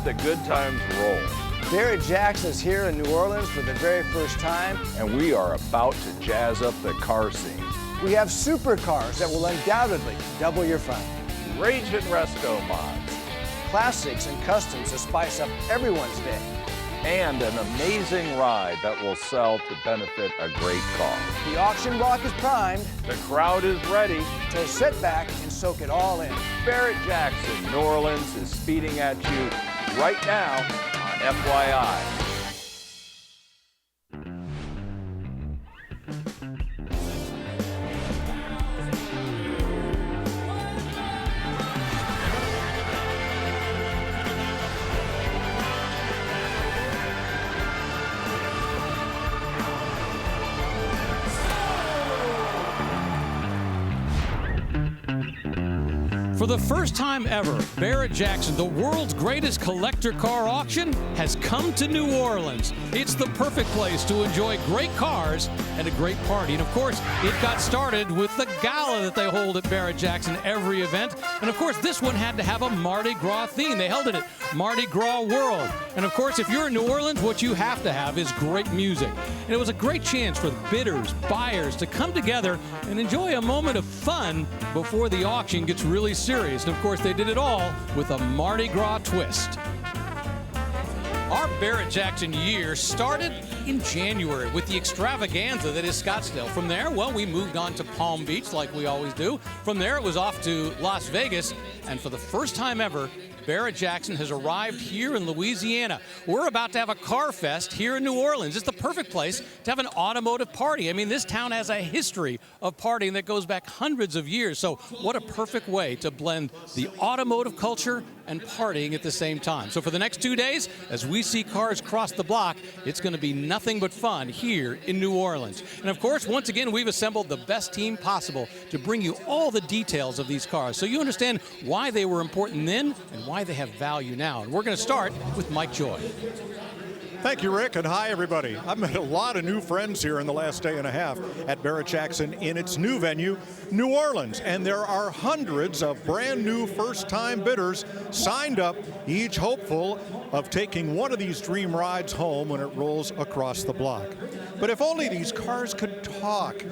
let the good times roll. Barrett-Jackson is here in New Orleans for the very first time. And we are about to jazz up the car scene. We have supercars that will undoubtedly double your fun. Raging Resto mods. Classics and customs to spice up everyone's day. And an amazing ride that will sell to benefit a great cause. The auction block is primed, The crowd is ready. so sit back and soak it all in. Barrett-Jackson, New Orleans is speeding at you right now on FYI. For the first time ever, Barrett-Jackson, the world's greatest collector car auction, has come to New Orleans. It's the perfect place to enjoy great cars and a great party. And of course, it got started with the gala that they hold at Barrett-Jackson every event. And of course, this one had to have a Mardi Gras theme. They held it at Mardi Gras World. And of course, if you're in New Orleans, what you have to have is great music. And it was a great chance for the bidders, buyers to come together and enjoy a moment of fun before the auction gets really serious. And of course, they did it all with a Mardi Gras twist. Our Barrett-Jackson year started in January with the extravaganza that is Scottsdale. From there, well, we moved on to Palm Beach like we always do. From there, it was off to Las Vegas. And for the first time ever, Barrett-Jackson has arrived here in Louisiana. We're about to have a car fest here in New Orleans. It's the perfect place to have an automotive party. I mean, this town has a history of partying that goes back hundreds of years. So what a perfect way to blend the automotive culture and partying at the same time. So for the next 2 days, as we see cars cross the block, it's going to be nothing but fun here in New Orleans. And of course, once again, we've assembled the best team possible to bring you all the details of these cars so you understand why they were important then and why they have value now. And we're going to start with Mike Joy. Thank you, Rick, and hi, everybody. I've met a lot of new friends here in the last day and a half at Barrett-Jackson in its new venue, New Orleans. And there are hundreds of brand new first-time bidders signed up, each hopeful of taking one of these dream rides home when it rolls across the block. But if only these cars could talk.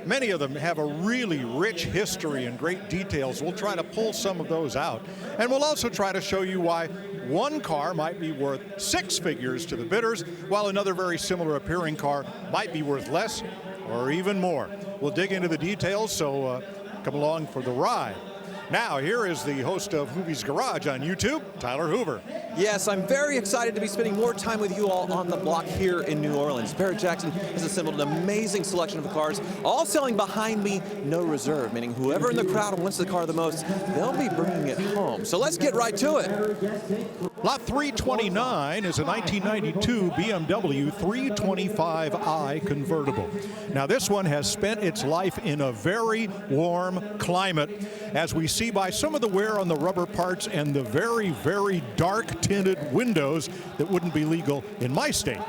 Many of them have a really rich history and great details. We'll try to pull some of those out. And we'll also try to show you why one car might be worth six figures to the bidders, while another very similar appearing car might be worth less or even more. We'll dig into the details, so come along for the ride. Now, here is the host of Hoovy's Garage on YouTube, Tyler Hoover. Yes, I'm very excited to be spending more time with you all on the block here in New Orleans. Barrett-Jackson has assembled an amazing selection of cars, all selling behind me, no reserve, meaning whoever in the crowd wants the car the most, they'll be bringing it home. So let's get right to it. Lot 329 is a 1992 BMW 325i convertible. Now, this one has spent its life in a very warm climate, as we see by some of the wear on the rubber parts and the very, very dark tinted windows that wouldn't be legal in my state.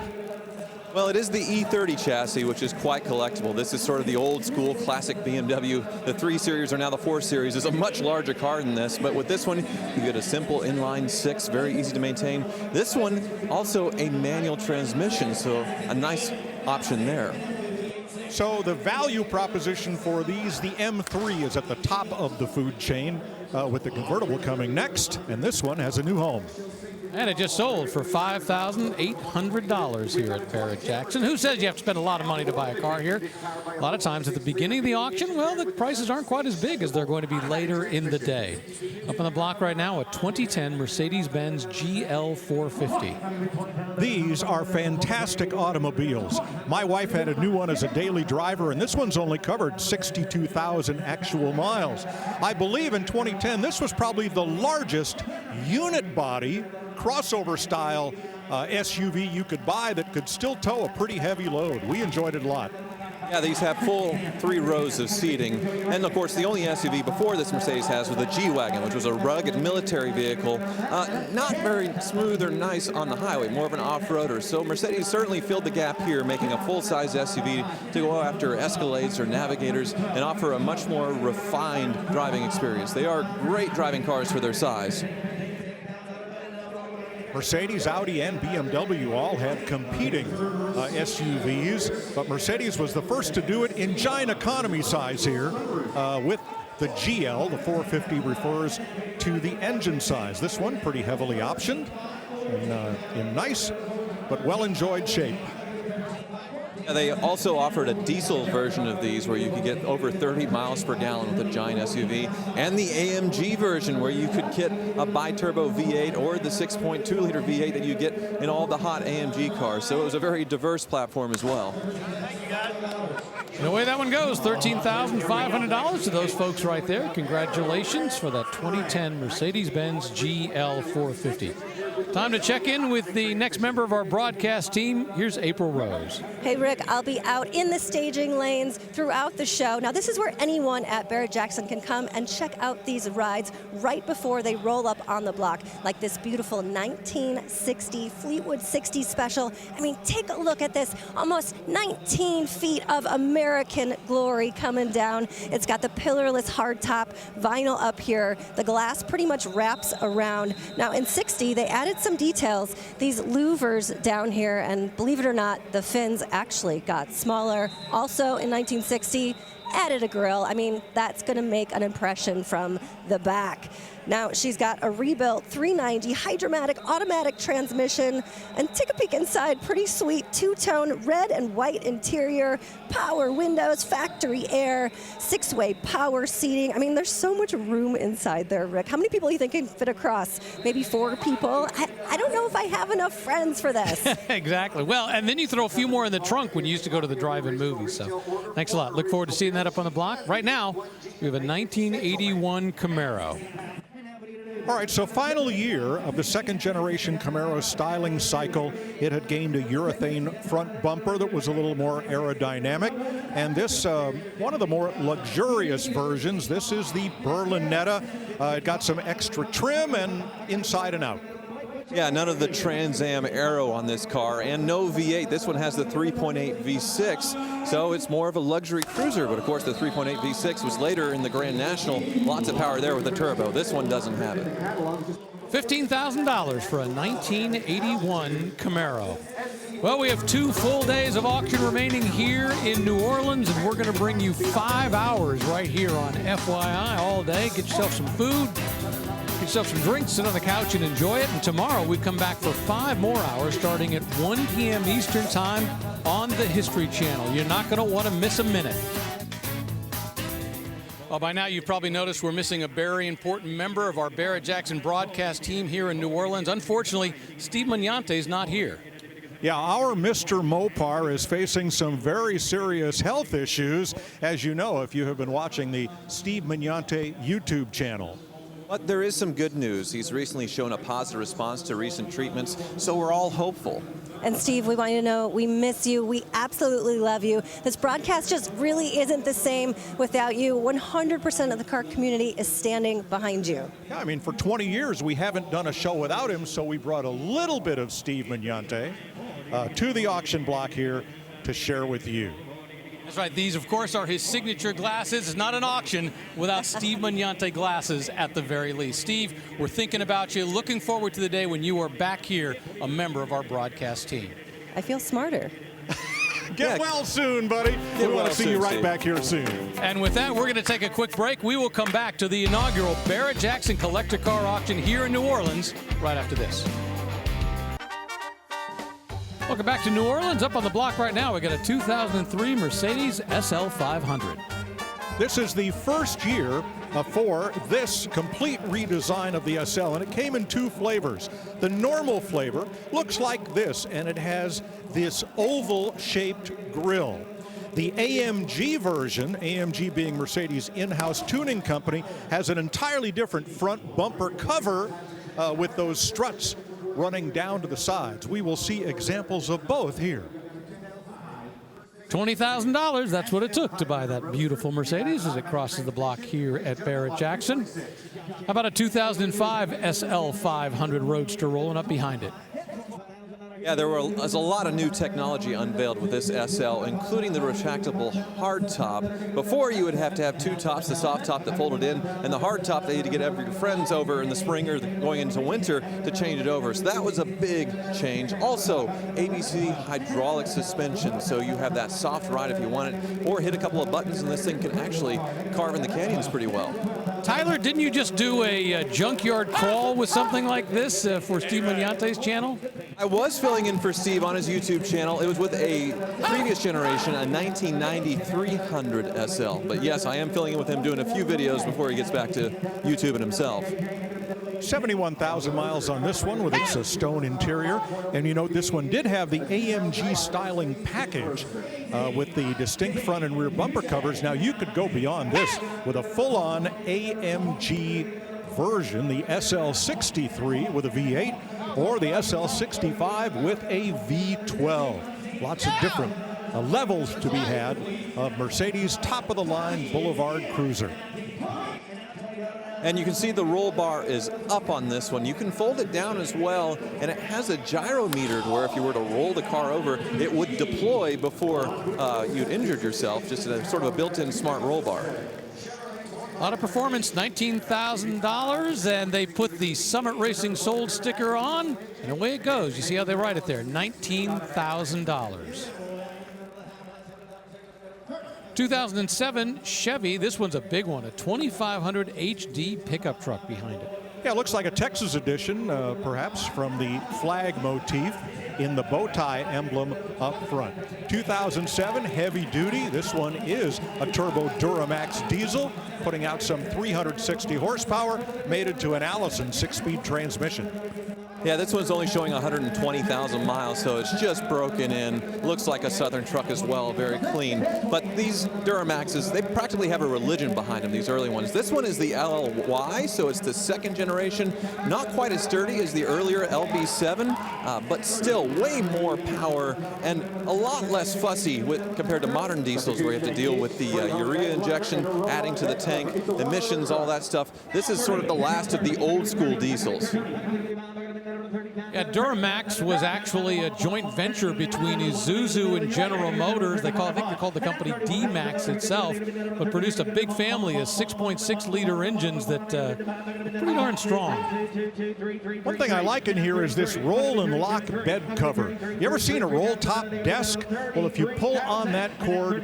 Well, it is the E30 chassis, which is quite collectible. This is sort of the old school classic BMW. The 3 Series are now the 4 Series. It's a much larger car than this, but with this one, you get a simple inline 6, very easy to maintain. This one, also a manual transmission, so a nice option there. So the value proposition for these, the M3 is at the top of the food chain, with the convertible coming next, and this one has a new home. And it just sold for $5,800 here at Barrett-Jackson. Who says you have to spend a lot of money to buy a car here? A lot of times at the beginning of the auction, well, the prices aren't quite as big as they're going to be later in the day. Up on the block right now, a 2010 Mercedes-Benz GL 450. These are fantastic automobiles. My wife had a new one as a daily driver, and this one's only covered 62,000 actual miles. I believe in 2010, this was probably the largest unit body crossover style SUV you could buy that could still tow a pretty heavy load. We enjoyed it a lot. Yeah, these have full 3 rows of seating. And of course, the only SUV before this Mercedes has was the G-Wagon, which was a rugged military vehicle. Not very smooth or nice on the highway, more of an off-roader. So Mercedes certainly filled the gap here, making a full-size SUV to go after Escalades or Navigators and offer a much more refined driving experience. They are great driving cars for their size. Mercedes, Audi, and BMW all had competing SUVs, but Mercedes was the first to do it in giant economy size here with the GL. The 450 refers to the engine size. This one pretty heavily optioned in nice but well-enjoyed shape. They also offered a diesel version of these where you could get over 30 miles per gallon with a giant SUV, and the AMG version where you could get a bi-turbo V8 or the 6.2-liter V8 that you get in all the hot AMG cars. So it was a very diverse platform as well. And away that one goes, $13,500 to those folks right there. Congratulations for that 2010 Mercedes-Benz GL 450. Time to check in with the next member of our broadcast team. Here's April Rose. Hey, Rick, I'll be out in the staging lanes throughout the show. Now, this is where anyone at Barrett-Jackson can come and check out these rides right before they roll up on the block, like this beautiful 1960 Fleetwood 60 Special. I mean, take a look at this. Almost 19 feet of American glory coming down. It's got the pillarless hardtop vinyl up here. The glass pretty much wraps around. Now, in 60, they added some details. These louvers down here, and believe it or not, the fins actually got smaller. Also in 1960, added a grille. I mean, that's going to make an impression from the back. Now, she's got a rebuilt 390 Hydromatic automatic transmission, and take a peek inside. Pretty sweet two-tone red and white interior, power windows, factory air, 6-way power seating. I mean, there's so much room inside there, Rick. How many people do you think can fit across? Maybe 4 people? I don't know if I have enough friends for this. Exactly. Well, and then you throw a few more in the trunk when you used to go to the drive-in movies. So thanks a lot. Look forward to seeing that up on the block. Right now, we have a 1981 Camaro. All right, so final year of the second generation Camaro styling cycle. It had gained a urethane front bumper that was a little more aerodynamic. And this, one of the more luxurious versions, this is the Berlinetta. It got some extra trim and inside and out. Yeah, none of the Trans Am Aero on this car, and no V8. This one has the 3.8 V6, so it's more of a luxury cruiser. But of course, the 3.8 V6 was later in the Grand National. Lots of power there with the turbo. This one doesn't have it. $15,000 for a 1981 Camaro. Well, we have 2 full days of auction remaining here in New Orleans, and we're going to bring you 5 hours right here on FYI all day. Get yourself some food. Get yourself some drinks, sit on the couch and enjoy it. And tomorrow we come back for 5 more hours starting at 1 p.m. Eastern Time on the History Channel. You're not going to want to miss a minute. Well, by now you've probably noticed we're missing a very important member of our Barrett-Jackson broadcast team here in New Orleans. Unfortunately, Steve Magnante is not here. Yeah, our Mr. Mopar is facing some very serious health issues, as you know, if you have been watching the Steve Magnante YouTube channel. But there is some good news. He's recently shown a positive response to recent treatments, so we're all hopeful. And Steve, we want you to know we miss you. We absolutely love you. This broadcast just really isn't the same without you. 100% of the car community is standing behind you. Yeah, I mean, for 20 years we haven't done a show without him, so we brought a little bit of Steve Magnante to the auction block here to share with you. That's right. These, of course, are his signature glasses. It's not an auction without Steve Magnante glasses at the very least. Steve, we're thinking about you. Looking forward to the day when you are back here, a member of our broadcast team. I feel smarter. Get well soon, buddy. We want to see you right back here soon. And with that, we're going to take a quick break. We will come back to the inaugural Barrett-Jackson Collector Car Auction here in New Orleans right after this. Welcome back to New Orleans. Up on the block right now, we got a 2003 Mercedes SL 500. This is the first year for this complete redesign of the SL, and it came in 2 flavors. The normal flavor looks like this, and it has this oval-shaped grille. The AMG version, AMG being Mercedes' in-house tuning company, has an entirely different front bumper cover with those struts running down to the sides. We will see examples of both here. $20,000, that's what it took to buy that beautiful Mercedes as it crosses the block here at Barrett-Jackson. How about a 2005 SL 500 Roadster rolling up behind it? Yeah, there was a lot of new technology unveiled with this SL, including the retractable hardtop. Before, you would have to have two tops, the soft top that folded in, and the hard top that you had to get your friends over in the spring or going into winter to change it over. So that was a big change. Also, ABC hydraulic suspension, so you have that soft ride if you want it, or hit a couple of buttons and this thing can actually carve in the canyons pretty well. Tyler, didn't you just do a junkyard crawl with something like this for Steve Magnante's channel? I was filling in for Steve on his YouTube channel. It was with a previous generation, a 1990 300 SL. But yes, I am filling in with him, doing a few videos before he gets back to YouTube and himself. 71,000 miles on this one with its stone interior. And you know, this one did have the AMG styling package with the distinct front and rear bumper covers. Now you could go beyond this with a full-on AMG version, the SL63 with a V8 or the SL65 with a V12. Lots of different levels to be had of Mercedes top-of-the-line Boulevard Cruiser. And you can see the roll bar is up on this one. You can fold it down as well, and it has a gyrometer where if you were to roll the car over, it would deploy before you'd injured yourself, just a sort of a built-in smart roll bar. A lot of performance, $19,000, and they put the Summit Racing Sold sticker on, and away it goes. You see how they write it there, $19,000. 2007 Chevy, this one's a big one, a 2500 HD pickup truck behind it. Yeah, it looks like a Texas edition, perhaps, from the flag motif in the bow tie emblem up front. 2007 heavy duty. This one is a turbo Duramax diesel, putting out some 360 horsepower, mated to an Allison 6-speed transmission. Yeah, this one's only showing 120,000 miles, so it's just broken in. Looks like a Southern truck as well, very clean. But these Duramaxes, they practically have a religion behind them, these early ones. This one is the LLY, so it's the second generation. Not quite as sturdy as the earlier LB7, but still way more power and a lot less fussy compared to modern diesels where you have to deal with the urea injection, adding to the tank, emissions, all that stuff. This is sort of the last of the old school diesels. Yeah, Duramax was actually a joint venture between Isuzu and General Motors. I think they called the company D-Max itself, but produced a big family of 6.6 liter engines that are pretty darn strong. One thing I like in here is this roll and lock bed cover. You ever seen a roll top desk? Well, if you pull on that cord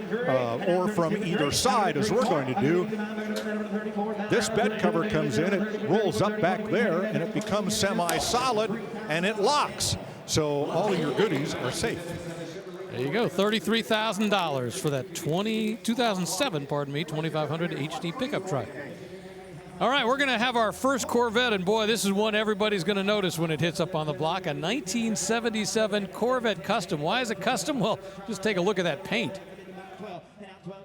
or from either side, as we're going to do, this bed cover comes in, it rolls up back there, and it becomes semi-solid, and it locks. So all of your goodies are safe. There you go, $33,000 for that 2007, 2500 HD pickup truck. All right, we're going to have our first Corvette, and boy, this is one everybody's going to notice when it hits up on the block, a 1977 Corvette Custom. Why is it custom? Well, just take a look at that paint.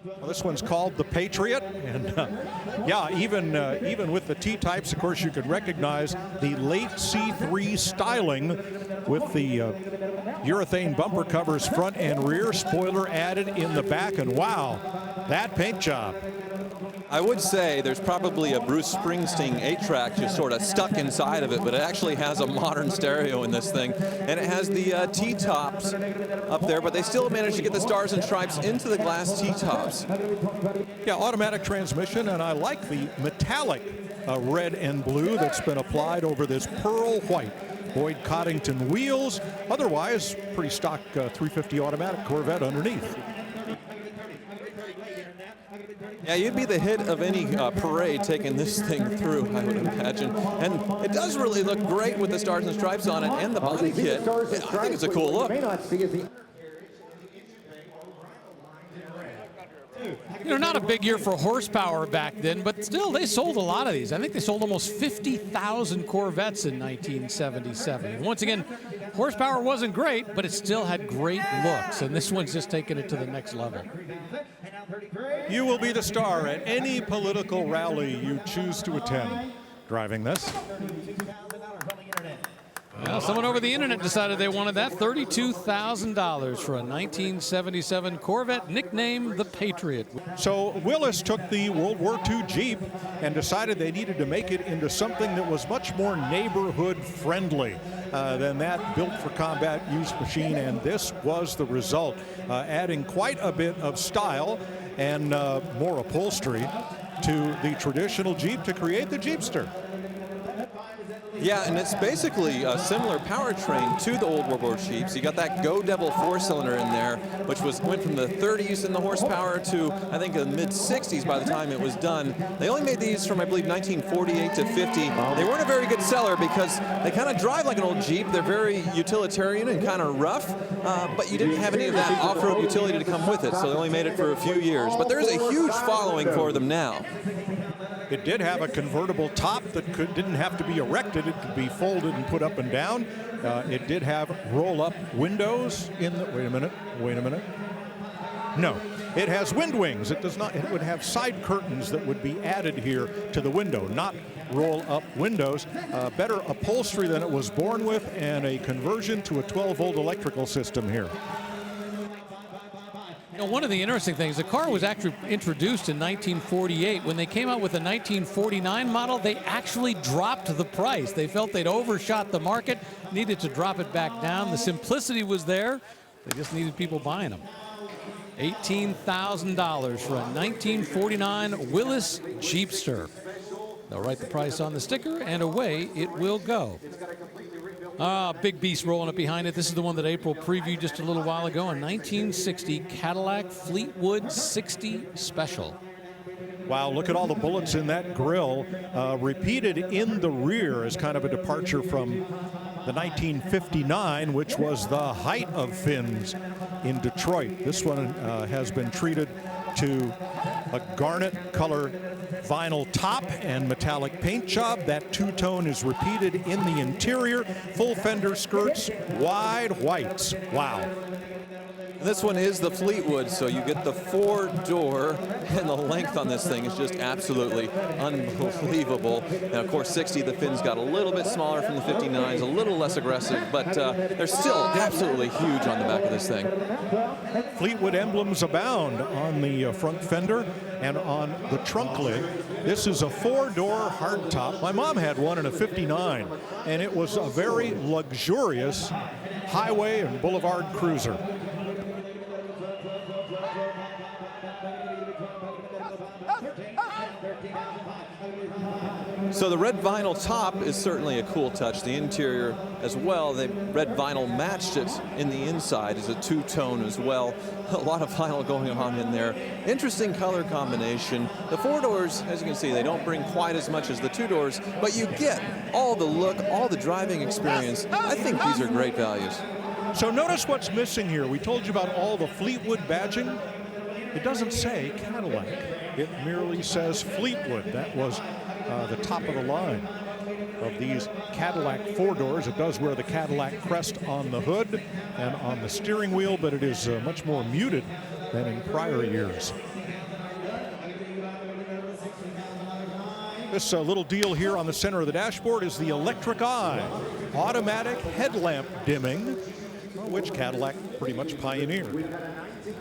Well, this one's called the Patriot, and yeah, even with the T-types, of course, you could recognize the late C3 styling with the urethane bumper covers front and rear, spoiler added in the back, and wow, that paint job. I would say there's probably a Bruce Springsteen 8-track just sort of stuck inside of it, but it actually has a modern stereo in this thing. And it has the T-tops up there, but they still managed to get the stars and stripes into the glass T-tops. Yeah, automatic transmission, and I like the metallic red and blue that's been applied over this pearl white Boyd Coddington wheels. Otherwise, pretty stock 350 automatic Corvette underneath. Yeah, you'd be the hit of any parade taking this thing through, I would imagine. And it does really look great with the stars and stripes on it and the body kit. Yeah, I think it's a cool look. You know, not a big year for horsepower back then, but still, they sold a lot of these. I think they sold almost 50,000 Corvettes in 1977. And once again, horsepower wasn't great, but it still had great looks, and this one's just taking it to the next level. You will be the star at any political rally you choose to attend driving this. Well, someone over the internet decided they wanted that $32,000 for a 1977 Corvette nicknamed the Patriot. So Willis took the World War II Jeep and decided they needed to make it into something that was much more neighborhood friendly than that built for combat use machine, and this was the result, adding quite a bit of style and more upholstery to the traditional Jeep to create the Jeepster. Yeah, and it's basically a similar powertrain to the old World War Jeeps. You got that Go Devil 4-cylinder in there, which went from the 30s in the horsepower to, I think, the mid-60s by the time it was done. They only made these from, I believe, 1948 to 50. They weren't a very good seller because they kind of drive like an old Jeep. They're very utilitarian and kind of rough, but you didn't have any of that off-road utility to come with it, so they only made it for a few years. But there's a huge following for them now. It did have a convertible top that didn't have to be erected. It could be folded and put up and down. It did have roll-up windows in the, wait a minute. No, it has wind wings. It does not, it would have side curtains that would be added here to the window, not roll-up windows. Better upholstery than it was born with, and a conversion to a 12-volt electrical system here. You know, one of the interesting things, the car was actually introduced in 1948. When they came out with the 1949 model, they actually dropped the price. They felt they'd overshot the market, needed to drop it back down. The simplicity was there. They just needed people buying them. $18,000 for a 1949 Willis Jeepster. They'll write the price on the sticker, and away it will go. Big beast rolling up behind it. This is the one that April previewed just a little while ago, a 1960 Cadillac Fleetwood 60 Special. Wow, look at all the bullets in that grille, repeated in the rear as kind of a departure from the 1959, which was the height of fins in Detroit. This one has been treated to a garnet color vinyl top and metallic paint job. That two-tone is repeated in the interior. Full fender skirts, wide whites. Wow. This one is the Fleetwood, so you get the 4-door, and the length on this thing is just absolutely unbelievable. Now, of course, 60, the fins got a little bit smaller from the 59s, a little less aggressive, but they're still absolutely huge on the back of this thing. Fleetwood emblems abound on the front fender and on the trunk lid. This is a 4-door hardtop. My mom had one in a 59, and it was a very luxurious highway and boulevard cruiser. So the red vinyl top is certainly a cool touch. The interior as well, the red vinyl matched it in the inside as a two-tone as well. A lot of vinyl going on in there. Interesting color combination. The 4-doors, as you can see, they don't bring quite as much as the 2-doors, but you get all the look, all the driving experience. I think these are great values. So notice what's missing here. We told you about all the Fleetwood badging. It doesn't say Cadillac. It merely says Fleetwood. That was the top of the line of these Cadillac 4-doors. It does wear the Cadillac crest on the hood and on the steering wheel, but it is much more muted than in prior years. This little deal here on the center of the dashboard is the Electric Eye, automatic headlamp dimming, which Cadillac pretty much pioneered.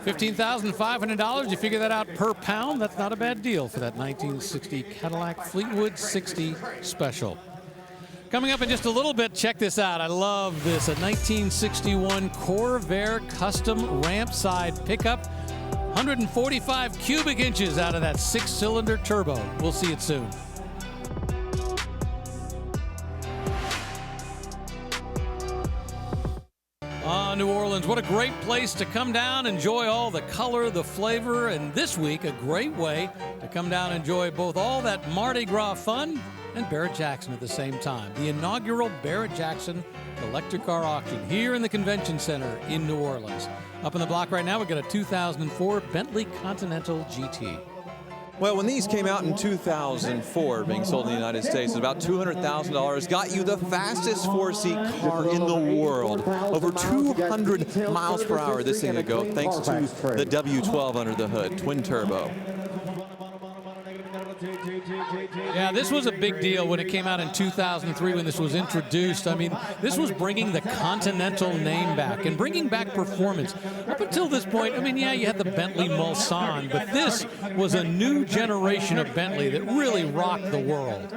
$15,500. You figure that out per pound. That's not a bad deal for that 1960 Cadillac Fleetwood 60 Special. Coming up in just a little bit, check this out. I love this. A 1961 Corvair custom ramp side pickup. 145 cubic inches out of that 6-cylinder turbo. We'll see it soon. New Orleans, what a great place to come down, enjoy all the color, the flavor, and this week a great way to come down and enjoy both all that Mardi Gras fun and Barrett-Jackson at the same time. The inaugural Barrett-Jackson Collector Car Auction here in the Convention Center in New Orleans. Up on the block right now, we've got a 2004 Bentley Continental GT. Well, when these came out in 2004, being sold in the United States, about $200,000, got you the fastest 4-seat car in the world. Over 200 miles per hour this thing would go, thanks to the W12 under the hood, twin turbo. Yeah, this was a big deal when it came out in 2003 when this was introduced. I mean, this was bringing the Continental name back and bringing back performance. Up until this point, I mean, yeah, you had the Bentley Mulsanne, but this was a new generation of Bentley that really rocked the world.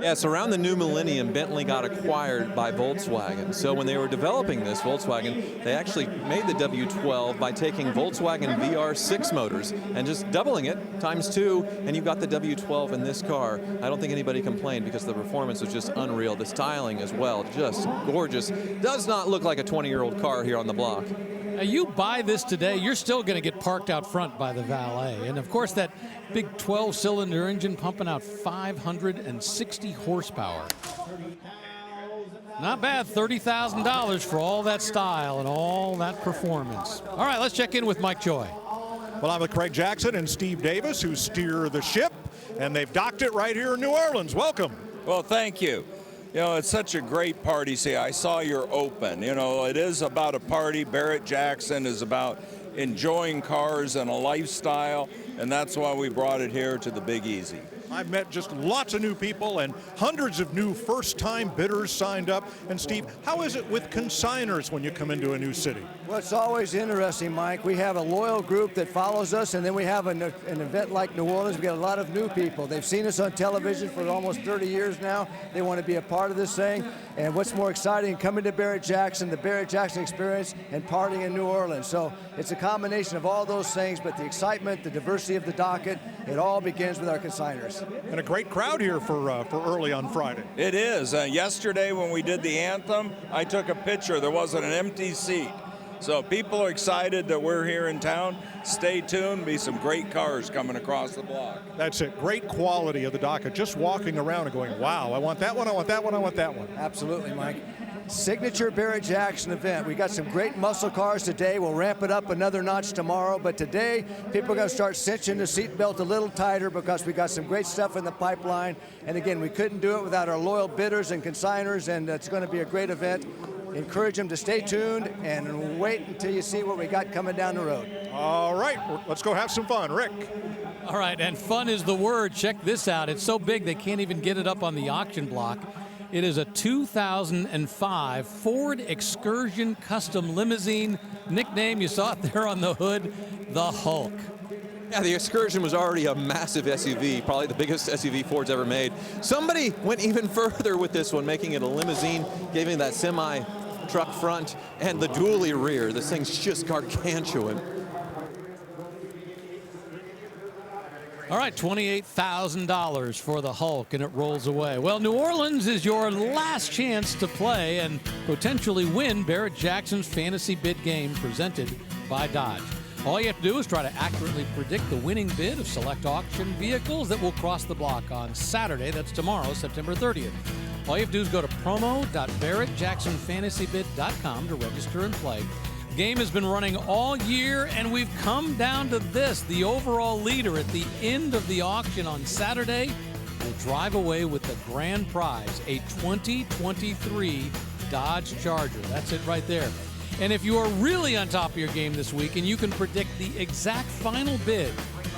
Yes, around the new millennium, Bentley got acquired by Volkswagen. So when they were developing this, Volkswagen, they actually made the W12 by taking Volkswagen VR6 motors and just doubling it ×2, and you've got the W12 in this car. I don't think anybody complained because the performance was just unreal. The styling as well, just gorgeous. Does not look like a 20-year-old car here on the block. Now, you buy this today, you're still going to get parked out front by the valet. And of course, that big 12-cylinder engine pumping out 560 horsepower. Not bad, $30,000 for all that style and all that performance. All right, let's check in with Mike Choi. Well, I'm with Craig Jackson and Steve Davis, who steer the ship, and they've docked it right here in New Orleans. Welcome. Well, thank you. You know, it's such a great party. See, I saw your open. You know, it is about a party. Barrett-Jackson is about enjoying cars and a lifestyle, and that's why we brought it here to the Big Easy. I've met just lots of new people and hundreds of new first-time bidders signed up. And Steve, how is it with consigners when you come into a new city? Well, it's always interesting, Mike. We have a loyal group that follows us, and then we have an event like New Orleans. We get a lot of new people. They've seen us on television for almost 30 years now. They want to be a part of this thing. And what's more exciting, coming to Barrett-Jackson, the Barrett-Jackson experience, and partying in New Orleans. So it's a combination of all those things, but the excitement, the diversity of the docket, it all begins with our consigners. And a great crowd here for early on Friday. It is. Yesterday when we did the anthem, I took a picture. There wasn't an empty seat. So people are excited that we're here in town. Stay tuned. Be some great cars coming across the block. That's it. Great quality of the docket. Just walking around and going, wow, I want that one, I want that one, I want that one. Absolutely, Mike. Signature Barrett-Jackson event. We got some great muscle cars today. We'll ramp it up another notch tomorrow. But today, people are going to start cinching the seatbelt a little tighter because we got some great stuff in the pipeline. And again, we couldn't do it without our loyal bidders and consigners, and it's going to be a great event. Encourage them to stay tuned and wait until you see what we got coming down the road. All right, let's go have some fun. Rick. All right, and fun is the word. Check this out. It's so big they can't even get it up on the auction block. It is a 2005 Ford Excursion Custom Limousine. Nickname, you saw it there on the hood, the Hulk. Yeah, the Excursion was already a massive SUV, probably the biggest SUV Ford's ever made. Somebody went even further with this one, making it a limousine, giving that semi-truck front and the dually rear. This thing's just gargantuan. All right, $28,000 for the Hulk, and it rolls away. Well, New Orleans is your last chance to play and potentially win Barrett-Jackson's Fantasy Bid game presented by Dodge. All you have to do is try to accurately predict the winning bid of select auction vehicles that will cross the block on Saturday. That's tomorrow, September 30th. All you have to do is go to promo.barrettjacksonfantasybid.com to register and play. The game has been running all year, and we've come down to this. The overall leader at the end of the auction on Saturday will drive away with the grand prize, a 2023 Dodge Charger. That's it right there. And if you are really on top of your game this week and you can predict the exact final bid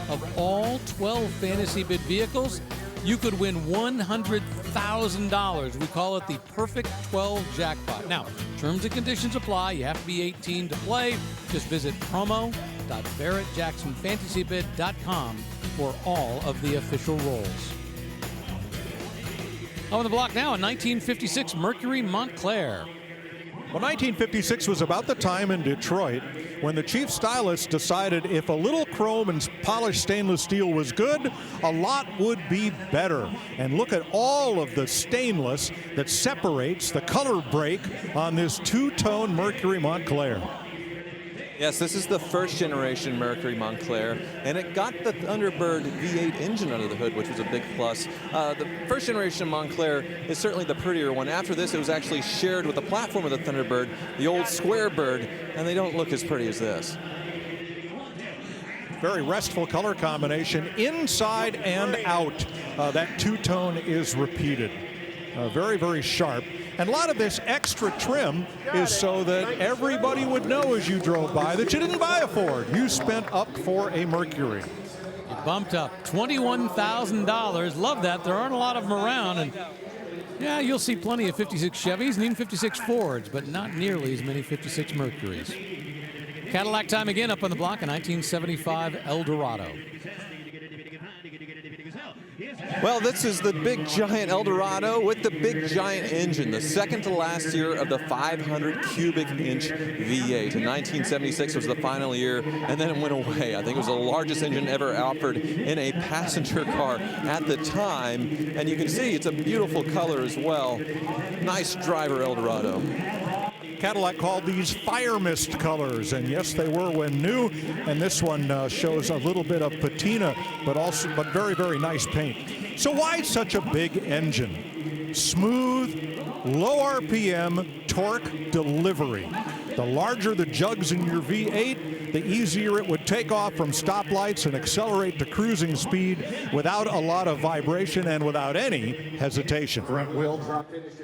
of all 12 Fantasy Bid vehicles, you could win $100,000. We call it the Perfect 12 Jackpot. Now, terms and conditions apply. You have to be 18 to play. Just visit promo.barrettjacksonfantasybid.com for all of the official rolls. On the block now, a 1956 Mercury Montclair. Well, 1956 was about the time in Detroit when the chief stylist decided if a little chrome and polished stainless steel was good, a lot would be better. And look at all of the stainless that separates the color break on this two-tone Mercury Montclair. Yes, this is the first generation Mercury Montclair, and it got the Thunderbird V8 engine under the hood, which was a big plus. The first generation Montclair is certainly the prettier one. After this, it was actually shared with the platform of the Thunderbird, the old Square Bird, and they don't look as pretty as this. Very restful color combination, inside and out. That two-tone is repeated. Very, very sharp. And a lot of this extra trim is so that everybody would know as you drove by that you didn't buy a Ford. You spent up for a Mercury. You bumped up. $21,000. Love that. There aren't a lot of them around. And yeah, you'll see plenty of 56 Chevys and even 56 Fords, but not nearly as many 56 Mercurys. Cadillac time again up on the block, a 1975 Eldorado. Well, this is the big giant Eldorado with the big giant engine, the second to last year of the 500 cubic inch V8. In 1976 was the final year, and then it went away. I think it was the largest engine ever offered in a passenger car at the time. And you can see it's a beautiful color as well. Nice driver Eldorado. Cadillac called these fire mist colors, and yes, they were when new. And this one shows a little bit of patina, but very, very nice paint. So why such a big engine? Smooth, low RPM, torque delivery. The larger the jugs in your V8, the easier it would take off from stoplights and accelerate to cruising speed without a lot of vibration and without any hesitation.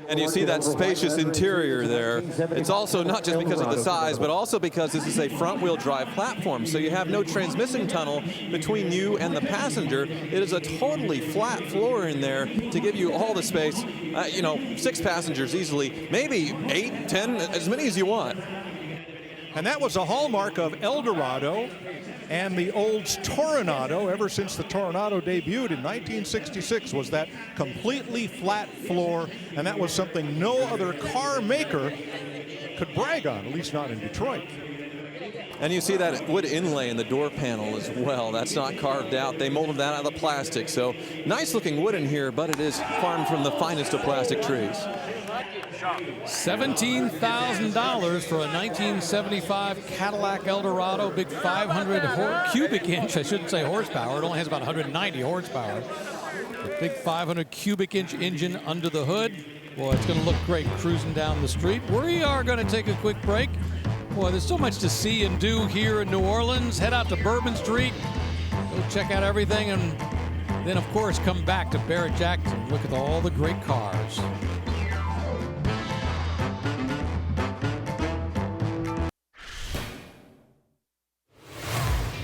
And you see that spacious interior there. It's also not just because of the size, but also because this is a front-wheel drive platform. So you have no transmission tunnel between you and the passenger. It is a totally flat floor in there to give you all the space. 6 passengers easily, maybe 8, 10, as many as you want. And that was a hallmark of Eldorado and the old Toronado ever since the Toronado debuted in 1966, was that completely flat floor, and that was something no other car maker could brag on, at least not in Detroit. And you see that wood inlay in the door panel as well. That's not carved out. They molded that out of the plastic. So nice looking wood in here, but it is farmed from the finest of plastic trees. $17,000 for a 1975 Cadillac Eldorado, big 500 cubic inch, I shouldn't say horsepower, it only has about 190 horsepower. The big 500 cubic inch engine under the hood. Boy, it's going to look great cruising down the street. We are going to take a quick break. Boy, there's so much to see and do here in New Orleans. Head out to Bourbon Street, go check out everything, and then, of course, come back to Barrett-Jackson. Look at all the great cars.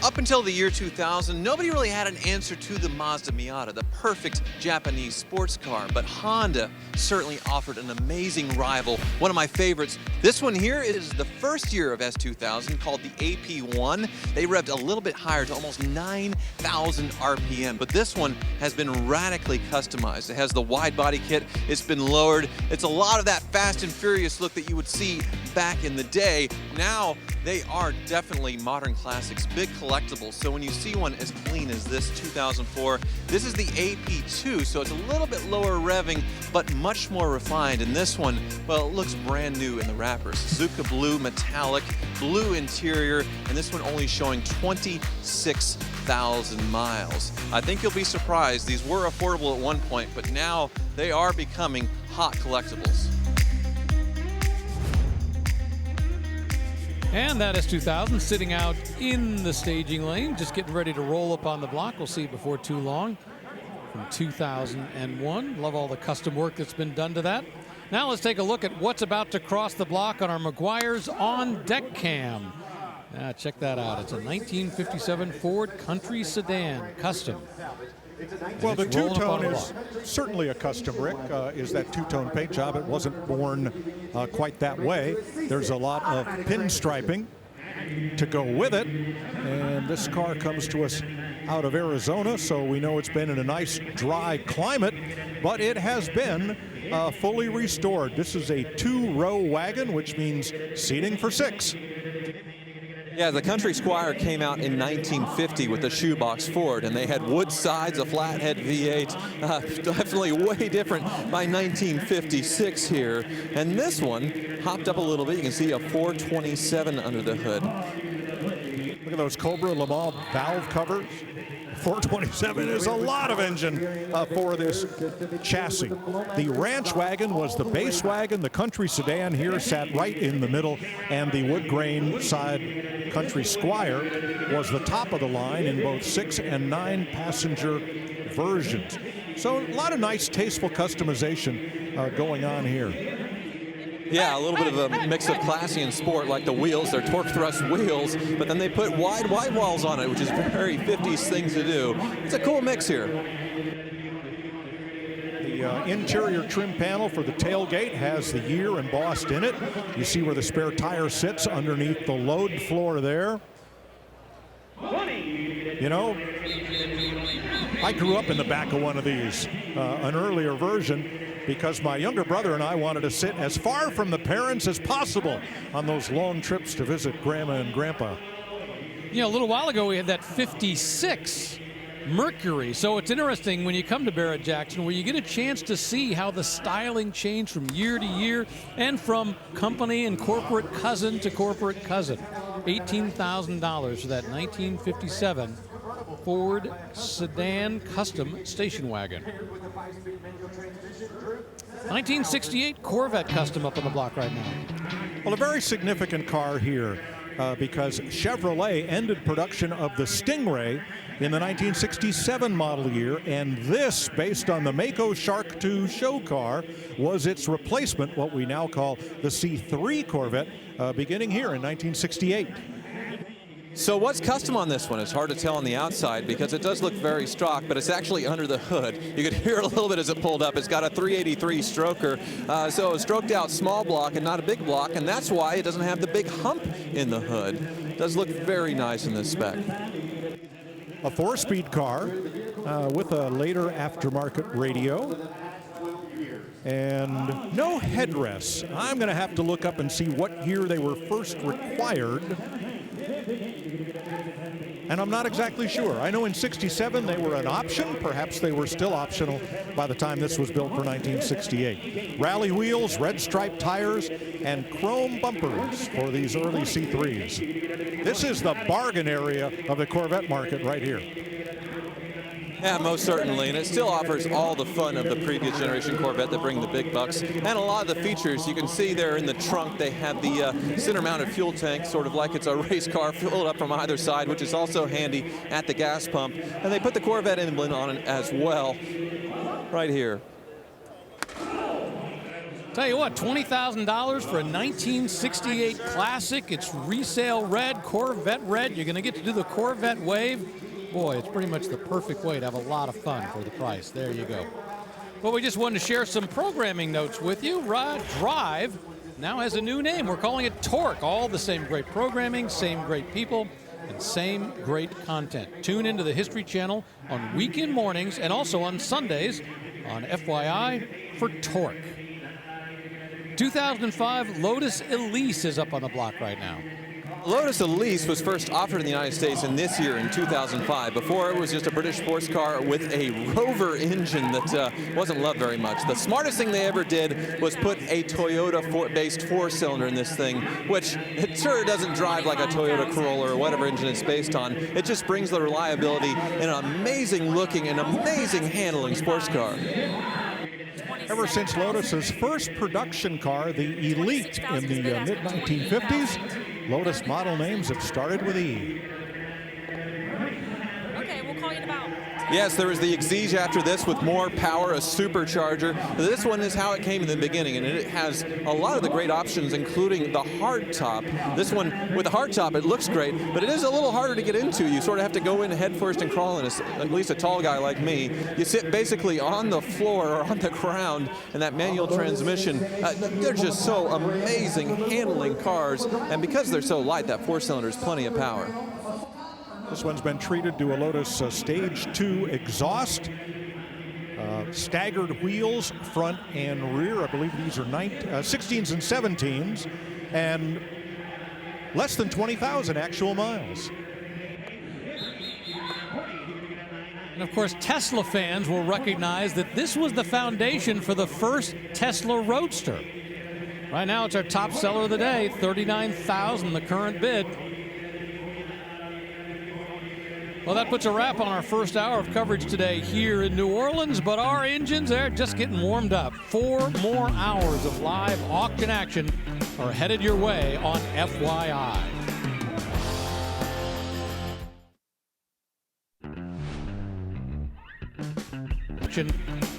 Up until the year 2000, nobody really had an answer to the Mazda Miata, the perfect Japanese sports car, but Honda certainly offered an amazing rival, one of my favorites. This one here is the first year of S2000, called the AP1. They revved a little bit higher to almost 9,000 RPM, but this one has been radically customized. It has the wide body kit, it's been lowered. It's a lot of that Fast and Furious look that you would see back in the day. Now, they are definitely modern classics, big collectibles. So when you see one as clean as this 2004, this is the AP2, so it's a little bit lower revving, but much more refined. And this one, well, it looks brand new in the wrapper. Suzuka blue metallic, blue interior, and this one only showing 26,000 miles. I think you'll be surprised. These were affordable at one point, but now they are becoming hot collectibles. And that is 2000 sitting out in the staging lane, just getting ready to roll up on the block. We'll see it before too long. From 2001. Love all the custom work that's been done to that. Now let's take a look at what's about to cross the block on our Meguiar's On Deck Cam. Check that out. It's a 1957 Ford Country Sedan, custom. Well, the two-tone is certainly a custom, Rick, is that two-tone paint job. It wasn't born quite that way. There's a lot of pinstriping to go with it. And this car comes to us out of Arizona, so we know it's been in a nice dry climate, but it has been fully restored. This is a 2-row wagon, which means seating for 6. Yeah, the Country Squire came out in 1950 with the shoebox Ford, and they had wood sides, a flathead V8. Definitely way different by 1956 here. And this one hopped up a little bit. You can see a 427 under the hood. Look at those Cobra Le Mans valve covers. 427 is a lot of engine for this chassis. The Ranch wagon was the base wagon. The Country Sedan here sat right in the middle, and the wood grain side Country Squire was the top of the line in both 6 and 9 passenger versions. So a lot of nice, tasteful customization going on here. Yeah, a little bit of a mix of classy and sport, like the wheels. They're torque thrust wheels, but then they put wide walls on it, which is very 50s thing to do. It's a cool mix here. The interior trim panel for the tailgate has the year embossed in it. You see where the spare tire sits underneath the load floor there. You know, I grew up in the back of one of these, an earlier version, because my younger brother and I wanted to sit as far from the parents as possible on those long trips to visit Grandma and Grandpa. You know, a little while ago we had that 56 Mercury. So it's interesting when you come to Barrett-Jackson where you get a chance to see how the styling changed from year to year and from company and corporate cousin to corporate cousin. $18,000 for that 1957 Ford sedan custom station wagon. 1968 Corvette custom up on the block right now. Well, a very significant car here because Chevrolet ended production of the Stingray in the 1967 model year, and this, based on the Mako Shark II show car, was its replacement, what we now call the C3 Corvette, beginning here in 1968. So what's custom on this one? It's hard to tell on the outside because it does look very stock, but it's actually under the hood. You could hear it a little bit as it pulled up. It's got a 383 stroker, so a stroked out small block and not a big block, and that's why it doesn't have the big hump in the hood. It does look very nice in this spec. A 4-speed car with a later aftermarket radio. And no headrests. I'm going to have to look up and see what year they were first required. And I'm not exactly sure. I know in '67 they were an option. Perhaps they were still optional by the time this was built for 1968. Rally wheels, red striped tires, and chrome bumpers for these early C3s. This is the bargain area of the Corvette market right here. Yeah, most certainly, and it still offers all the fun of the previous generation Corvette that bring the big bucks. And a lot of the features, you can see there in the trunk, they have the center-mounted fuel tank, sort of like it's a race car, filled up from either side, which is also handy at the gas pump. And they put the Corvette emblem on it as well, right here. Tell you what, $20,000 for a 1968 Classic. It's resale red, Corvette red. You're going to get to do the Corvette wave. Boy, it's pretty much the perfect way to have a lot of fun for the price. There you go. Well, we just wanted to share some programming notes with you. Rod Drive now has a new name. We're calling it Torque. All the same great programming, same great people, and same great content. Tune into the History Channel on weekend mornings and also on Sundays on FYI for Torque. 2005 Lotus Elise is up on the block right now. Lotus Elise was first offered in the United States in this year in 2005. Before, it was just a British sports car with a Rover engine that wasn't loved very much. The smartest thing they ever did was put a Toyota-based four-cylinder in this thing, which it sure doesn't drive like a Toyota Corolla or whatever engine it's based on. It just brings the reliability in an amazing-looking and amazing handling sports car. Ever since Lotus's first production car, the Elite, in the mid-1950s, Lotus model names have started with E. Okay, we'll call you in about. Yes, there was the Exige after this with more power, a supercharger. This one is how it came in the beginning, and it has a lot of the great options, including the hardtop. This one, with the hardtop, it looks great, but it is a little harder to get into. You sort of have to go in head first and crawl in, at least a tall guy like me. You sit basically on the floor or on the ground in that manual transmission. They're just so amazing handling cars, and because they're so light, that four-cylinder is plenty of power. This one's been treated to a Lotus Stage 2 exhaust. Staggered wheels, front and rear. I believe these are 16s and 17s. And less than 20,000 actual miles. And of course, Tesla fans will recognize that this was the foundation for the first Tesla Roadster. Right now, it's our top seller of the day, $39,000, the current bid. Well, that puts a wrap on our first hour of coverage today here in New Orleans, but our engines, they're just getting warmed up. 4 more hours of live auction action are headed your way on FYI.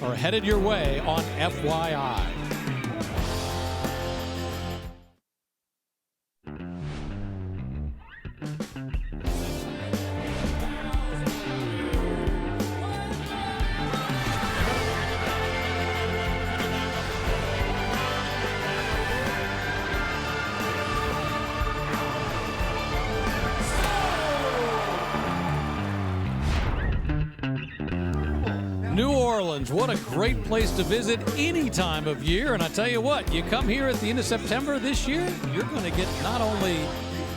Are headed your way on FYI. Orleans. What a great place to visit any time of year. And I tell you what, you come here at the end of September this year, you're going to get not only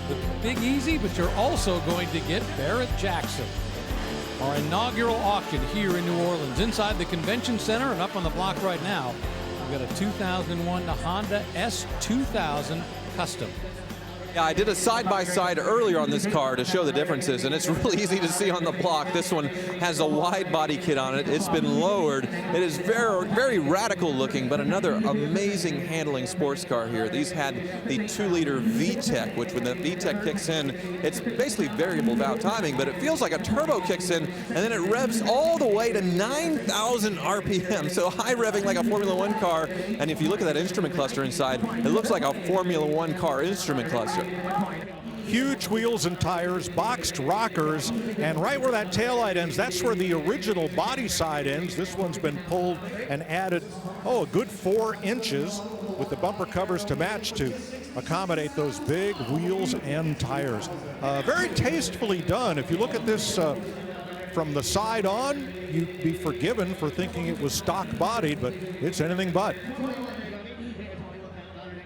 the Big Easy, but you're also going to get Barrett-Jackson. Our inaugural auction here in New Orleans, inside the Convention Center and up on the block right now. We've got a 2001 Honda S2000 Custom. Yeah, I did a side-by-side earlier on this car to show the differences, and it's really easy to see on the block. This one has a wide body kit on it. It's been lowered. It is very, very radical looking, but another amazing handling sports car here. These had the 2-liter VTEC, which when the VTEC kicks in, it's basically variable valve timing, but it feels like a turbo kicks in, and then it revs all the way to 9,000 RPM. So high revving like a Formula One car, and if you look at that instrument cluster inside, it looks like a Formula One car instrument cluster. Huge wheels and tires, boxed rockers, and right where that taillight ends, that's where the original body side ends. This one's been pulled and added, a good 4 inches with the bumper covers to match to accommodate those big wheels and tires. Very tastefully done. If you look at this from the side on, you'd be forgiven for thinking it was stock bodied, but it's anything but.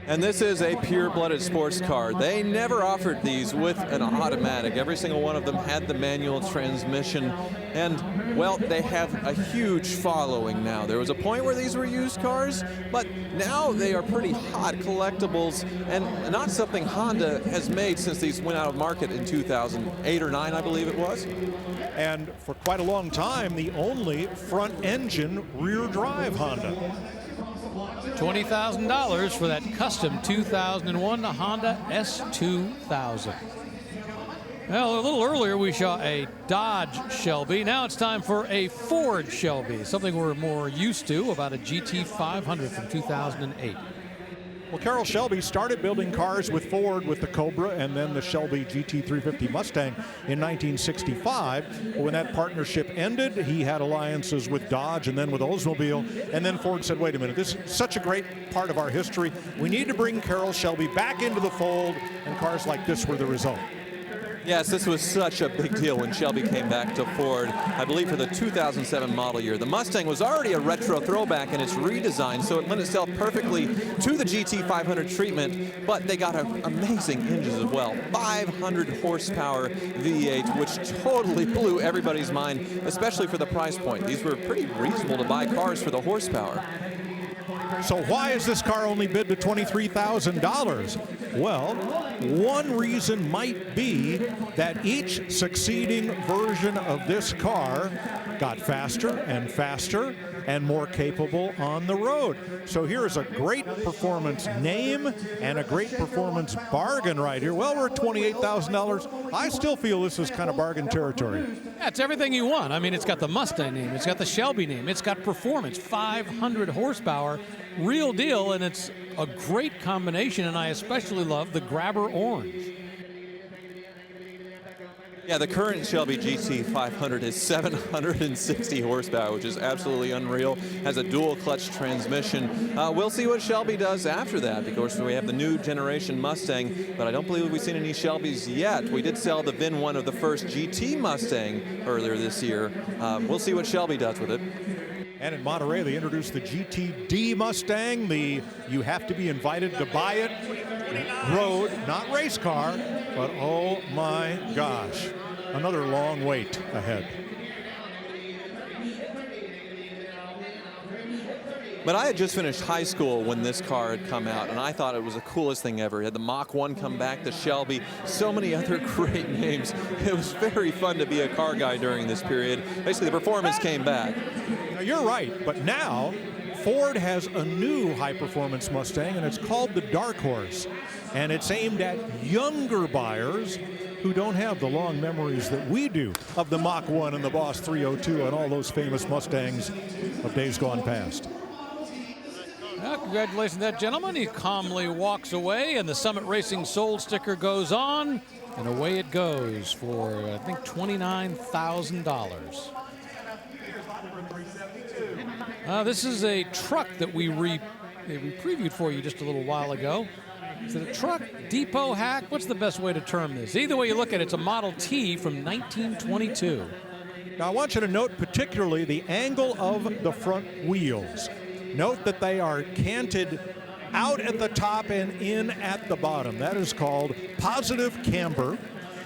And this is a pure-blooded sports car. They never offered these with an automatic. Every single one of them had the manual transmission. And, well, they have a huge following now. There was a point where these were used cars, but now they are pretty hot collectibles and not something Honda has made since these went out of market in 2008 or 9, I believe it was. And for quite a long time, the only front-engine rear-drive Honda. $20,000 for that custom 2001 Honda S2000. Well, a little earlier we saw a Dodge Shelby. Now it's time for a Ford Shelby, something we're more used to, about a GT500 from 2008. Well, Carroll Shelby started building cars with Ford with the Cobra and then the Shelby GT350 Mustang in 1965. When that partnership ended, he had alliances with Dodge and then with Oldsmobile. And then Ford said, wait a minute, this is such a great part of our history. We need to bring Carroll Shelby back into the fold, and cars like this were the result. Yes, this was such a big deal when Shelby came back to Ford, I believe for the 2007 model year. The Mustang was already a retro throwback in its redesign, so it lent itself perfectly to the GT500 treatment, but they got amazing engines as well. 500 horsepower V8, which totally blew everybody's mind, especially for the price point. These were pretty reasonable to buy cars for the horsepower. So why is this car only bid to $23,000? Well, one reason might be that each succeeding version of this car got faster and faster and more capable on the road. So here's a great performance name and a great performance bargain right here. Well, we're at $28,000. I still feel this is kind of bargain territory. Yeah, it's everything you want. I mean, it's got the Mustang name, it's got the Shelby name, it's got performance, 500 horsepower, real deal, and it's a great combination, and I especially love the Grabber Orange. Yeah, the current Shelby GT500 is 760 horsepower, which is absolutely unreal. Has a dual clutch transmission. We'll see what Shelby does after that, because we have the new generation Mustang, but I don't believe we've seen any Shelbys yet. We did sell the VIN 1 of the first GT Mustang earlier this year. We'll see what Shelby does with it. And in Monterey, they introduced the GTD Mustang, the you have to be invited to buy it road, not race car, but oh my gosh, another long wait ahead. But I had just finished high school when this car had come out, and I thought it was the coolest thing ever. It had the Mach 1 come back, the Shelby, so many other great names. It was very fun to be a car guy during this period. Basically, the performance came back. Now, you're right, but now Ford has a new high-performance Mustang, and it's called the Dark Horse. And it's aimed at younger buyers who don't have the long memories that we do of the Mach 1 and the Boss 302 and all those famous Mustangs of days gone past. Well, congratulations to that gentleman. He calmly walks away, and the Summit Racing sold sticker goes on, and away it goes for, I think, $29,000. This is a truck that we previewed for you just a little while ago. Is it a truck, depot hack? What's the best way to term this? Either way you look at it, it's a Model T from 1922. Now, I want you to note particularly the angle of the front wheels. Note that they are canted out at the top and in at the bottom. That is called positive camber.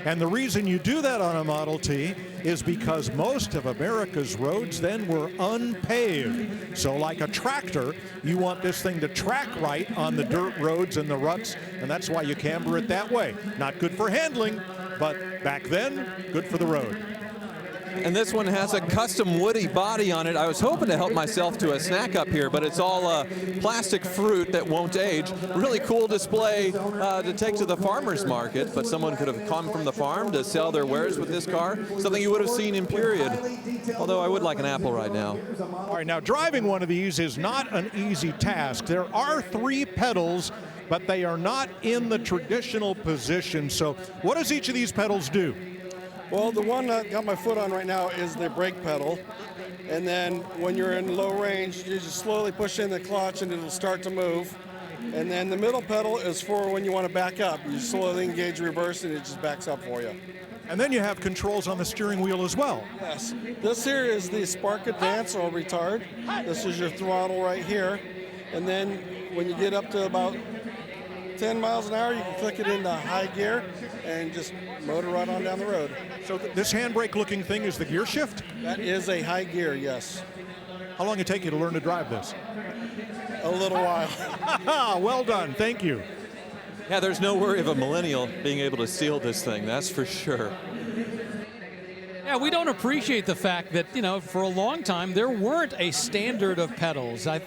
And the reason you do that on a Model T is because most of America's roads then were unpaved. So like a tractor, you want this thing to track right on the dirt roads and the ruts, and that's why you camber it that way. Not good for handling, but back then, good for the road. And this one has a custom woody body on it. I was hoping to help myself to a snack up here, but it's all plastic fruit that won't age. Really cool display to take to the farmer's market, but someone could have come from the farm to sell their wares with this car. Something you would have seen in period, although I would like an apple right now. All right, now driving one of these is not an easy task. There are 3 pedals, but they are not in the traditional position. So what does each of these pedals do? Well, the one I got my foot on right now is the brake pedal. And then when you're in low range, you just slowly push in the clutch and it'll start to move. And then the middle pedal is for when you want to back up. You slowly engage reverse and it just backs up for you. And then you have controls on the steering wheel as well. Yes. This here is the Spark Advance or retard. This is your throttle right here. And then when you get up to about 10 miles an hour, you can click it into high gear and just motor right on down the road. So this handbrake looking thing is the gear shift? That is a high gear, yes. How long did it take you to learn to drive this? A little while. Well done, thank you. Yeah, there's no worry of a millennial being able to steal this thing, that's for sure. Yeah, we don't appreciate the fact that, you know, for a long time there weren't a standard of pedals. I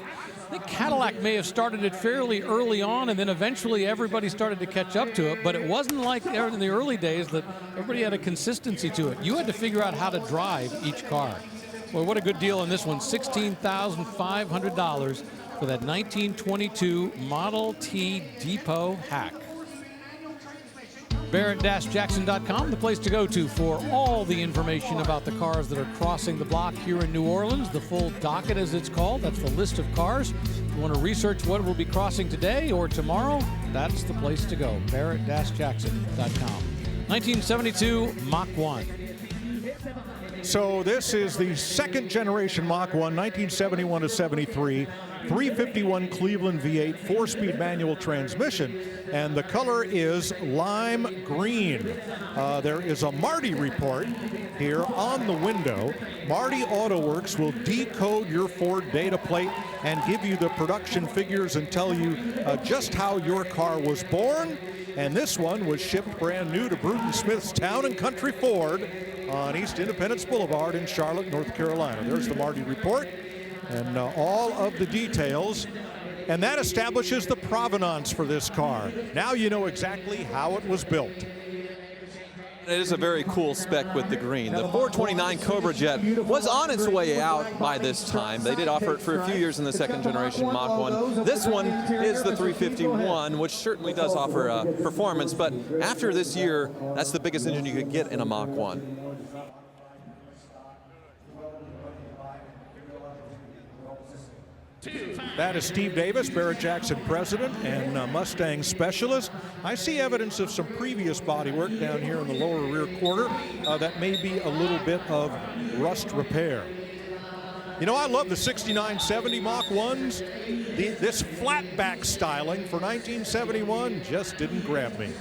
think Cadillac may have started it fairly early on, and then eventually everybody started to catch up to it, but it wasn't like in the early days that everybody had a consistency to it. You had to figure out how to drive each car. Well, what a good deal on this one. $16,500 for that 1922 Model T Depot hack. Barrett-Jackson.com, the place to go to for all the information about the cars that are crossing the block here in New Orleans. The full docket, as it's called, that's the list of cars. If you want to research what will be crossing today or tomorrow, that's the place to go. Barrett-Jackson.com. 1972 Mach 1. So this is the second generation Mach 1, 1971 to 73. 351 Cleveland V8 4-speed manual transmission, and the color is lime green. There is a Marty report here on the window. Marty AutoWorks will decode your Ford data plate and give you the production figures and tell you just how your car was born. And this one was shipped brand new to Bruton Smith's Town and Country Ford on East Independence Boulevard in Charlotte, North Carolina. There's the Marty report and all of the details, and that establishes the provenance for this car. Now you know exactly how it was built. It is a very cool spec with the green. The 429 Cobra Jet was on its way out by this time. They did offer it for a few years in the second generation Mach 1. This one is the 351, which certainly does offer performance, but after this year, that's the biggest engine you could get in a Mach 1. That is Steve Davis, Barrett-Jackson president and Mustang specialist. I see evidence of some previous bodywork down here in the lower rear quarter that may be a little bit of rust repair. You know, I love the 69-70 Mach 1s. This flatback styling for 1971 just didn't grab me.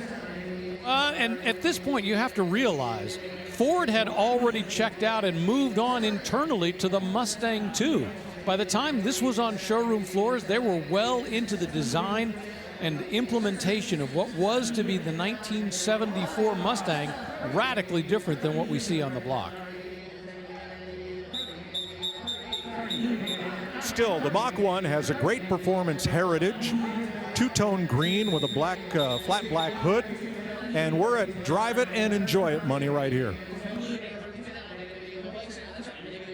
And at this point, you have to realize Ford had already checked out and moved on internally to the Mustang II. By the time this was on showroom floors, they were well into the design and implementation of what was to be the 1974 Mustang, radically different than what we see on the block. Still, the Mach 1 has a great performance heritage, two-tone green with a black, flat black hood, and we're at drive it and enjoy it money right here.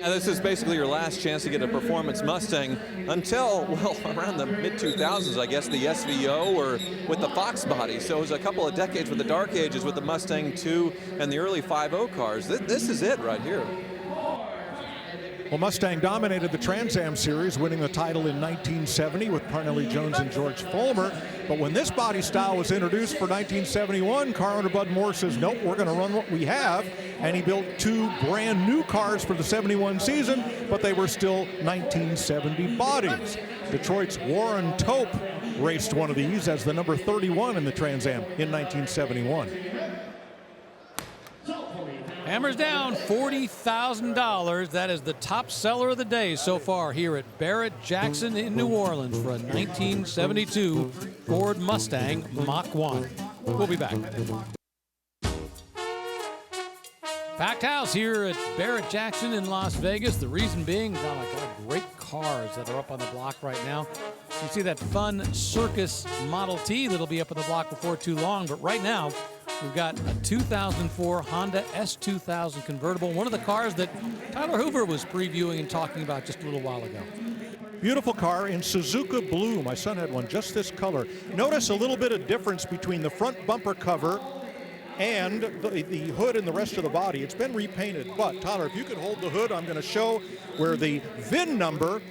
This is basically your last chance to get a performance Mustang until, well, around the mid-2000s, I guess, the SVO or with the Fox body. So it was a couple of decades with the dark ages with the Mustang II and the early 5.0 cars. This is it right here. Well, Mustang dominated the Trans Am Series, winning the title in 1970 with Parnelli Jones and George Fulmer. But when this body style was introduced for 1971, car owner Bud Moore says, nope, we're going to run what we have. And he built 2 brand new cars for the 71 season, but they were still 1970 bodies. Detroit's Warren Tope raced one of these as the number 31 in the Trans Am in 1971. Hammers down, $40,000. That is the top seller of the day so far here at Barrett-Jackson in New Orleans for a 1972 Ford Mustang Mach 1. We'll be back. Packed house here at Barrett-Jackson in Las Vegas. The reason being, got a lot of great cars that are up on the block right now. You see that fun Circus Model T that'll be up on the block before too long. But right now, we've got a 2004 Honda S2000 convertible, one of the cars that Tyler Hoover was previewing and talking about just a little while ago. Beautiful car in Suzuka blue. My son had one just this color. Notice a little bit of difference between the front bumper cover and the hood and the rest of the body. It's been repainted, but Tyler, if you could hold the hood, I'm going to show where the VIN number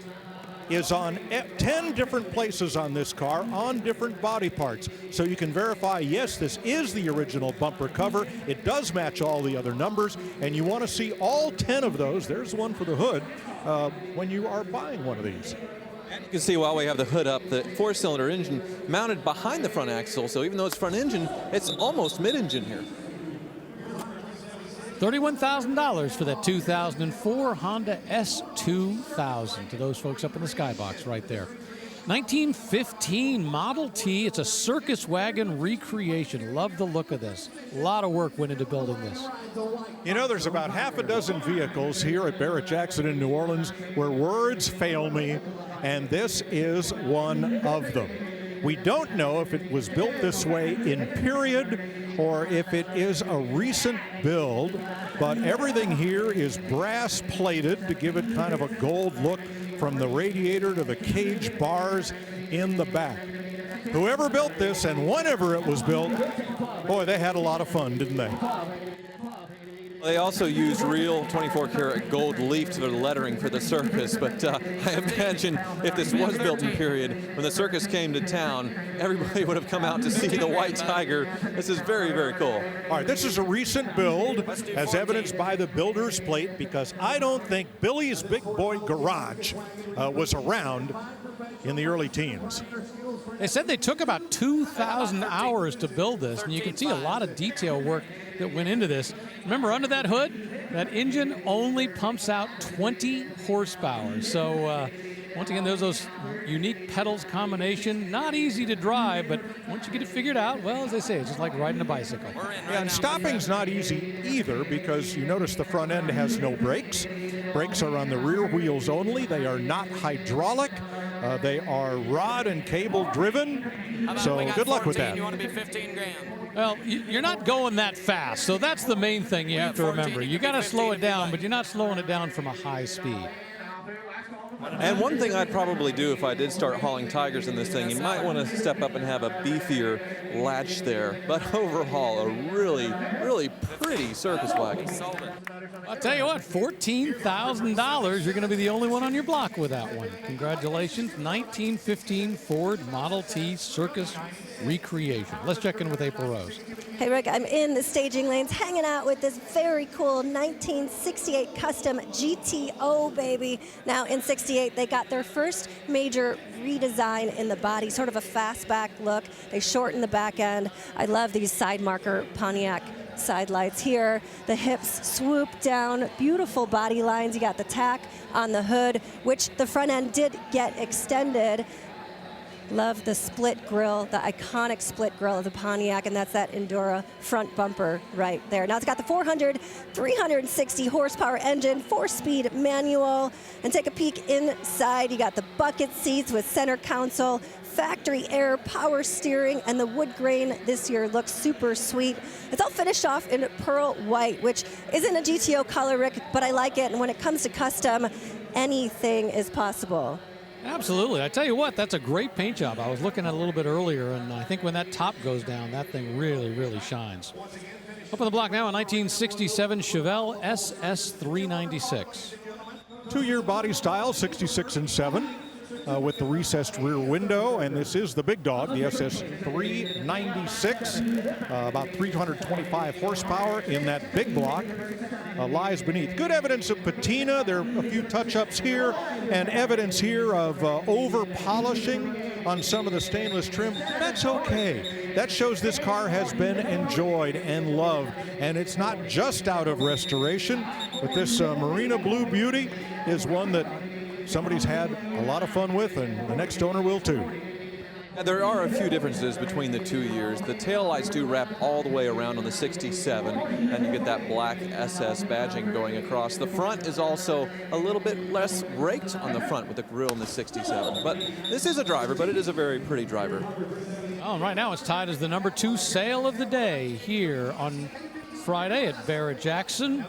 is on 10 different places on this car on different body parts. So you can verify, yes, this is the original bumper cover. It does match all the other numbers, and you want to see all 10 of those. There's one for the hood when you are buying one of these. And you can see while we have the hood up, the 4-cylinder engine mounted behind the front axle. So even though it's front engine, it's almost mid-engine here. $31,000 for that 2004 Honda S2000 to those folks up in the skybox right there. 1915 Model T. It's a circus wagon recreation. Love the look of this. A lot of work went into building this. You know, there's about half a dozen vehicles here at Barrett-Jackson in New Orleans where words fail me, and this is one of them. We don't know if it was built this way in period or if it is a recent build, but everything here is brass plated to give it kind of a gold look from the radiator to the cage bars in the back. Whoever built this and whenever it was built, boy, they had a lot of fun, didn't they? They also used real 24-karat gold leaf to the lettering for the circus, but I imagine if this was built in period, when the circus came to town, everybody would have come out to see the White Tiger. This is very, very cool. All right, this is a recent build, as evidenced by the builder's plate, because I don't think Billy's Big Boy Garage was around in the early teens. They said they took about 2,000 hours to build this, and you can see a lot of detail work that went into this. Remember, under that hood, that engine only pumps out 20 horsepower. So once again, there's those unique pedals combination. Not easy to drive, but once you get it figured out, well, as they say, it's just like riding a bicycle. Yeah, and stopping's not easy either, because you notice the front end has no brakes. Brakes are on the rear wheels only. They are not hydraulic. They are rod and cable driven. So good luck with that. You want to be 15 grand. Well, you're not going that fast, so that's the main thing you have to remember. You got to slow it down, but you're not slowing it down from a high speed. And one thing I'd probably do if I did start hauling Tigers in this thing, you might want to step up and have a beefier latch there, but overhaul a really, really pretty circus wagon. I'll tell you what, $14,000, you're going to be the only one on your block with that one. Congratulations, 1915 Ford Model T Circus Recreation. Let's check in with April Rose. Hey Rick, I'm in the staging lanes hanging out with this very cool 1968 custom GTO baby. Now in 68, they got their first major redesign in the body, sort of a fastback look. They shortened the back end. I love these side marker Pontiac side lights here. The hips swoop down, beautiful body lines. You got the tack on the hood, which the front end did get extended. Love the split grille, the iconic split grille of the Pontiac, and that's that Endura front bumper right there. Now it's got the 360 horsepower engine, 4-speed manual, and take a peek inside. You got the bucket seats with center console, factory air, power steering, and the wood grain this year looks super sweet. It's all finished off in pearl white, which isn't a GTO color, Rick, but I like it, and when it comes to custom, anything is possible. Absolutely. I tell you what, that's a great paint job. I was looking at it a little bit earlier, and I think when that top goes down, that thing really, really shines. Up on the block now, a 1967 Chevelle SS396. Two-year body style, 66 and 7. With the recessed rear window, and this is the big dog, the SS 396, about 325 horsepower in that big block, lies beneath. Good evidence of patina. There are a few touch-ups here, and evidence here of over-polishing on some of the stainless trim. That's okay. That shows this car has been enjoyed and loved, and it's not just out of restoration, but this Marina Blue Beauty is one that somebody's had a lot of fun with, and the next owner will too. And there are a few differences between the 2 years. The taillights do wrap all the way around on the 67, and you get that black SS badging going across. The front is also a little bit less raked on the front with the grille in the 67. But this is a driver, but it is a very pretty driver. Oh, and right now it's tied as the number 2 sale of the day here on Friday at Barrett-Jackson.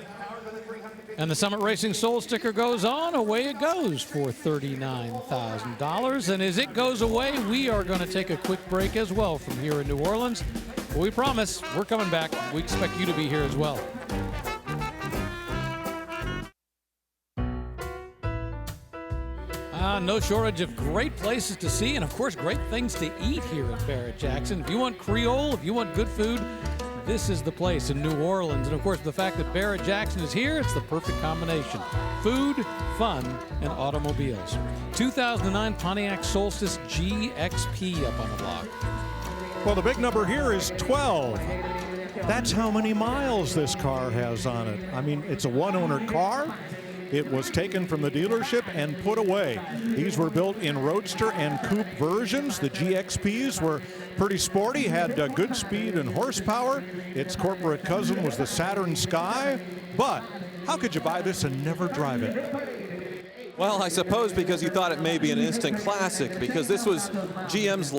And the Summit Racing Soul sticker goes on. Away it goes for $39,000. And as it goes away, we are going to take a quick break as well from here in New Orleans. But we promise we're coming back. We expect you to be here as well. No shortage of great places to see and, of course, great things to eat here at Barrett-Jackson. If you want Creole, if you want good food, this is the place in New Orleans. And of course, the fact that Barrett-Jackson is here, it's the perfect combination. Food, fun, and automobiles. 2009 Pontiac Solstice GXP up on the block. Well, the big number here is 12. That's how many miles this car has on it. I mean, it's a one-owner car. It was taken from the dealership and put away. These were built in roadster and coupe versions. The GXPs were pretty sporty, had good speed and horsepower. Its corporate cousin was the Saturn Sky. But how could you buy this and never drive it? Well, I suppose because you thought it may be an instant classic, because this was GM's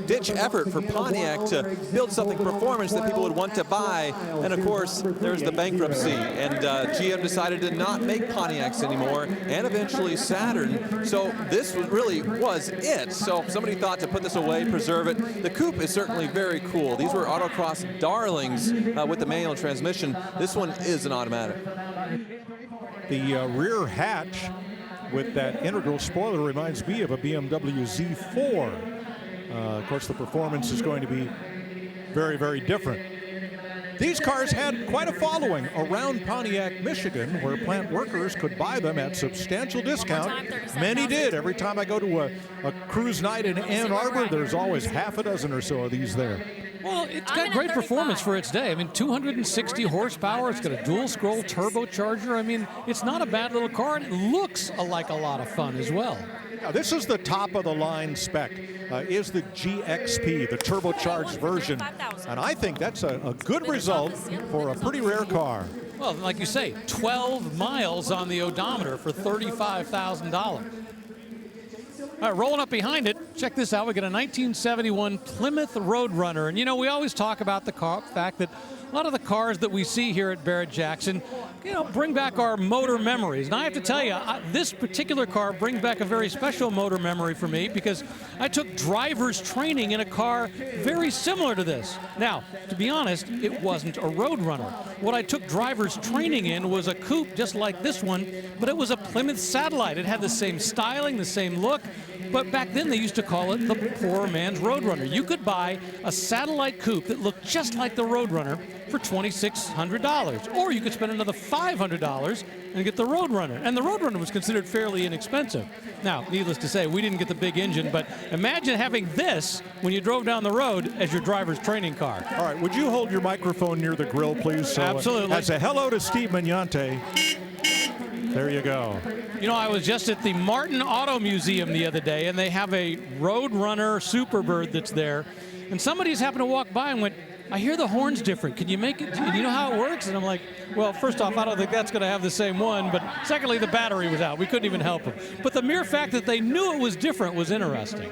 ditch effort for Pontiac to build something performance that people would want to buy. And of course, there's the bankruptcy, and GM decided to not make Pontiacs anymore, and eventually Saturn. So this really was it. So somebody thought to put this away, preserve it. The coupe is certainly very cool. These were autocross darlings with the manual transmission. This one is an automatic. The rear hatch with that integral spoiler reminds me of a BMW Z4. Of course, the performance is going to be very, very different. These cars had quite a following around Pontiac, Michigan, where plant workers could buy them at substantial discount. Many did. Every time I go to a cruise night in Ann Arbor, there's always half a dozen or so of these there. Well, it's got great performance for its day. I mean, 260 horsepower. It's got a dual-scroll turbocharger. I mean, it's not a bad little car, and it looks like a lot of fun as well. Now, this is the top-of-the-line spec, is the GXP, the turbocharged version. And I think that's a good result for a pretty rare car. Well, like you say, 12 miles on the odometer for $35,000. All right, rolling up behind it, check this out. We got a 1971 Plymouth Roadrunner. And, you know, we always talk about the fact that a lot of the cars that we see here at Barrett-Jackson, you know, bring back our motor memories. And I have to tell you, this particular car brings back a very special motor memory for me, because I took driver's training in a car very similar to this. Now, to be honest, it wasn't a Roadrunner. What I took driver's training in was a coupe just like this one, but it was a Plymouth Satellite. It had the same styling, the same look. But back then they used to call it the poor man's Roadrunner. You could buy a satellite coupe that looked just like the Roadrunner for $2,600. Or you could spend another $500 and get the Roadrunner. And the Roadrunner was considered fairly inexpensive. Now, needless to say, we didn't get the big engine, but imagine having this when you drove down the road as your driver's training car. All right, would you hold your microphone near the grill, please? So, absolutely. As a hello to Steve Magnante. There you go. You know, I was just at the Martin Auto Museum the other day, and they have a Roadrunner Superbird that's there. And somebody's happened to walk by and went, I hear the horn's different. Can you make it? Do you know how it works? And I'm like, well, first off, I don't think that's going to have the same one. But secondly, the battery was out. We couldn't even help them. But the mere fact that they knew it was different was interesting.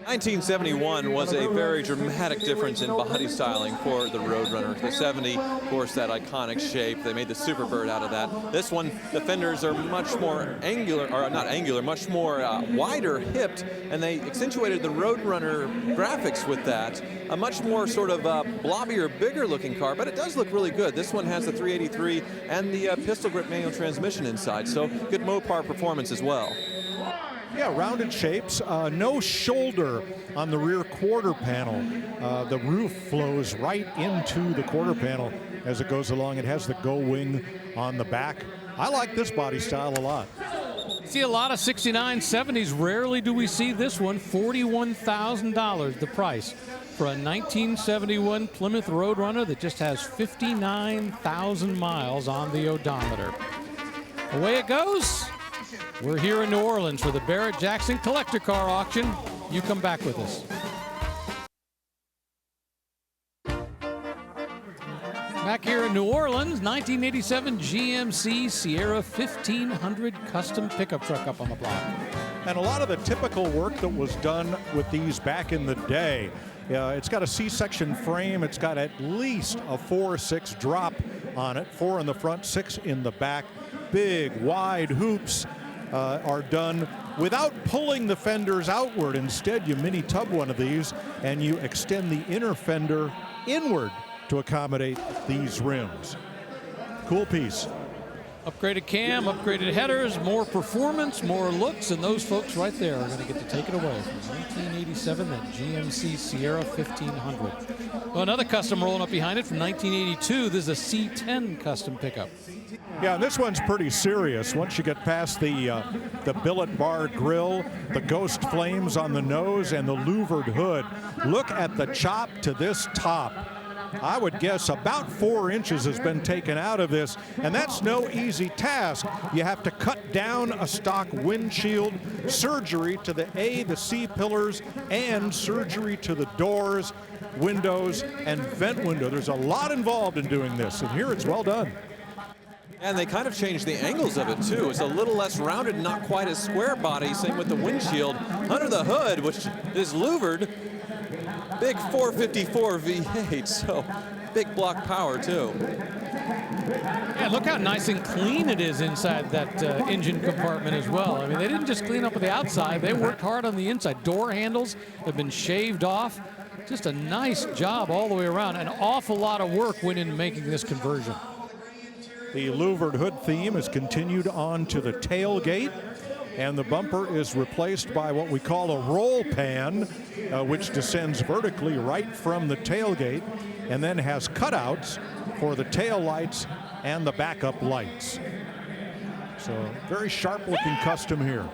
1971 was a very dramatic difference in body styling for the Roadrunner. The 70, of course, that iconic shape. They made the Superbird out of that. This one, the fenders are much more angular, or not angular, much more wider hipped, and they accentuated the Roadrunner graphics with that. A much more sort of blobbier, bigger looking car, but it does look really good. This one has the 383 and the pistol grip manual transmission inside, so good Mopar performance as well. Yeah, rounded shapes, no shoulder on the rear quarter panel. The roof flows right into the quarter panel as it goes along. It has the Go wing on the back. I like this body style a lot. See a lot of 69, 70s. Rarely do we see this one. $41,000 the price for a 1971 Plymouth Roadrunner that just has 59,000 miles on the odometer. Away it goes. We're here in New Orleans for the Barrett-Jackson Collector Car Auction. You come back with us. Back here in New Orleans, 1987 GMC Sierra 1500 custom pickup truck up on the block. And a lot of the typical work that was done with these back in the day. It's got a C-section frame. It's got at least a 4/6 drop on it, 4 in the front, 6 in the back. Big, wide hoops are done without pulling the fenders outward. Instead, you mini tub one of these and you extend the inner fender inward to accommodate these rims. Cool piece. Upgraded cam, upgraded headers, more performance, more looks, and those folks right there are going to get to take it away from 1987, that GMC Sierra 1500. Well, another custom rolling up behind it from 1982. This is a C10 custom pickup. Yeah, and this one's pretty serious. Once you get past the billet bar grille, the ghost flames on the nose, and the louvered hood, look at the chop to this top. I would guess about 4 inches has been taken out of this, and that's no easy task. You have to cut down a stock windshield, surgery to the A, the C pillars, and surgery to the doors, windows, and vent window. There's a lot involved in doing this, and here it's well done. And they kind of changed the angles of it too. It's a little less rounded, not quite as square body. Same with the windshield. Under the hood, which is louvered, big 454 V8, so big block power too. Yeah, look how nice and clean it is inside that engine compartment as well. I mean, they didn't just clean up the outside, they worked hard on the inside. Door handles have been shaved off. Just a nice job all the way around. An awful lot of work went into making this conversion. The louvered hood theme is continued on to the tailgate, and the bumper is replaced by what we call a roll pan, which descends vertically right from the tailgate and then has cutouts for the tail lights and the backup lights. So very sharp looking custom here.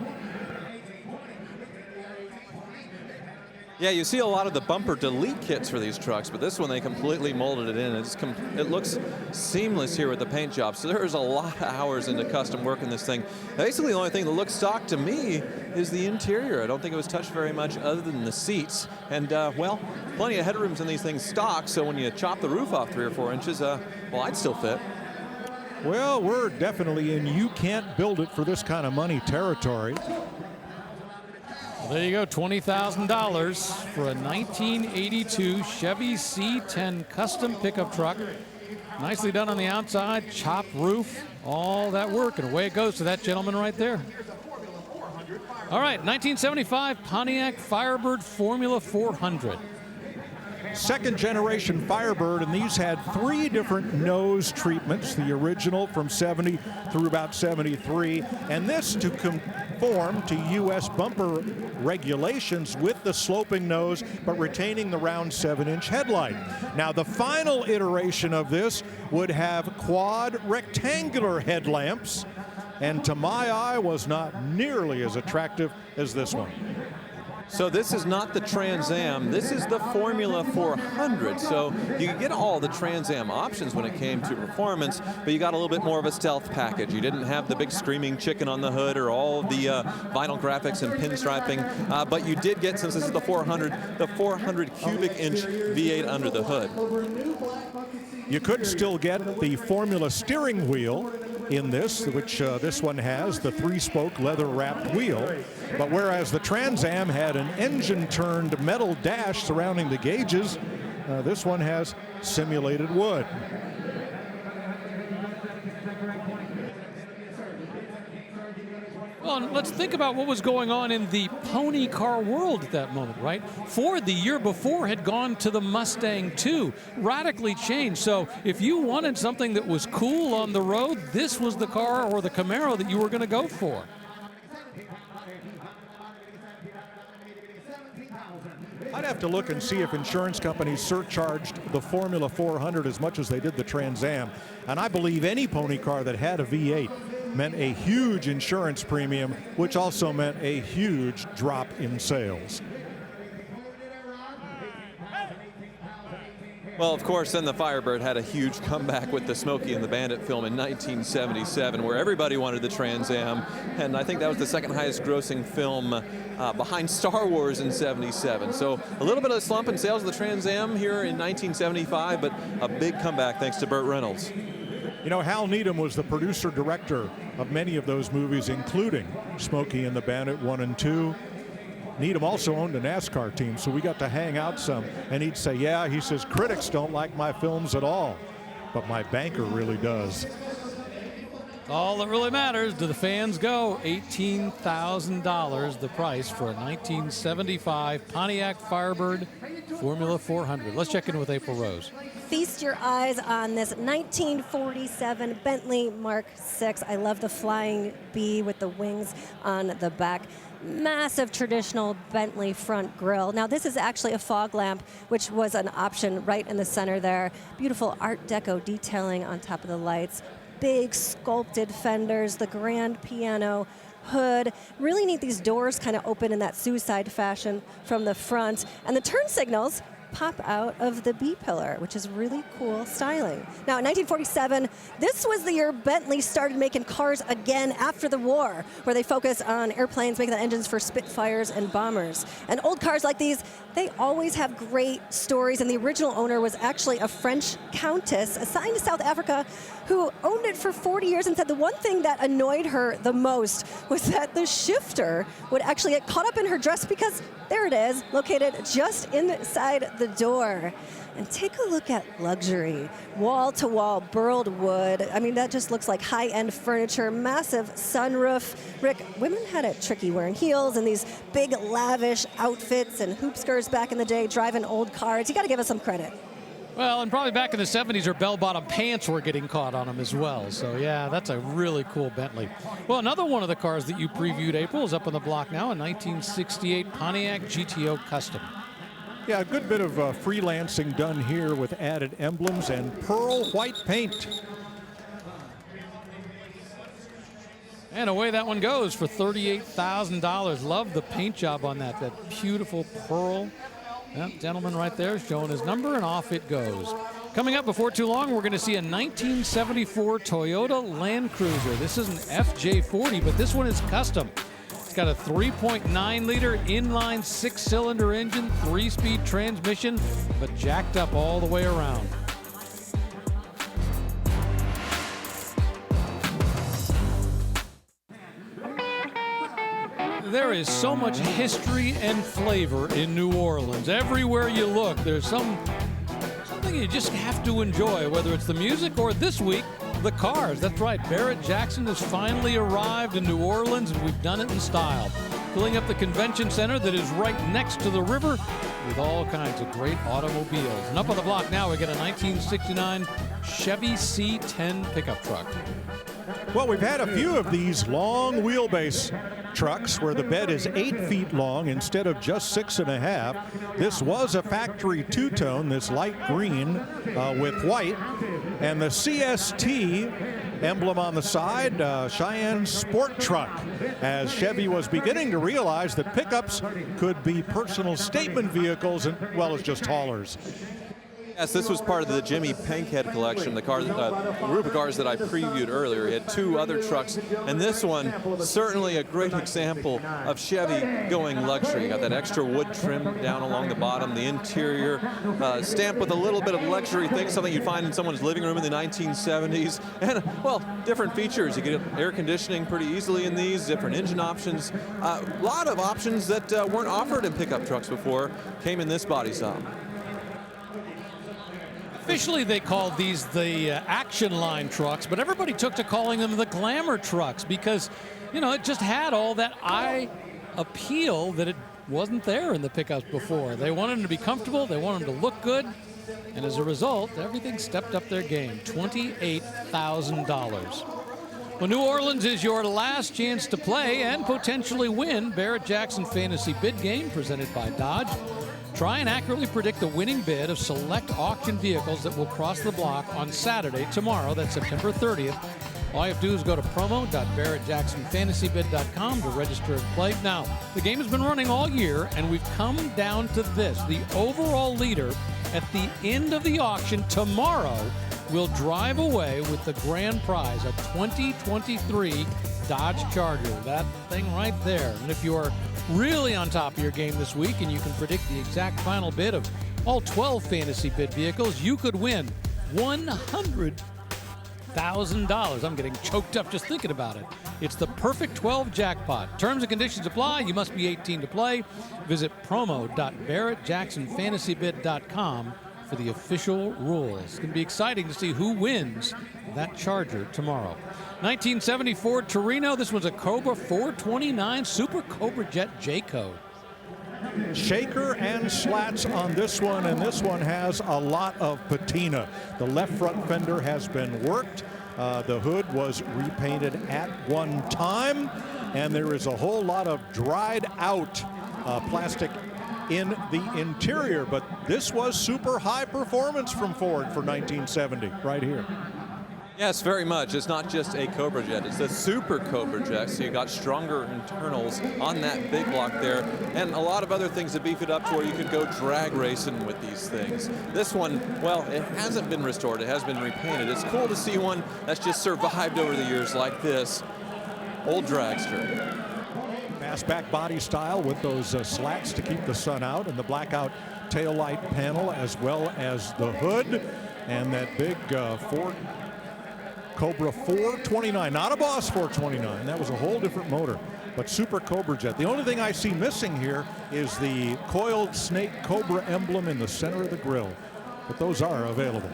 Yeah, you see a lot of the bumper delete kits for these trucks, but this one they completely molded it in. It looks seamless here with the paint job. So there's a lot of hours into custom work in this thing. Basically, the only thing that looks stock to me is the interior. I don't think it was touched very much other than the seats. And, well, plenty of headrooms in these things stock, so when you chop the roof off 3 or 4 inches, well, I'd still fit. Well, we're definitely in you can't build it for this kind of money territory. There you go, $20,000 for a 1982 Chevy C10 custom pickup truck. Nicely done on the outside, chopped roof, all that work, and away it goes to that gentleman right there. All right, 1975 Pontiac Firebird Formula 400. Second generation Firebird, and these had 3 different nose treatments, the original from 70 through about 73, and this to conform to U.S. bumper regulations with the sloping nose but retaining the round 7-inch headlight. Now the final iteration of this would have quad rectangular headlamps, and to my eye was not nearly as attractive as this one. So this is not the Trans Am, this is the Formula 400. So you could get all the Trans Am options when it came to performance, but you got a little bit more of a stealth package. You didn't have the big screaming chicken on the hood or all the vinyl graphics and pinstriping, but you did get, since this is the 400 cubic inch V8 under the hood. You could still get the Formula steering wheel, in this, which this one has the 3-spoke leather-wrapped wheel. But whereas the Trans Am had an engine-turned metal dash surrounding the gauges, this one has simulated wood. Well, and let's think about what was going on in the pony car world at that moment, right? Ford the year before had gone to the Mustang II, radically changed. So if you wanted something that was cool on the road, this was the car or the Camaro that you were going to go for. I'd have to look and see if insurance companies surcharged the Formula 400 as much as they did the Trans Am. And I believe any pony car that had a V8 meant a huge insurance premium, which also meant a huge drop in sales. Well, of course, then the Firebird had a huge comeback with the Smokey and the Bandit film in 1977, where everybody wanted the Trans Am, and I think that was the second highest grossing film behind Star Wars in 77. So a little bit of a slump in sales of the Trans Am here in 1975, but a big comeback thanks to Burt Reynolds. You know, Hal Needham was the producer-director of many of those movies, including Smokey and the Bandit 1 and 2. Needham also owned a NASCAR team, so we got to hang out some. And he'd say, yeah, he says, critics don't like my films at all, but my banker really does. All that really matters, do the fans go? $18,000 the price for a 1975 Pontiac Firebird Formula 400. Let's check in with April Rose. Feast your eyes on this 1947 Bentley Mark VI. I love the flying bee with the wings on the back. Massive traditional Bentley front grille. Now this is actually a fog lamp, which was an option right in the center there. Beautiful Art Deco detailing on top of the lights. Big sculpted fenders, the grand piano hood. Really neat, these doors kind of open in that suicide fashion from the front. And the turn signals pop out of the B-pillar, which is really cool styling. Now, in 1947, this was the year Bentley started making cars again after the war, where they focus on airplanes, making the engines for Spitfires and bombers. And old cars like these, they always have great stories, and the original owner was actually a French countess assigned to South Africa who owned it for 40 years and said the one thing that annoyed her the most was that the shifter would actually get caught up in her dress because there it is, located just inside the door. And take a look at luxury. Wall-to-wall burled wood. I mean, that just looks like high-end furniture, massive sunroof. Rick, women had it tricky wearing heels and these big lavish outfits and hoop skirts back in the day, driving old cars. You got to give us some credit. Well, and probably back in the 70s, her bell-bottom pants were getting caught on them as well. So, yeah, that's a really cool Bentley. Well, another one of the cars that you previewed, April, is up on the block now, a 1968 Pontiac GTO Custom. Yeah, a good bit of freelancing done here with added emblems and pearl white paint. And away that one goes for $38,000. Love the paint job on that beautiful pearl. That gentleman right there showing his number, and off it goes. Coming up before too long, we're going to see a 1974 Toyota Land Cruiser. This is an FJ40, but this one is custom. It's got a 3.9-liter inline 6-cylinder engine, 3-speed transmission, but jacked up all the way around. There is so much history and flavor in New Orleans. Everywhere you look, there's something you just have to enjoy, whether it's the music or this week, the cars. That's right, Barrett-Jackson has finally arrived in New Orleans, and we've done it in style. Filling up the convention center that is right next to the river with all kinds of great automobiles. And up on the block now, we get a 1969 Chevy C10 pickup truck. Well, we've had a few of these long wheelbase trucks where the bed is 8 feet long instead of just 6.5. This was a factory two-tone, this light green with white, and the CST emblem on the side, Cheyenne Sport Truck, as Chevy was beginning to realize that pickups could be personal statement vehicles as well as just haulers. Yes, this was part of the Jimmy Pinkhead collection, the group of cars that I previewed earlier. He had 2 other trucks, and this one, certainly a great example of Chevy going luxury. You got that extra wood trim down along the bottom, the interior stamped with a little bit of luxury things, something you'd find in someone's living room in the 1970s. And, well, different features. You get air conditioning pretty easily in these, different engine options. A lot of options that weren't offered in pickup trucks before came in this body style. Officially, they called these the Action Line trucks, but everybody took to calling them the Glamour trucks because, you know, it just had all that eye appeal that it wasn't there in the pickups before. They wanted them to be comfortable, they wanted them to look good, and as a result, everything stepped up their game. $28,000. Well, New Orleans is your last chance to play and potentially win Barrett-Jackson Fantasy Bid Game presented by Dodge. Try and accurately predict the winning bid of select auction vehicles that will cross the block on Saturday, tomorrow, that's September 30th. All you have to do is go to promo.barrettjacksonfantasybid.com to register and play. Now, the game has been running all year, and we've come down to this. The overall leader at the end of the auction tomorrow will drive away with the grand prize, a 2023 Dodge Charger. That thing right there. And if you're really on top of your game this week and you can predict the exact final bid of all 12 fantasy bid vehicles, you could win $100,000. I'm getting choked up just thinking about it. It's the perfect 12 jackpot. Terms and conditions apply. You must be 18 to play. Visit promo.barrettjacksonfantasybid.com for the official rules. It's going to be exciting to see who wins that Charger tomorrow. 1974 Torino. This was a Cobra 429 Super Cobra Jet J-Code. Shaker and slats on this one, and this one has a lot of patina. The left front fender has been worked. The hood was repainted at one time, and there is a whole lot of dried out plastic in the interior, but this was super high performance from Ford for 1970 right here. Yes, very much. It's not just a Cobra Jet, it's a Super Cobra Jet, so you got stronger internals on that big block there, and a lot of other things to beef it up to where you could go drag racing with these things. This one, well, it hasn't been restored, it has been repainted. It's cool to see one that's just survived over the years like this. Old dragster. Fastback body style with those slats to keep the sun out, and the blackout taillight panel, as well as the hood, and that big Ford Cobra 429, not a Boss 429. That was a whole different motor, but Super Cobra Jet. The only thing I see missing here is the coiled snake Cobra emblem in the center of the grille, but those are available.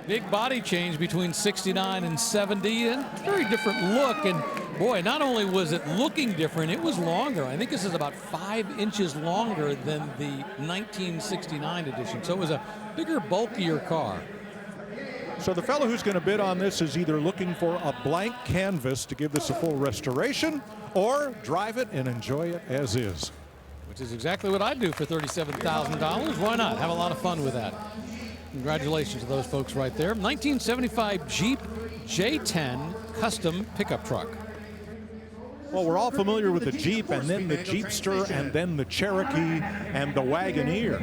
Big body change between 69 and 70, and very different look. And boy, not only was it looking different, it was longer. I think this is about 5 inches longer than the 1969 edition. So it was a bigger, bulkier car. So the fellow who's going to bid on this is either looking for a blank canvas to give this a full restoration, or drive it and enjoy it as is. Which is exactly what I'd do for $37,000. Why not? Have a lot of fun with that. Congratulations to those folks right there. 1975 Jeep J10 custom pickup truck. Well, we're all familiar with the Jeep, and then the Jeepster, and then the Cherokee, and the Wagoneer.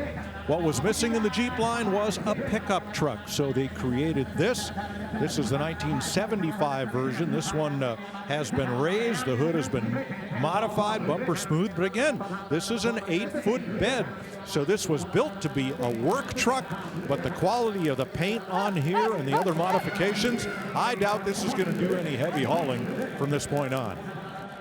What was missing in the Jeep line was a pickup truck, so they created this. This is the 1975 version. This one has been raised. The hood has been modified, bumper smooth, but again, this is an 8-foot bed. So this was built to be a work truck, but the quality of the paint on here and the other modifications, I doubt this is going to do any heavy hauling from this point on.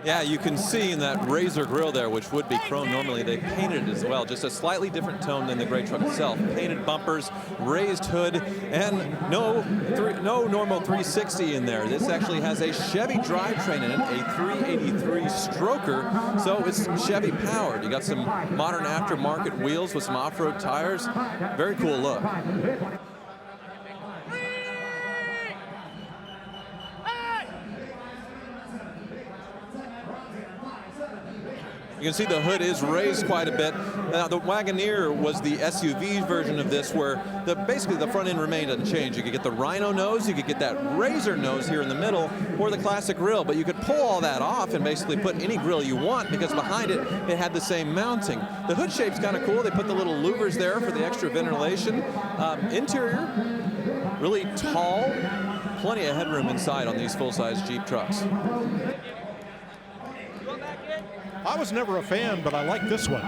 Yeah, you can see in that Razor grille there, which would be chrome normally, they painted it as well. Just a slightly different tone than the gray truck itself. Painted bumpers, raised hood, and no normal 360 in there. This actually has a Chevy drivetrain in it, a 383 stroker, so it's Chevy powered. You got some modern aftermarket wheels with some off-road tires. Very cool look. You can see the hood is raised quite a bit. Now, the Wagoneer was the SUV version of this, where basically the front end remained unchanged. You could get the Rhino nose, you could get that Razor nose here in the middle, or the classic grille, but you could pull all that off and basically put any grille you want, because behind it, it had the same mounting. The hood shape's kind of cool. They put the little louvers there for the extra ventilation. Interior, really tall, plenty of headroom inside on these full-size Jeep trucks. I was never a fan, but I like this one.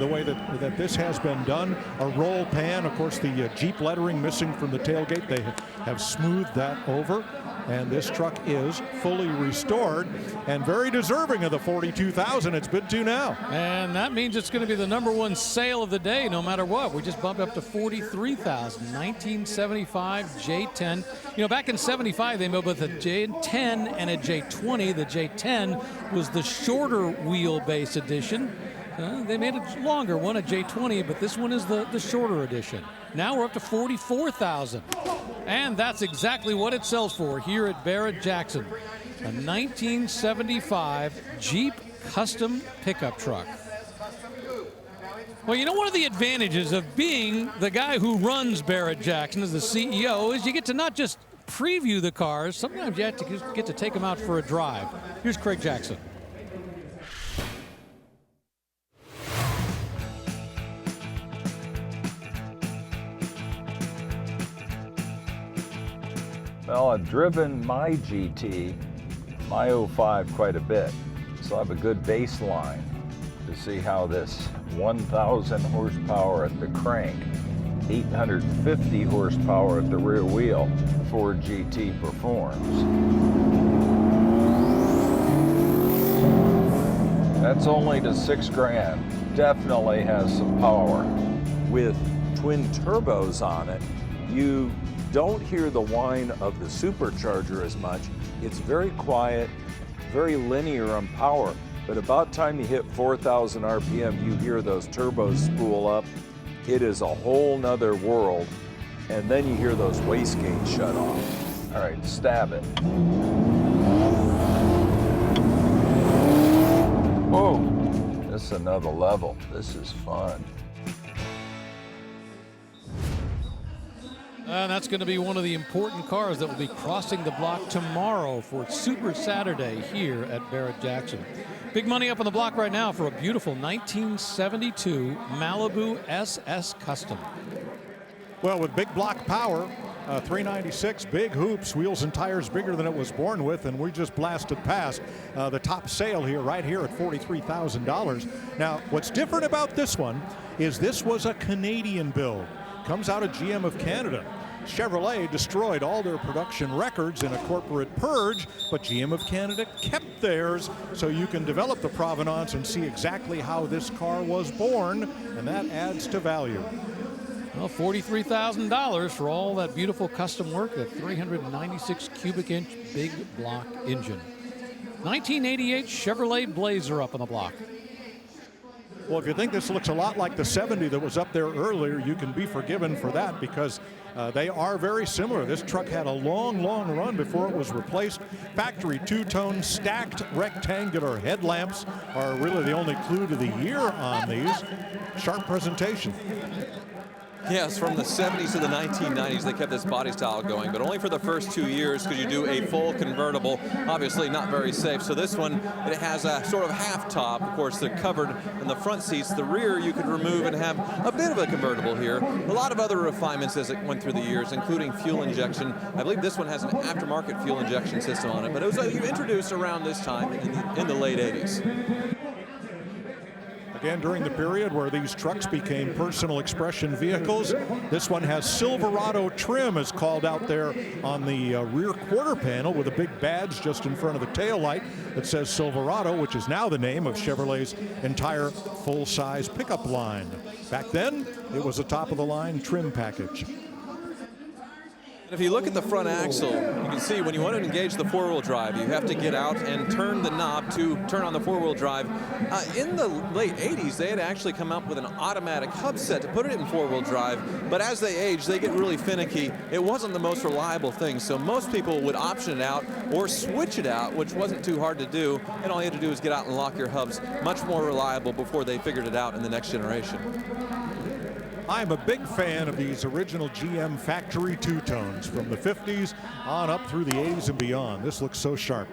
The way that this has been done. A roll pan, of course, the Jeep lettering missing from the tailgate. They have smoothed that over. And this truck is fully restored and very deserving of the $42,000 it's bid to now. And that means it's going to be the #1 sale of the day, no matter what. We just bumped up to $43,000. 1975 J10. You know, back in '75, they made both a J10 and a J20. The J10 was the shorter wheelbase edition. They made a longer one, a J20, but this one is the shorter edition. Now we're up to $44,000. And that's exactly what it sells for here at Barrett-Jackson. A 1975 Jeep custom pickup truck. Well, you know, one of the advantages of being the guy who runs Barrett-Jackson as the CEO is you get to not just preview the cars, sometimes you have to get to take them out for a drive. Here's Craig Jackson. Well, I've driven my GT, my 05, quite a bit, so I have a good baseline to see how this 1,000 horsepower at the crank, 850 horsepower at the rear wheel Ford GT performs. That's only to $6 grand. Definitely has some power. With twin turbos on it, you don't hear the whine of the supercharger as much. It's very quiet, very linear on power, but about time you hit 4,000 RPM, you hear those turbos spool up. It is a whole nother world, and then you hear those wastegates shut off. All right, stab it. Whoa, this is another level. This is fun. And that's going to be one of the important cars that will be crossing the block tomorrow for Super Saturday here at Barrett-Jackson. Big money up on the block right now for a beautiful 1972 Malibu SS Custom. Well, with big block power, 396, big hoops, wheels and tires bigger than it was born with, and we just blasted past the top sale here, right here at $43,000. Now, what's different about this one is this was a Canadian build. Comes out of GM of Canada. Chevrolet destroyed all their production records in a corporate purge, but GM of Canada kept theirs, so you can develop the provenance and see exactly how this car was born, and that adds to value. Well, $43,000 for all that beautiful custom work, that 396 cubic inch big block engine. 1988 Chevrolet Blazer up on the block. Well, if you think this looks a lot like the 70 that was up there earlier, you can be forgiven for that, because they are very similar. This truck had a long, long run before it was replaced. Factory two-tone stacked rectangular headlamps are really the only clue to the year on these. Sharp presentation. Yes, from the 70s to the 1990s, they kept this body style going, but only for the first 2 years, because you do a full convertible, obviously not very safe. So this one, it has a sort of half top. Of course, they're covered in the front seats. The rear you could remove and have a bit of a convertible here. A lot of other refinements as it went through the years, including fuel injection. I believe this one has an aftermarket fuel injection system on it, but it was introduced around this time in the late 80s. Again, during the period where these trucks became personal expression vehicles, this one has Silverado trim, as called out there on the rear quarter panel, with a big badge just in front of the taillight that says Silverado, which is now the name of Chevrolet's entire full-size pickup line. Back then, it was a top-of-the-line trim package. If you look at the front axle, you can see when you want to engage the four-wheel drive, you have to get out and turn the knob to turn on the four-wheel drive. In the late 80s, they had actually come up with an automatic hub set to put it in four-wheel drive, but as they age, they get really finicky. It wasn't the most reliable thing, so most people would option it out or switch it out, which wasn't too hard to do, and all you had to do is get out and lock your hubs. Much more reliable before they figured it out in the next generation. I'm a big fan of these original GM factory two-tones from the 50s on up through the 80s and beyond. This looks so sharp.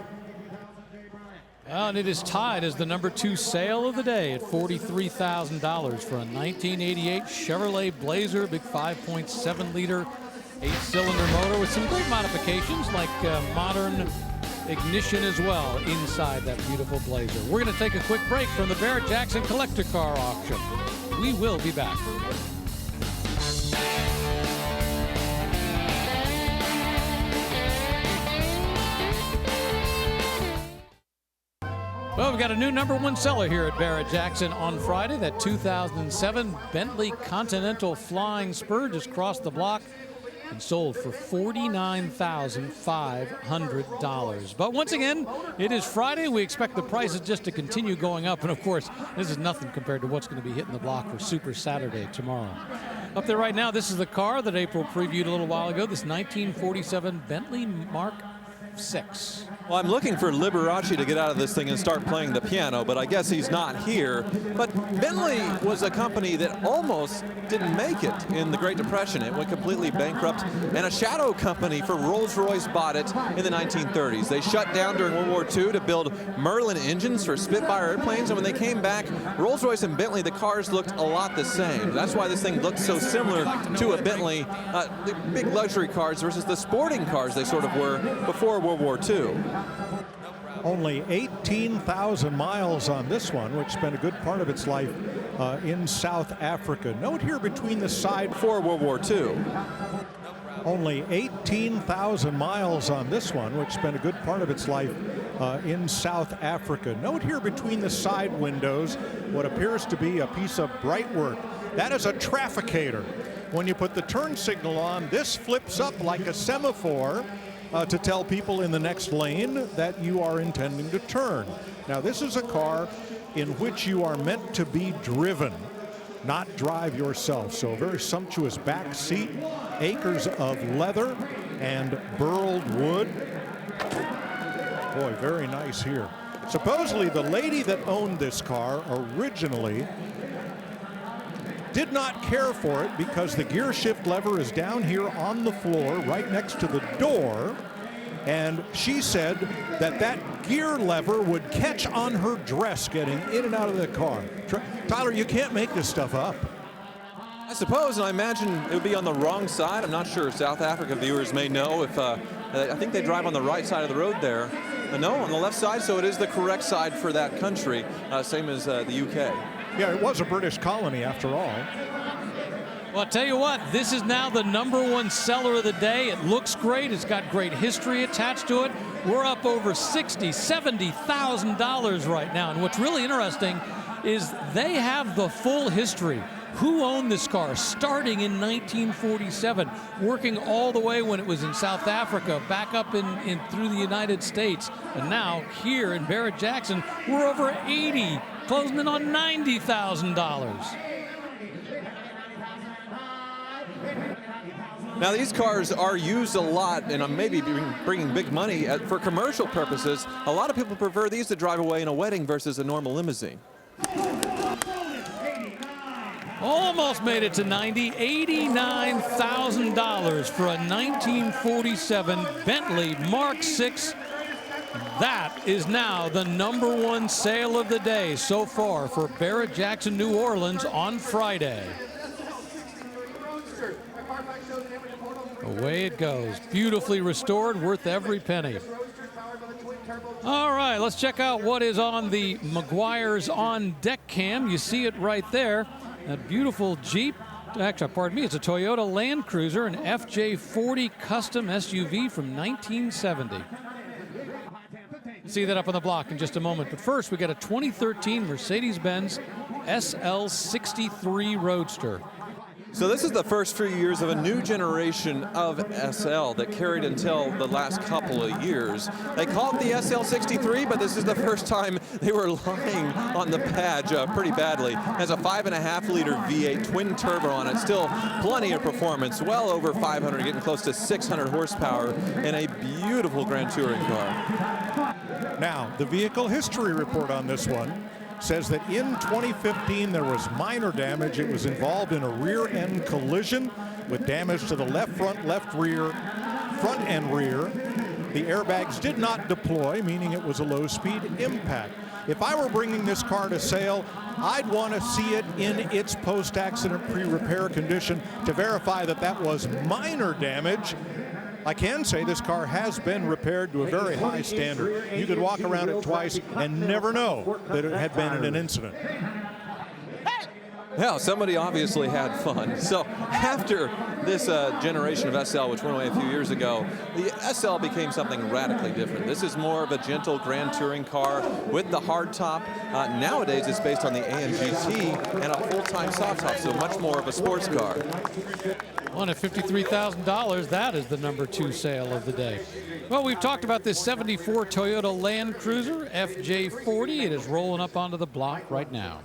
And it is tied as the #2 sale of the day at $43,000 for a 1988 Chevrolet Blazer, big 5.7-liter 8-cylinder motor with some great modifications like modern ignition as well inside that beautiful Blazer. We're going to take a quick break from the Barrett-Jackson Collector Car Auction. We will be back. Well, we've got a new #1 seller here at Barrett-Jackson on Friday. That 2007 Bentley Continental Flying Spur just crossed the block and sold for $49,500. But once again, it is Friday. We expect the prices just to continue going up. And of course, this is nothing compared to what's going to be hitting the block for Super Saturday tomorrow. Up there right now, this is the car that April previewed a little while ago, this 1947 Bentley Mark 6. Well, I'm looking for Liberace to get out of this thing and start playing the piano, but I guess he's not here. But Bentley was a company that almost didn't make it in the Great Depression. It went completely bankrupt, and a shadow company for Rolls-Royce bought it in the 1930s. They shut down during World War II to build Merlin engines for Spitfire airplanes, and when they came back, Rolls-Royce and Bentley, the cars looked a lot the same. That's why this thing looked so similar to a Bentley, the big luxury cars versus the sporting cars they sort of were before World War II. Only 18,000 miles on this one, which spent a good part of its life in South Africa. Note here between the side before World War II. Only 18,000 miles on this one, which spent a good part of its life in South Africa. Note here between the side windows what appears to be a piece of bright work. That is a trafficator. When you put the turn signal on, this flips up like a semaphore to tell people in the next lane that you are intending to turn. Now, this is a car in which you are meant to be driven, not drive yourself. So a very sumptuous back seat, acres of leather and burled wood. Boy, very nice here. Supposedly, the lady that owned this car originally did not care for it because the gear shift lever is down here on the floor right next to the door, and she said that that gear lever would catch on her dress getting in and out of the car. Tyler, you can't make this stuff up. I suppose, and I imagine it would be on the wrong side. I'm not sure. South Africa viewers may know if I think they drive on the right side of the road there. No, on the left side, so it is the correct side for that country, same as the UK. Yeah, it was a British colony after all. Well, I'll tell you what, this is now the #1 seller of the day. It looks great. It's got great history attached to it. We're up over $60,000, $70,000 right now. And what's really interesting is they have the full history. Who owned this car starting in 1947, working all the way when it was in South Africa, back up in through the United States. And now here in Barrett-Jackson, we're over 80, closing in on $90,000. Now, these cars are used a lot, and maybe bringing big money for commercial purposes. A lot of people prefer these to drive away in a wedding versus a normal limousine. Almost made it to 90, $89,000 for a 1947 Bentley Mark 6. That is now the #1 sale of the day so far for Barrett-Jackson, New Orleans on Friday. Away it goes. Beautifully restored, worth every penny. All right, let's check out what is on the Meguiar's on deck cam. You see it right there. That beautiful Jeep. Actually, pardon me, it's a Toyota Land Cruiser, an FJ40 custom SUV from 1970. See that up on the block in just a moment. But first, we got a 2013 Mercedes-Benz SL63 Roadster. So this is the first few years of a new generation of SL that carried until the last couple of years. They call it the SL63, but this is the first time they were lying on the badge pretty badly. It has a 5.5-liter V8 twin turbo on it. Still plenty of performance, well over 500, getting close to 600 horsepower in a beautiful Grand Touring car. Now, the vehicle history report on this one says that in 2015 there was minor damage. It was involved in a rear-end collision with damage to the left front, left rear, front and rear. The airbags did not deploy, meaning it was a low-speed impact. If I were bringing this car to sale, I'd want to see it in its post-accident pre-repair condition to verify that that was minor damage. I can say this car has been repaired to a very high standard. You could walk around it twice and never know that it had been in an incident. Yeah, somebody obviously had fun. So after this generation of SL, which went away a few years ago, the SL became something radically different. This is more of a gentle Grand Touring car with the hardtop. Nowadays, it's based on the AMG-T and a full-time soft top, so much more of a sports car. Well, at $53,000, that is the #2 sale of the day. Well, we've talked about this 74 Toyota Land Cruiser FJ40. It is rolling up onto the block right now.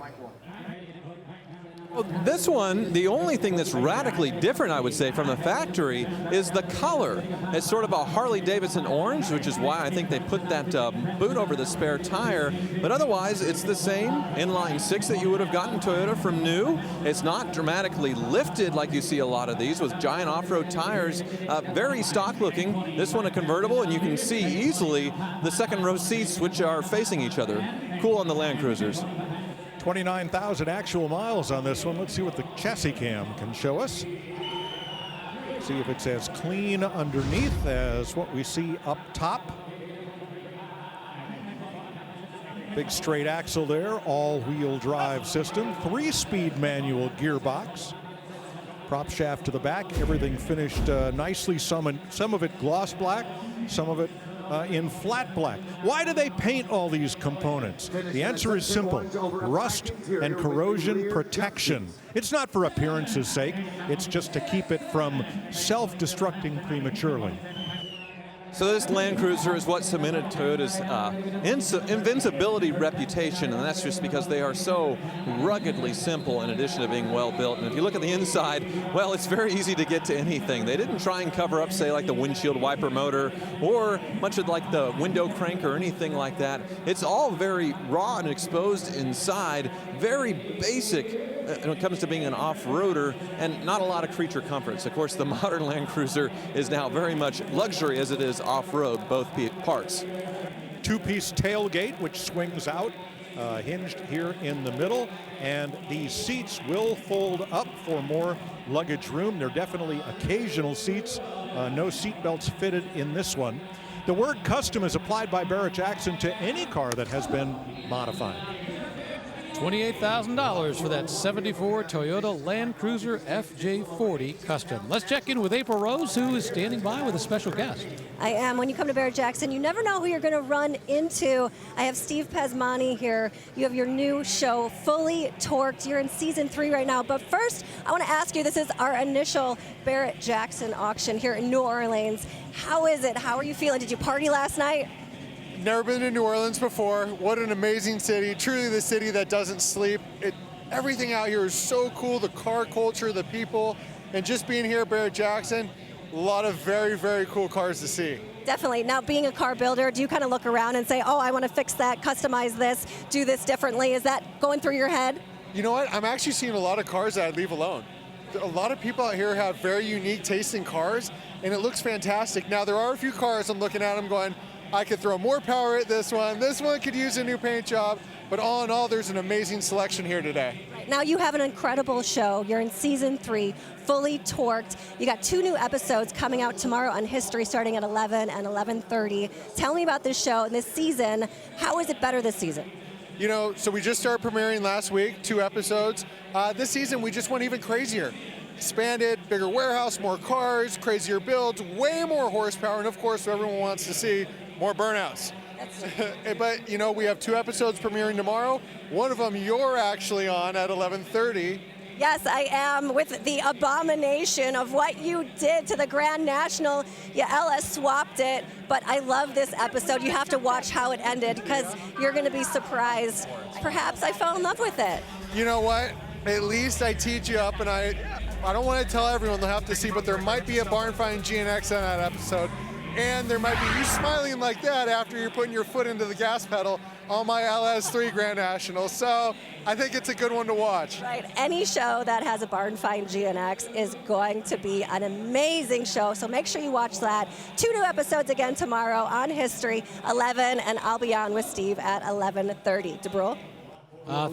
Well, this one, the only thing that's radically different, I would say, from the factory is the color. It's sort of a Harley-Davidson orange, which is why I think they put that boot over the spare tire. But otherwise, it's the same inline 6 that you would have gotten Toyota from new. It's not dramatically lifted like you see a lot of these with giant off-road tires. Very stock looking. This one a convertible, and you can see easily the second row seats, which are facing each other. Cool on the Land Cruisers. 29,000 actual miles on this one. Let's see what the chassis cam can show us. See if it's as clean underneath as what we see up top. Big straight axle there, all-wheel drive system, 3-speed manual gearbox. Prop shaft to the back, everything finished nicely, some of it gloss black, some of it in flat black. Why do they paint all these components? The answer is simple: rust and corrosion protection. It's not for appearance's sake, it's just to keep it from self-destructing prematurely. So this Land Cruiser is what cemented Toyota's invincibility reputation, and that's just because they are so ruggedly simple in addition to being well built. And if you look at the inside, well, it's very easy to get to anything. They didn't try and cover up, say, like the windshield wiper motor or much of like the window crank or anything like that. It's all very raw and exposed inside, very basic when it comes to being an off-roader, and not a lot of creature comforts. Of course, the modern Land Cruiser is now very much luxury as it is off-road, both parts. Two-piece tailgate, which swings out, hinged here in the middle, and these seats will fold up for more luggage room. They're definitely occasional seats. No seat belts fitted in this one. The word custom is applied by Barrett-Jackson to any car that has been modified. $28,000 for that 74 Toyota Land Cruiser FJ40 Custom. Let's check in with April Rose, who is standing by with a special guest. I am. When you come to Barrett-Jackson, you never know who you're going to run into. I have Steve Pesmani here. You have your new show, Fully Torqued. You're in season 3 right now. But first, I want to ask you, this is our initial Barrett-Jackson auction here in New Orleans. How is it? How are you feeling? Did you party last night? Never been to New Orleans before. What an amazing city. Truly the city that doesn't sleep. Everything out here is so cool. The car culture, the people, and just being here at Barrett-Jackson, a lot of very, very cool cars to see. Definitely. Now, being a car builder, do you kind of look around and say, oh, I want to fix that, customize this, do this differently? Is that going through your head? You know what? I'm actually seeing a lot of cars that I'd leave alone. A lot of people out here have very unique taste in cars, and it looks fantastic. Now, there are a few cars I'm looking at them going, I could throw more power at this one. This one could use a new paint job. But all in all, there's an amazing selection here today. Now you have an incredible show. You're in season 3, Fully Torqued. You got 2 new episodes coming out tomorrow on History starting at 11 and 11:30. Tell me about this show and this season. How is it better this season? You know, so we just started premiering last week, 2 episodes. This season, we just went even crazier. Expanded, bigger warehouse, more cars, crazier builds, way more horsepower, and of course, what everyone wants to see, more burnouts. But, you know, we have 2 episodes premiering tomorrow. One of them you're actually on at 11:30. Yes, I am, with the abomination of what you did to the Grand National. You LS swapped it, but I love this episode. You have to watch how it ended because you're going to be surprised. Perhaps I fell in love with it. You know what? At least I teed you up, and I don't want to tell everyone, they'll have to see, but there might be a barn find GNX in that episode. And there might be you smiling like that after you're putting your foot into the gas pedal on my LS3 Grand National. So I think it's a good one to watch. Right. Any show that has a barn find GNX is going to be an amazing show. So make sure you watch that. 2 new episodes again tomorrow on History, 11, and I'll be on with Steve at 11:30. DeBrule?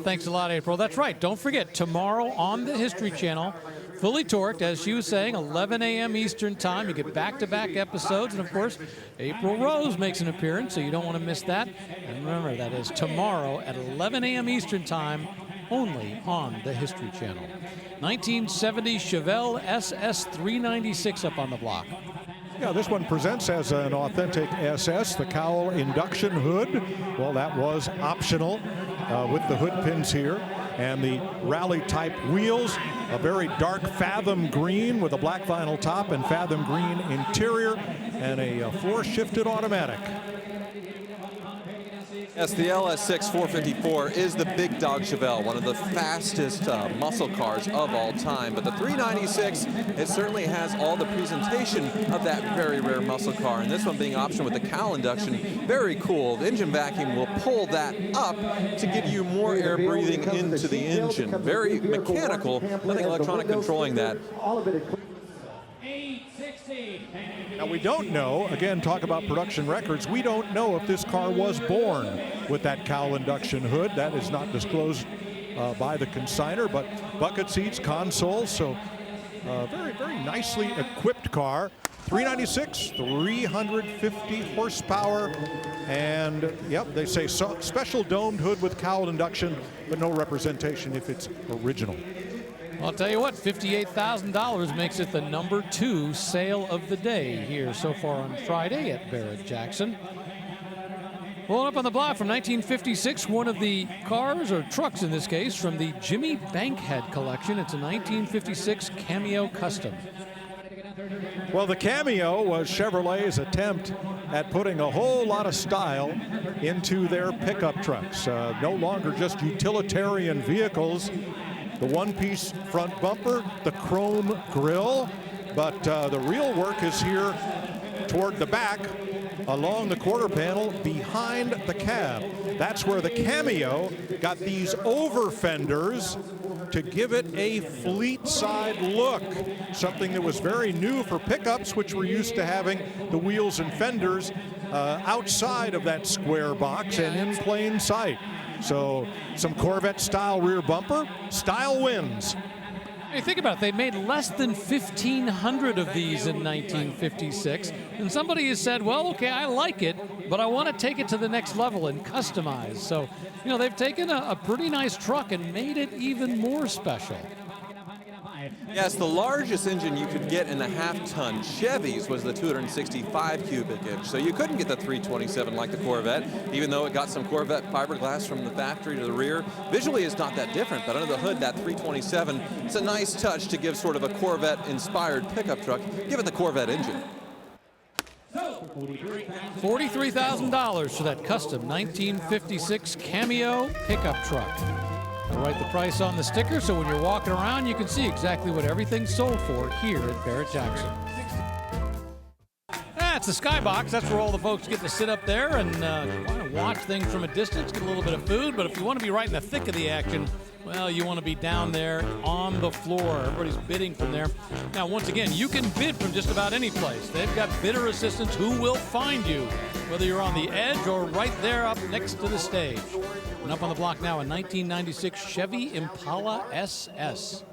Thanks a lot, April. That's right. Don't forget, tomorrow on the History Channel, fully torqued, as she was saying, 11 a.m. Eastern Time. You get back-to-back episodes. And, of course, April Rose makes an appearance, so you don't want to miss that. And remember, that is tomorrow at 11 a.m. Eastern Time, only on the History Channel. 1970 Chevelle SS 396 up on the block. Yeah, this one presents as an authentic SS, the cowl induction hood. Well, that was optional with the hood pins here. And the rally type wheels, a very dark Fathom green with a black vinyl top and Fathom green interior, and a floor shifted automatic. Yes, the LS6 454 is the big dog Chevelle, one of the fastest muscle cars of all time. But the 396, it certainly has all the presentation of that very rare muscle car. And this one being optional with the cowl induction, very cool. The engine vacuum will pull that up to give you more air breathing into the engine. Very mechanical, nothing electronic controlling that. Now, we don't know, again, talk about production records, we don't know if this car was born with that cowl induction hood. That is not disclosed by the consignor, but bucket seats, console, so very, very nicely equipped car. 396, 350 horsepower, and yep, they say special domed hood with cowl induction, but no representation if it's original. I'll tell you what, $58,000 makes it the #2 sale of the day here so far on Friday at Barrett-Jackson. Pulling up on the block from 1956, one of the cars, or trucks in this case, from the Jimmy Bankhead collection. It's a 1956 Cameo Custom. Well, the Cameo was Chevrolet's attempt at putting a whole lot of style into their pickup trucks. No longer just utilitarian vehicles. The one-piece front bumper, the chrome grille, but the real work is here toward the back, along the quarter panel, behind the cab. That's where the Cameo got these over fenders to give it a fleet side look, something that was very new for pickups, which were used to having the wheels and fenders outside of that square box and in plain sight. So some Corvette-style rear bumper, style wins. Hey, think about it. They made less than 1,500 of these in 1956. And somebody has said, well, okay, I like it, but I want to take it to the next level and customize. So, you know, they've taken a pretty nice truck and made it even more special. Yes, the largest engine you could get in the half-ton Chevys was the 265 cubic inch. So you couldn't get the 327 like the Corvette, even though it got some Corvette fiberglass from the factory to the rear. Visually, it's not that different, but under the hood, that 327, it's a nice touch to give sort of a Corvette-inspired pickup truck. Give it the Corvette engine. $43,000 for that custom 1956 Cameo pickup truck. I'll write the price on the sticker so when you're walking around you can see exactly what everything's sold for here at Barrett-Jackson. That's the Skybox. That's where all the folks get to sit up there and kind of watch things from a distance, get a little bit of food. But if you want to be right in the thick of the action, well, you want to be down there on the floor. Everybody's bidding from there. Now, once again, you can bid from just about any place. They've got bidder assistants who will find you, whether you're on the edge or right there up next to the stage. And up on the block now, a 1996 Chevy Impala SS.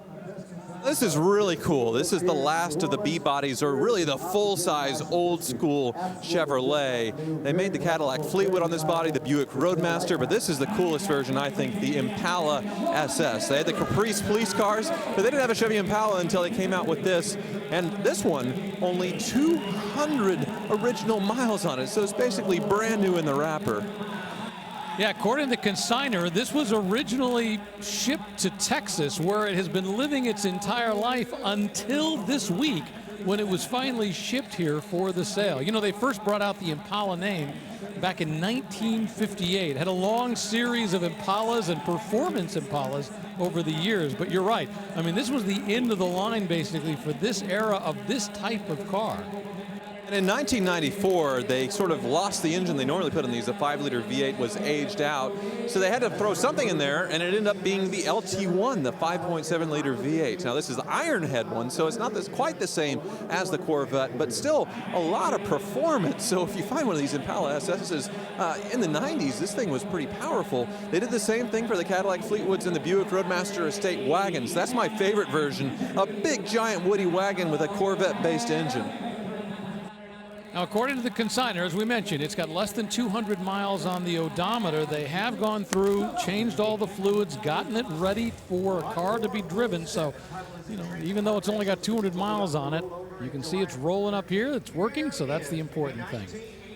This is really cool. This is the last of the B-bodies, or really the full-size, old-school Chevrolet. They made the Cadillac Fleetwood on this body, the Buick Roadmaster, but this is the coolest version, I think, the Impala SS. They had the Caprice police cars, but they didn't have a Chevy Impala until they came out with this. And this one, only 200 original miles on it, so it's basically brand new in the wrapper. Yeah, according to the consignor, this was originally shipped to Texas, where it has been living its entire life until this week, when it was finally shipped here for the sale. You know, they first brought out the Impala name back in 1958. Had a long series of Impalas and performance Impalas over the years, but you're right. I mean, this was the end of the line, basically, for this era of this type of car. And in 1994, they sort of lost the engine they normally put in these. The 5-liter V8 was aged out, so they had to throw something in there, and it ended up being the LT1, the 5.7-liter V8. Now, this is the Ironhead one, so it's not quite the same as the Corvette, but still a lot of performance. So if you find one of these Impala SS's in the 90s, this thing was pretty powerful. They did the same thing for the Cadillac Fleetwoods and the Buick Roadmaster Estate wagons. That's my favorite version, a big, giant, woody wagon with a Corvette-based engine. Now, according to the consignor, as we mentioned, it's got less than 200 miles on the odometer. They have gone through, changed all the fluids, gotten it ready for a car to be driven. So, you know, even though it's only got 200 miles on it, you can see it's rolling up here. It's working, so that's the important thing.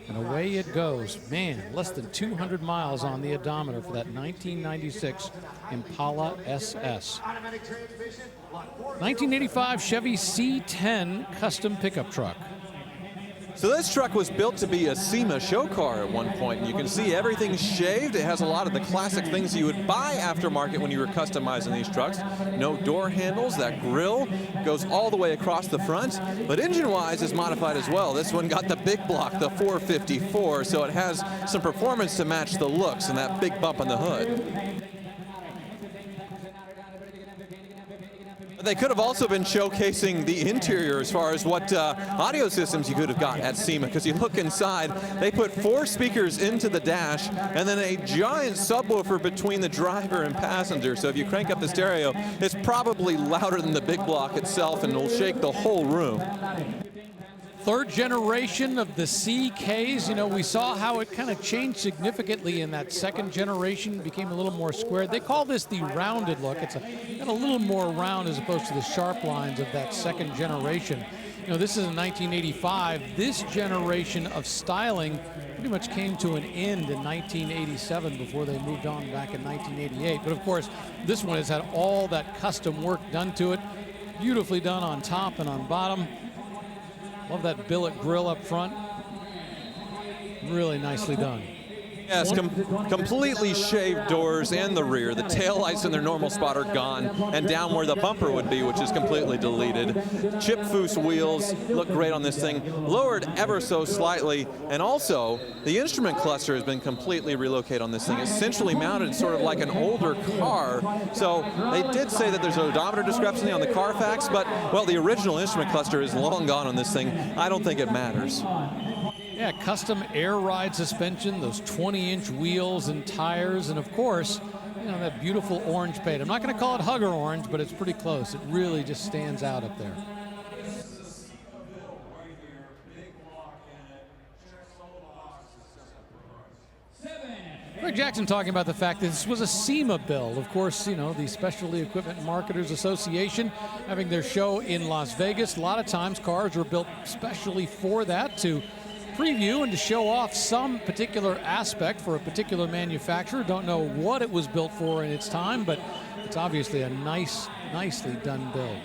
And away it goes. Man, less than 200 miles on the odometer for that 1996 Impala SS. 1985 Chevy C10 custom pickup truck. So this truck was built to be a SEMA show car at one point, and you can see everything's shaved. It has a lot of the classic things you would buy aftermarket when you were customizing these trucks. No door handles, that grille goes all the way across the front, but engine-wise is modified as well. This one got the big block, the 454, so it has some performance to match the looks and that big bump on the hood. They could have also been showcasing the interior as far as what audio systems you could have got at SEMA, because you look inside, they put 4 speakers into the dash and then a giant subwoofer between the driver and passenger. So if you crank up the stereo, it's probably louder than the big block itself and will shake the whole room. Third generation of the CKs, you know, we saw how it kind of changed significantly in that second generation, became a little more squared. They call this the rounded look. It's got a little more round as opposed to the sharp lines of that second generation. You know, this is in 1985. This generation of styling pretty much came to an end in 1987 before they moved on back in 1988. But of course, this one has had all that custom work done to it. Beautifully done on top and on bottom. Love that billet grille up front. Really nicely done. Yes, completely shaved doors and the rear. The taillights in their normal spot are gone, and down where the bumper would be, which is completely deleted. Chip Foose wheels look great on this thing, lowered ever so slightly, and also the instrument cluster has been completely relocated on this thing. It's centrally mounted, sort of like an older car. So they did say that there's an odometer discrepancy on the Carfax, but, well, the original instrument cluster is long gone on this thing. I don't think it matters. Yeah, custom air ride suspension, those 20-inch wheels and tires, and of course, you know, that beautiful orange paint. I'm not going to call it hugger orange, but it's pretty close. It really just stands out up there. Craig Jackson talking about the fact that this was a SEMA build. Of course, you know, the Specialty Equipment Marketers Association having their show in Las Vegas. A lot of times cars were built specially for that, to preview and to show off some particular aspect for a particular manufacturer. Don't know what it was built for in its time, but it's obviously a nicely done build.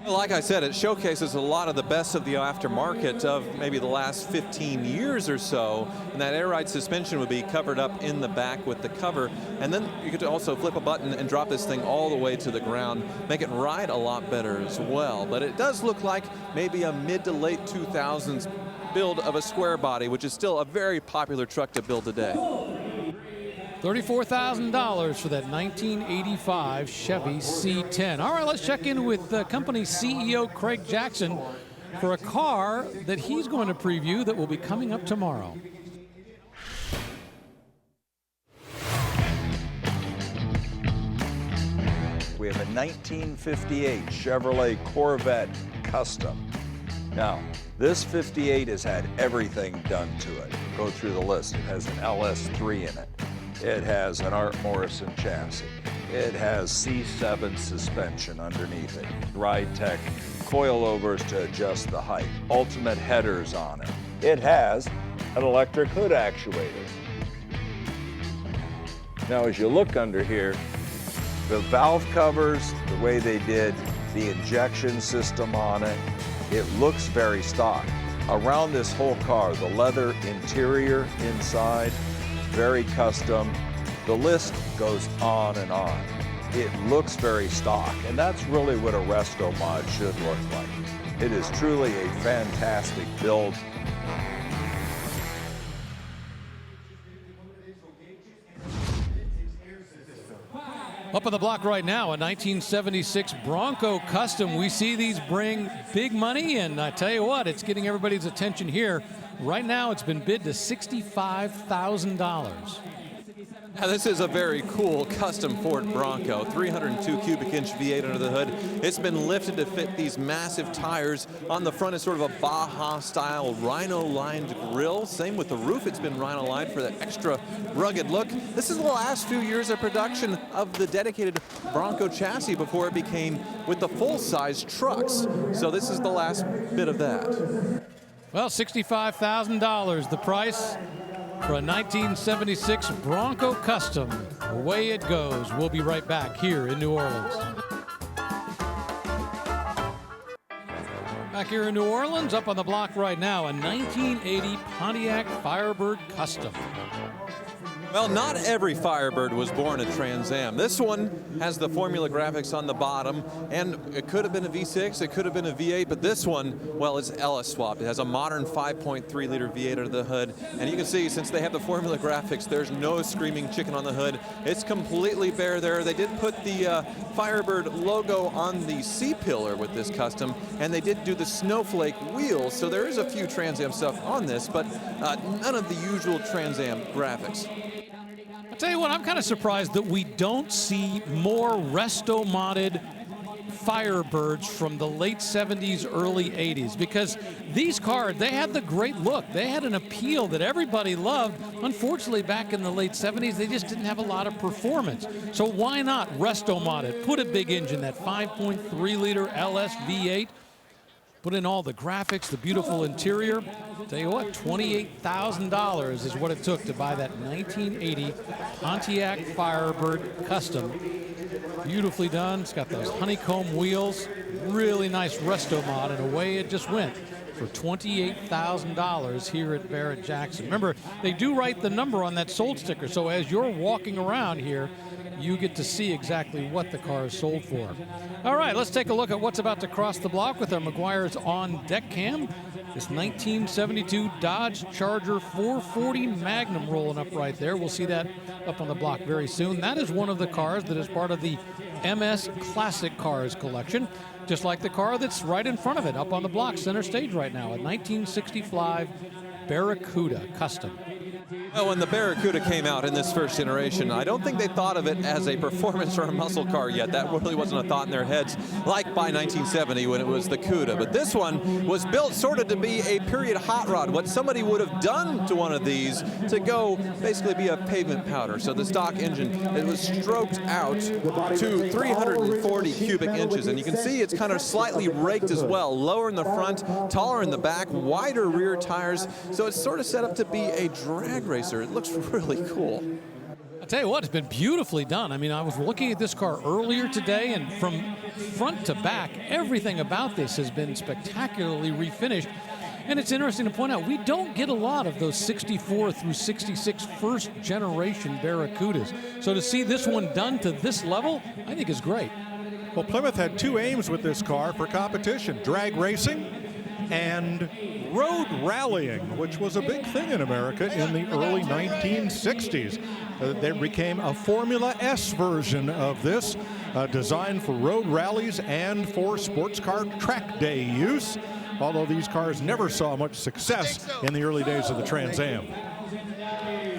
Like I said, it showcases a lot of the best of the aftermarket of maybe the last 15 years or so, and that air ride suspension would be covered up in the back with the cover, and then you could also flip a button and drop this thing all the way to the ground, make it ride a lot better as well. But it does look like maybe a mid to late 2000s build of a square body, which is still a very popular truck to build today. $34,000 for that 1985 Chevy C10. All right, let's check in with the company CEO Craig Jackson for a car that he's going to preview that will be coming up tomorrow. We have a 1958 Chevrolet Corvette Custom. Now, this 58 has had everything done to it. Go through the list. It has an LS3 in it. It has an Art Morrison chassis. It has C7 suspension underneath it. Ride-Tech coilovers to adjust the height. Ultimate headers on it. It has an electric hood actuator. Now, as you look under here, the valve covers, the way they did the injection system on it, it looks very stock. Around this whole car, the leather interior inside, very custom. The list goes on and on. It looks very stock, and that's really what a resto mod should look like. It is truly a fantastic build. Up on the block right now, a 1976 Bronco Custom. We see these bring big money, and I tell you what, it's getting everybody's attention here. Right now, it's been bid to $65,000. Now, this is a very cool custom Ford Bronco, 302 cubic inch V8 under the hood. It's been lifted to fit these massive tires. On the front is sort of a Baja style rhino lined grille. Same with the roof, it's been rhino lined for that extra rugged look. This is the last few years of production of the dedicated Bronco chassis before it became with the full size trucks. So this is the last bit of that. Well, $65,000 the price for a 1976 Bronco Custom. Away it goes. We'll be right back here in New Orleans. Back here in New Orleans, up on the block right now, a 1980 Pontiac Firebird Custom. Well, not every Firebird was born a Trans Am. This one has the Formula graphics on the bottom, and it could have been a V6, it could have been a V8, but this one, well, it's Ellis swapped. It has a modern 5.3 liter V8 under the hood, and you can see since they have the Formula graphics, there's no screaming chicken on the hood. It's completely bare there. They did put the Firebird logo on the C-pillar with this custom, and they did do the snowflake wheels, so there is a few Trans Am stuff on this, but none of the usual Trans Am graphics. I'll tell you what, I'm kind of surprised that we don't see more resto-modded Firebirds from the late 70s, early 80s, because these cars, they had the great look. They had an appeal that everybody loved. Unfortunately, back in the late 70s, they just didn't have a lot of performance. So why not resto-mod it? Put a big engine, that 5.3 liter LS V8. Put in all the graphics, the beautiful interior. Tell you what, $28,000 is what it took to buy that 1980 Pontiac Firebird Custom. Beautifully done. It's got those honeycomb wheels. Really nice resto mod, and away it just went for $28,000 here at Barrett-Jackson. Remember, they do write the number on that sold sticker, so as you're walking around here, you get to see exactly what the car is sold for. All right, let's take a look at what's about to cross the block with our Meguiar's on deck cam. This 1972 Dodge Charger 440 Magnum rolling up right there. We'll see that up on the block very soon. That is one of the cars that is part of the MS Classic Cars collection, just like the car that's right in front of it up on the block, center stage right now, a 1965 Barracuda Custom. Well, when the Barracuda came out in this first generation, I don't think they thought of it as a performance or a muscle car yet. That really wasn't a thought in their heads, like by 1970 when it was the Cuda. But this one was built sort of to be a period hot rod, what somebody would have done to one of these to go basically be a pavement powder. So the stock engine, it was stroked out to 340 cubic inches. And you can see it's kind of slightly raked as well, lower in the front, taller in the back, wider rear tires. So it's sort of set up to be a drag racer. It looks really cool. I'll tell you what, it's been beautifully done. I mean, I was looking at this car earlier today, and from front to back, everything about this has been spectacularly refinished. And it's interesting to point out, we don't get a lot of those 64 through 66 first generation Barracudas. So to see this one done to this level, I think is great. Well, Plymouth had two aims with this car for competition: drag racing and road rallying, which was a big thing in America in the early 1960s. There became a Formula S version of this, designed for road rallies and for sports car track day use, although these cars never saw much success in the early days of the Trans Am.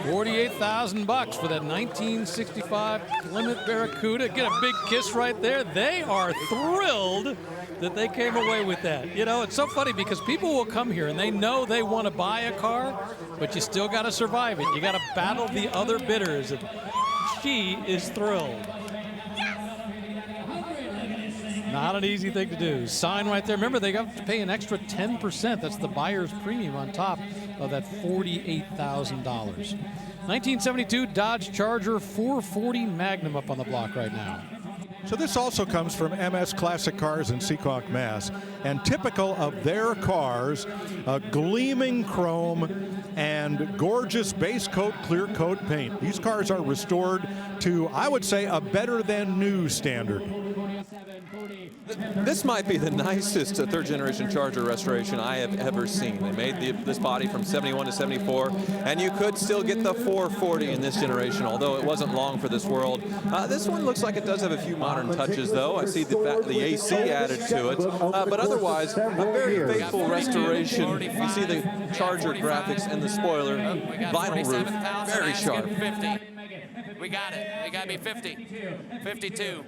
$48,000 for that 1965 Plymouth Barracuda. Get a big kiss right there. They are thrilled that they came away with that. You know, it's so funny because people will come here and they know they want to buy a car, but you still got to survive it. You got to battle the other bidders, and she is thrilled. Not an easy thing to do. Sign right there. Remember, they got to pay an extra 10%. That's the buyer's premium on top of that $48,000. 1972 Dodge Charger 440 Magnum up on the block right now. So this also comes from MS Classic Cars in Seekonk, Mass. And typical of their cars, gleaming chrome and gorgeous base coat, clear coat paint. These cars are restored to, I would say, a better than new standard. This might be the nicest third generation Charger restoration I have ever seen. They made this body from 71 to 74, and you could still get the 440 in this generation, although it wasn't long for this world. This one looks like it does have a few modern touches, though. I see the AC added to it, but otherwise, a very faithful restoration. You see the Charger graphics and the spoiler, vinyl roof, very sharp. 50. We got it. It got to be 50. 52.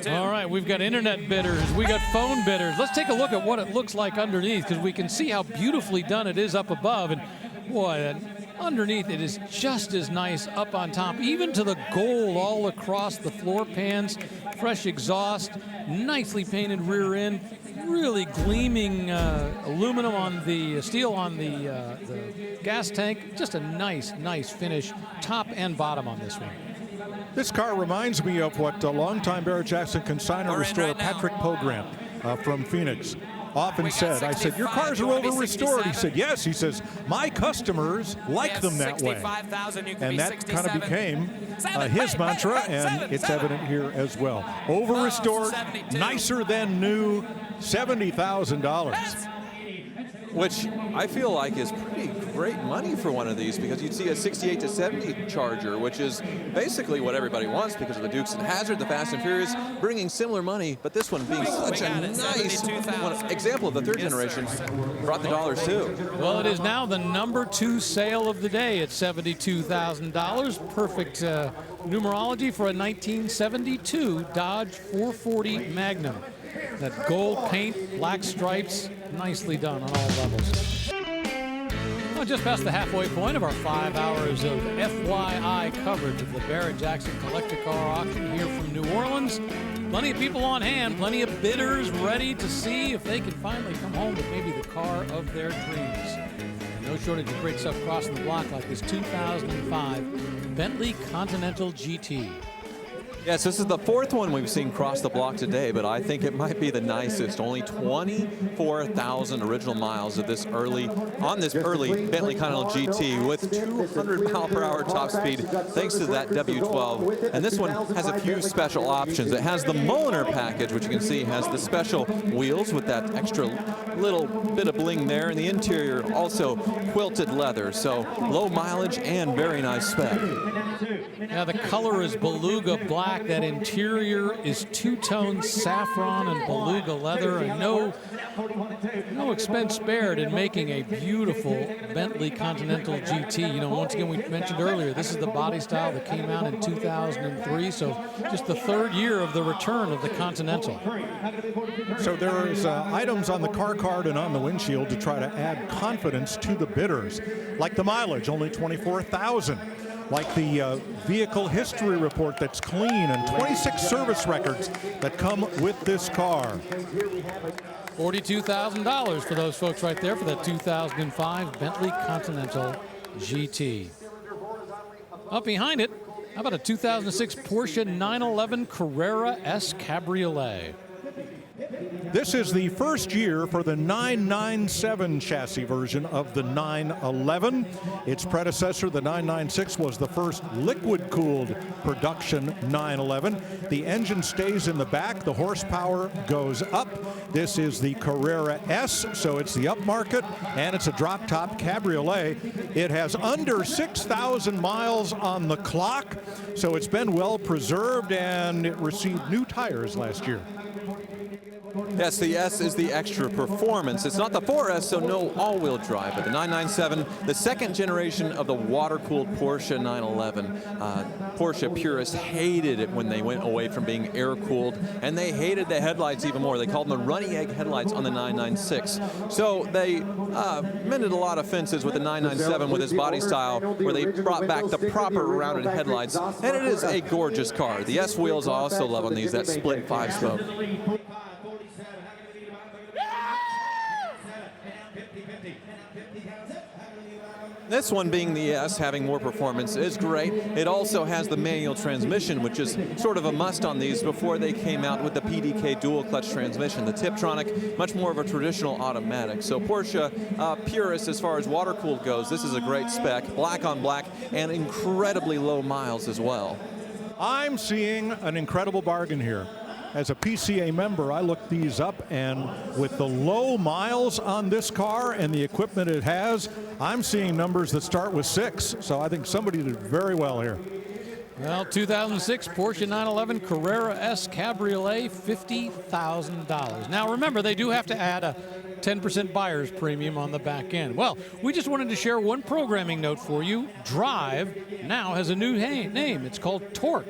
All right, we've got internet bidders. We got phone bidders. Let's take a look at what it looks like underneath, because we can see how beautifully done it is up above. And boy, underneath it is just as nice up on top, even to the gold all across the floor pans. Fresh exhaust, nicely painted rear end, really gleaming aluminum on the steel on the gas tank. Just a nice finish, top and bottom on this one. This car reminds me of what longtime Barrett-Jackson consignor restorer Patrick Pogrant from Phoenix often said. I said, your cars are over restored. He said, yes. He says, my customers like them that way. And that kind of became his mantra, and it's evident here as well. Over restored, nicer than new, $70,000. Which I feel like is pretty great money for one of these, because you'd see a 68 to 70 Charger, which is basically what everybody wants because of the Dukes and Hazzard, the Fast and Furious, bringing similar money, but this one being such a nice example of the third generation, brought the dollars too. Well, it is now the #2 sale of the day at $72,000. Perfect numerology for a 1972 Dodge 440 Magnum. That gold paint, black stripes, nicely done on all levels. Well, just past the halfway point of our 5 hours of FYI coverage of the Barrett-Jackson Collector Car Auction here from New Orleans. Plenty of people on hand, plenty of bidders ready to see if they can finally come home with maybe the car of their dreams. And no shortage of great stuff crossing the block, like this 2005 Bentley Continental GT. Yes, this is the fourth one we've seen cross the block today, but I think it might be the nicest. Only 24,000 original miles of this early Bentley Continental GT with 200 mile per hour top speed, thanks to that W12. And this one has a few special options. It has the Mulliner package, which you can see has the special wheels with that extra little bit of bling there, and the interior also quilted leather. So low mileage and very nice spec. Yeah, the color is beluga black. That interior is two-tone saffron and beluga leather, and no expense spared in making a beautiful Bentley Continental GT. You know, once again, we mentioned earlier, this is the body style that came out in 2003, so just the third year of the return of the Continental. So there's items on the car card and on the windshield to try to add confidence to the bidders, like the mileage, only 24,000. Like the vehicle history report that's clean, and 26 service records that come with this car. $42,000 for those folks right there for that 2005 Bentley Continental GT. Up behind it, how about a 2006 Porsche 911 Carrera S Cabriolet? This is the first year for the 997 chassis version of the 911. Its predecessor, the 996, was the first liquid-cooled production 911. The engine stays in the back. The horsepower goes up. This is the Carrera S, so it's the upmarket, and it's a drop-top cabriolet. It has under 6,000 miles on the clock, so it's been well preserved, and it received new tires last year. Yes, the S is the extra performance. It's not the 4S, so no all-wheel drive, but the 997, the second generation of the water-cooled Porsche 911. Porsche purists hated it when they went away from being air-cooled, and they hated the headlights even more. They called them the runny egg headlights on the 996. So they mended a lot of fences with the 997 with its body style, where they brought back the proper rounded headlights, and it is a gorgeous car. The S wheels I also love on these, that split 5-spoke. This one, being the S, having more performance, is great. It also has the manual transmission, which is sort of a must on these before they came out with the PDK dual clutch transmission. The Tiptronic, much more of a traditional automatic. So Porsche purists, as far as water-cooled goes, this is a great spec, black on black, and incredibly low miles as well. I'm seeing an incredible bargain here. As a PCA member, I looked these up, and with the low miles on this car and the equipment it has, I'm seeing numbers that start with 6. So I think somebody did very well here. Well, 2006 Porsche 911 Carrera S Cabriolet, $50,000. Now remember, they do have to add a 10% buyer's premium on the back end. Well, we just wanted to share one programming note for you. Drive now has a new name. It's called Torque.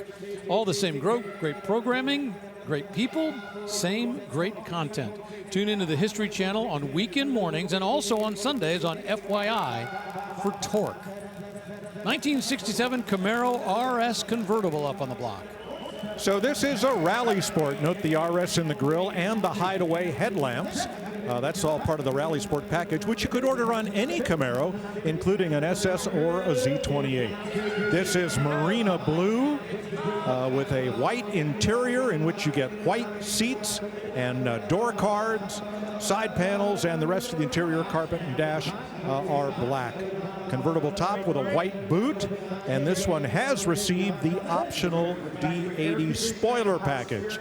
All the same great programming, great people, same great content. Tune into the History Channel on weekend mornings and also on Sundays on FYI for Torque. 1967 Camaro RS convertible up on the block. So this is a rally sport. Note the RS in the grille and the hideaway headlamps. That's all part of the Rally Sport package, which you could order on any Camaro, including an SS or a Z28. This is Marina Blue with a white interior in which you get white seats and door cards, side panels, and the rest of the interior carpet and dash are black. Convertible top with a white boot, and this one has received the optional D80 spoiler package.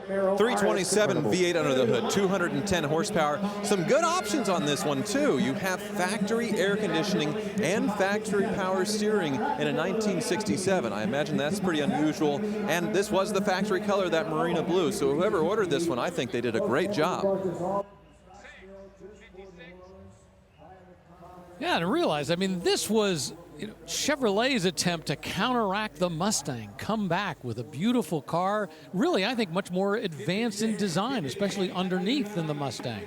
327 V8 under the hood, 210 horsepower. Some good options on this one too. You have factory air conditioning and factory power steering in a 1967. I imagine that's pretty unusual. And this was the factory color, that Marina Blue. So whoever ordered this one, I think they did a great job. Yeah, and realize, I mean, this was Chevrolet's attempt to counteract the Mustang, come back with a beautiful car, really, I think, much more advanced in design, especially underneath than the Mustang.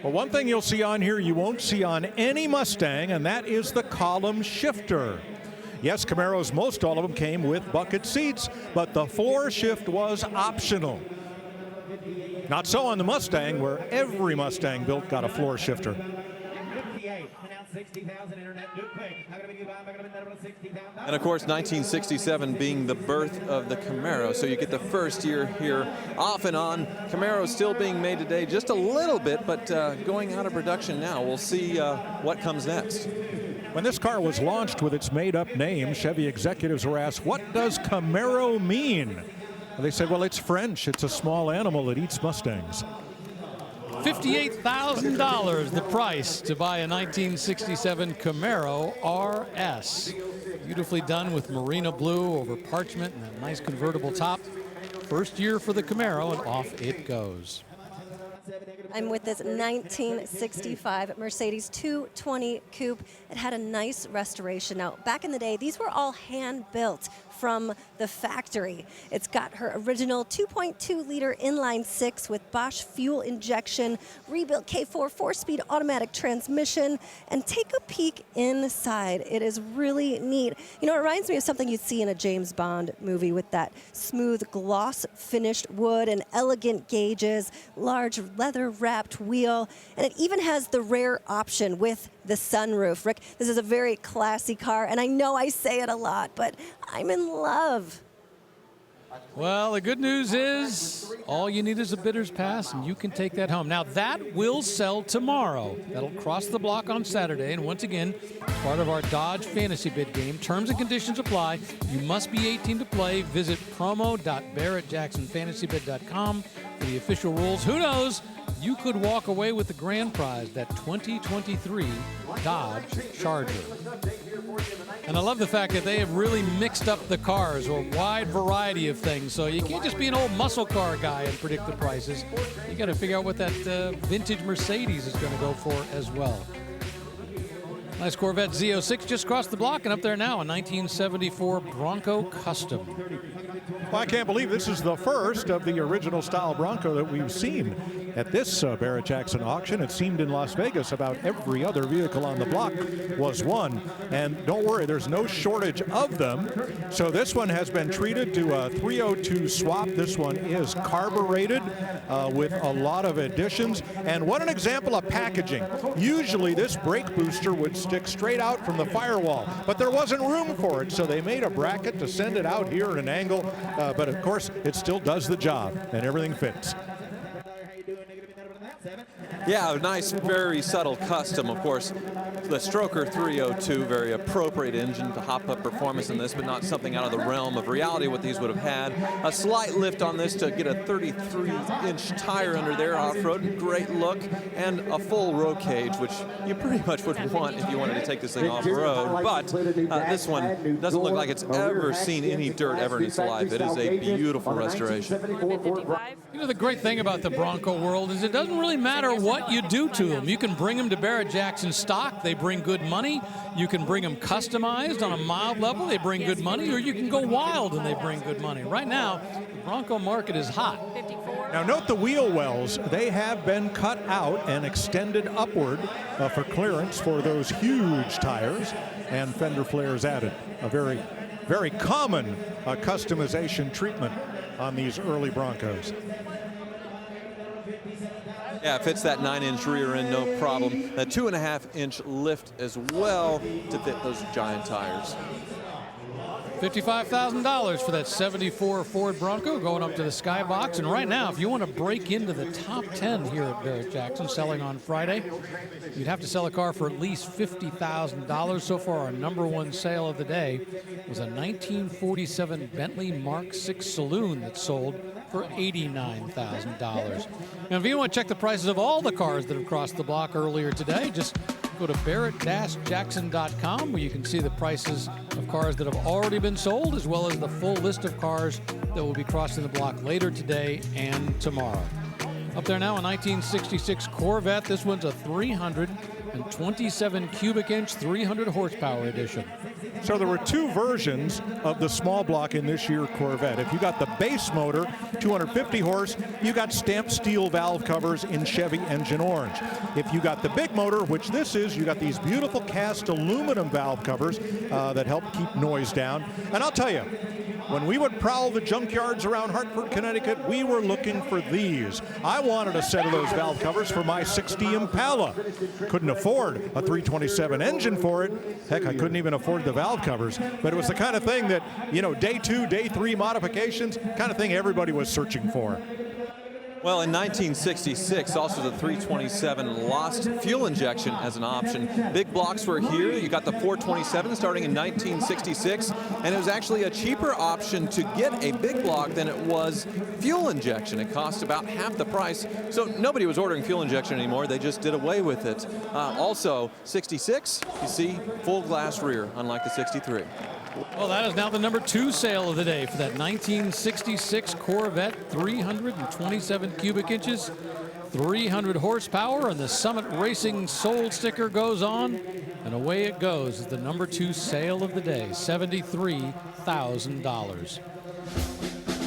Well, one thing you'll see on here you won't see on any Mustang, and that is the column shifter. Yes, Camaros, most all of them came with bucket seats, but the floor shift was optional. Not so on the Mustang, where every Mustang built got a floor shifter. And of course, 1967 being the birth of the Camaro. So you get the first year here off and on. Camaro still being made today just a little bit, but going out of production now. We'll see what comes next. When this car was launched with its made-up name, Chevy executives were asked, what does Camaro mean? And they said, well, it's French. It's a small animal that eats Mustangs. $58,000 the price to buy a 1967 Camaro RS. Beautifully done with Marina Blue over parchment and that nice convertible top. First year for the Camaro, and off it goes. I'm with this 1965 Mercedes 220 Coupe. It had a nice restoration. Now, back in the day, these were all hand-built from the factory. It's got her original 2.2-liter inline-six with Bosch fuel injection, rebuilt K4 4-speed automatic transmission, and take a peek inside. It is really neat. You know, it reminds me of something you'd see in a James Bond movie with that smooth gloss-finished wood and elegant gauges, large leather-wrapped wheel, and it even has the rare option with the sunroof. Rick, this is a very classy car, and I know I say it a lot, but I'm in love. Well, the good news is all you need is a bidder's pass, and you can take that home. Now, that will sell tomorrow. That'll cross the block on Saturday, and once again, part of our Dodge Fantasy Bid game. Terms and conditions apply. You must be 18 to play. Visit promo.barrettjacksonfantasybid.com for the official rules. Who knows? You could walk away with the grand prize, that 2023 Dodge Charger. And I love the fact that they have really mixed up the cars, a wide variety of things. So you can't just be an old muscle car guy and predict the prices. You got to figure out what that vintage Mercedes is going to go for as well. Nice Corvette Z06 just crossed the block and up there now, a 1974 Bronco Custom. Well, I can't believe this is the first of the original style Bronco that we've seen at this Barrett-Jackson auction. It seemed in Las Vegas about every other vehicle on the block was one. And don't worry, there's no shortage of them. So this one has been treated to a 302 swap. This one is carbureted with a lot of additions. And what an example of packaging. Usually this brake booster would stick straight out from the firewall. But there wasn't room for it, so they made a bracket to send it out here at an angle. But of course, it still does the job, and everything fits. Yeah, a nice, very subtle custom. Of course, the Stroker 302, very appropriate engine to hop up performance in this, but not something out of the realm of reality what these would have had. A slight lift on this to get a 33-inch tire under there off-road, great look, and a full roll cage, which you pretty much would want if you wanted to take this thing off-road. But this one doesn't look like it's ever seen any dirt ever in its life. It is a beautiful restoration. You know, the great thing about the Bronco world is it doesn't really matter what you do to them. You can bring them to Barrett-Jackson stock. They bring good money. You can bring them customized on a mild level. They bring good money. Or you can go wild and they bring good money. Right now, the Bronco market is hot. Now note the wheel wells. They have been cut out and extended upward for clearance for those huge tires, and fender flares added. A very, very common customization treatment on these early Broncos. Yeah, it fits that 9-inch rear end, no problem. A 2.5-inch lift as well to fit those giant tires. $55,000 for that 74 Ford Bronco going up to the Skybox. And right now, if you want to break into the top 10 here at Barrett-Jackson, selling on Friday, you'd have to sell a car for at least $50,000. So far, our #1 sale of the day was a 1947 Bentley Mark VI Saloon that sold for $89,000. Now, if you want to check the prices of all the cars that have crossed the block earlier today, just go to barrett-jackson.com, where you can see the prices of cars that have already been sold, as well as the full list of cars that will be crossing the block later today and tomorrow. Up there now, a 1966 Corvette. This one's a 327 cubic inch, 300 horsepower edition. So there were two versions of the small block in this year Corvette. If you got the base motor, 250 horse, you got stamped steel valve covers in Chevy Engine Orange. If you got the big motor, which this is, you got these beautiful cast aluminum valve covers that help keep noise down. And I'll tell you, when we would prowl the junkyards around Hartford, Connecticut, we were looking for these. I wanted a set of those valve covers for my '60 Impala. Couldn't afford a 327 engine for it. Heck, I couldn't even afford the valve covers. But it was the kind of thing that, you know, day 2, day 3 modifications, kind of thing everybody was searching for. Well, in 1966, also the 327 lost fuel injection as an option. Big blocks were here. You got the 427 starting in 1966, and it was actually a cheaper option to get a big block than it was fuel injection. It cost about half the price, so nobody was ordering fuel injection anymore. They just did away with it. Also, 66, you see, full glass rear, unlike the 63. Well, that is now the #2 sale of the day for that 1966 Corvette, 327 cubic inches, 300 horsepower, and the Summit Racing sold sticker goes on, and away it goes as the #2 sale of the day, $73,000.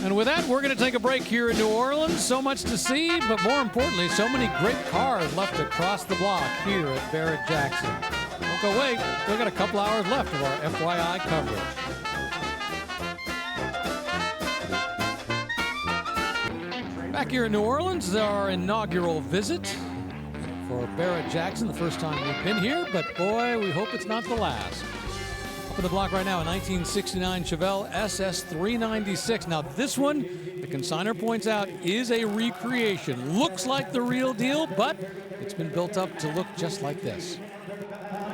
And with that, we're going to take a break here in New Orleans. So much to see, but more importantly, so many great cars left to cross the block here at Barrett-Jackson. Don't go away. We've got a couple hours left of our FYI coverage. Back here in New Orleans, our inaugural visit for Barrett-Jackson. The first time we've been here, but boy, we hope it's not the last. Up on the block right now, a 1969 Chevelle SS 396. Now this one, the consignor points out, is a recreation. Looks like the real deal, but it's been built up to look just like this.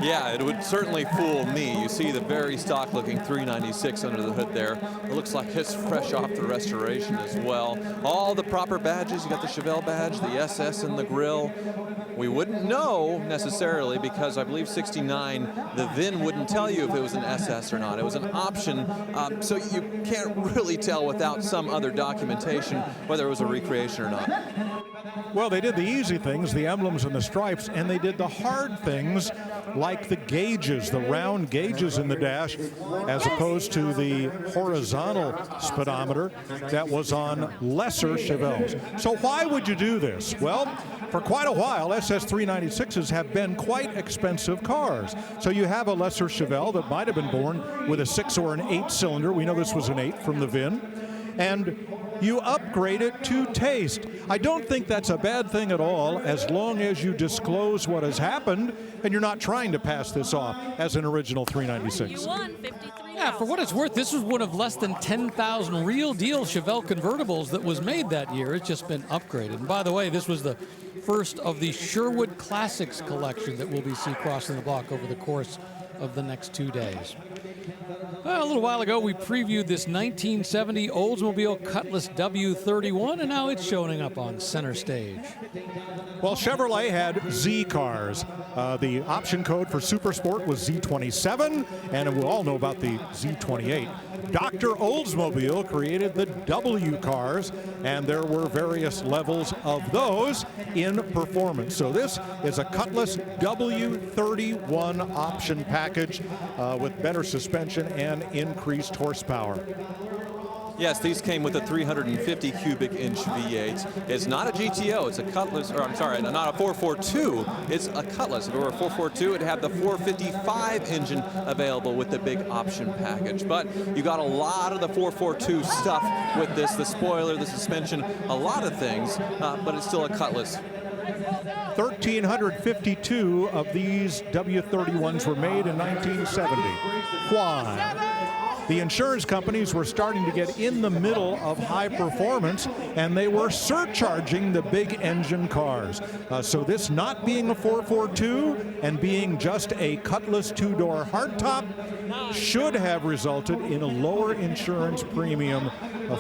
Yeah, it would certainly fool me. You see the very stock-looking 396 under the hood there. It looks like it's fresh off the restoration as well. All the proper badges. You got the Chevelle badge, the SS in the grill. We wouldn't know necessarily because I believe 69, the VIN wouldn't tell you if it was an SS or not. It was an option, so you can't really tell without some other documentation whether it was a recreation or not. Well, they did the easy things, the emblems and the stripes, and they did the hard things like the gauges, the round gauges in the dash, as opposed to the horizontal speedometer that was on lesser Chevelles. So why would you do this? Well, for quite a while, SS 396s have been quite expensive cars. So you have a lesser Chevelle that might have been born with a 6 or an 8 cylinder. We know this was an 8 from the VIN. and you upgrade it to taste. I don't think that's a bad thing at all, as long as you disclose what has happened and you're not trying to pass this off as an original 396. You won $53,000. Yeah, for what it's worth, this was one of less than 10,000 real deal Chevelle convertibles that was made that year. It's just been upgraded. And by the way, this was the first of the Sherwood Classics collection that we'll be see crossing the block over the course of the next 2 days. Well, a little while ago, we previewed this 1970 Oldsmobile Cutlass W31, and now it's showing up on center stage. Well, Chevrolet had Z cars. The option code for Super Sport was Z27, and we all know about the Z28. Dr. Oldsmobile created the W cars, and there were various levels of those in performance. So this is a Cutlass W31 option package with better suspension and increased horsepower. Yes, these came with a 350 cubic inch V8. It's not a GTO, it's a Cutlass, or I'm sorry, not a 442, it's a Cutlass. If it were a 442, it'd have the 455 engine available with the big option package. But you got a lot of the 442 stuff with this, the spoiler, the suspension, a lot of things, but it's still a Cutlass. 1,352 of these W31s were made in 1970. Why? The insurance companies were starting to get in the middle of high performance, and they were surcharging the big engine cars. So this not being a 442 and being just a Cutlass two-door hardtop should have resulted in a lower insurance premium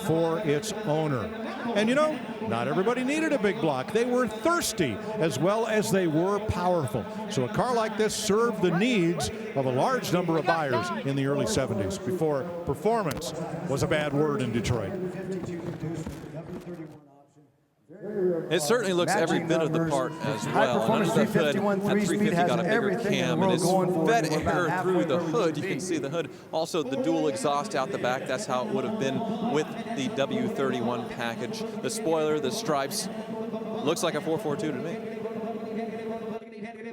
for its owner. And you know, not everybody needed a big block. They were thirsty as well as they were powerful. So a car like this served the needs of a large number of buyers in the early 70s before performance was a bad word in Detroit. It certainly looks every bit of the part as well. And under the hood, that 350 got a bigger cam, and it's fed air through the hood. You can see the hood. Also, the dual exhaust out the back. That's how it would have been with the W31 package. The spoiler, the stripes, looks like a 442 to me.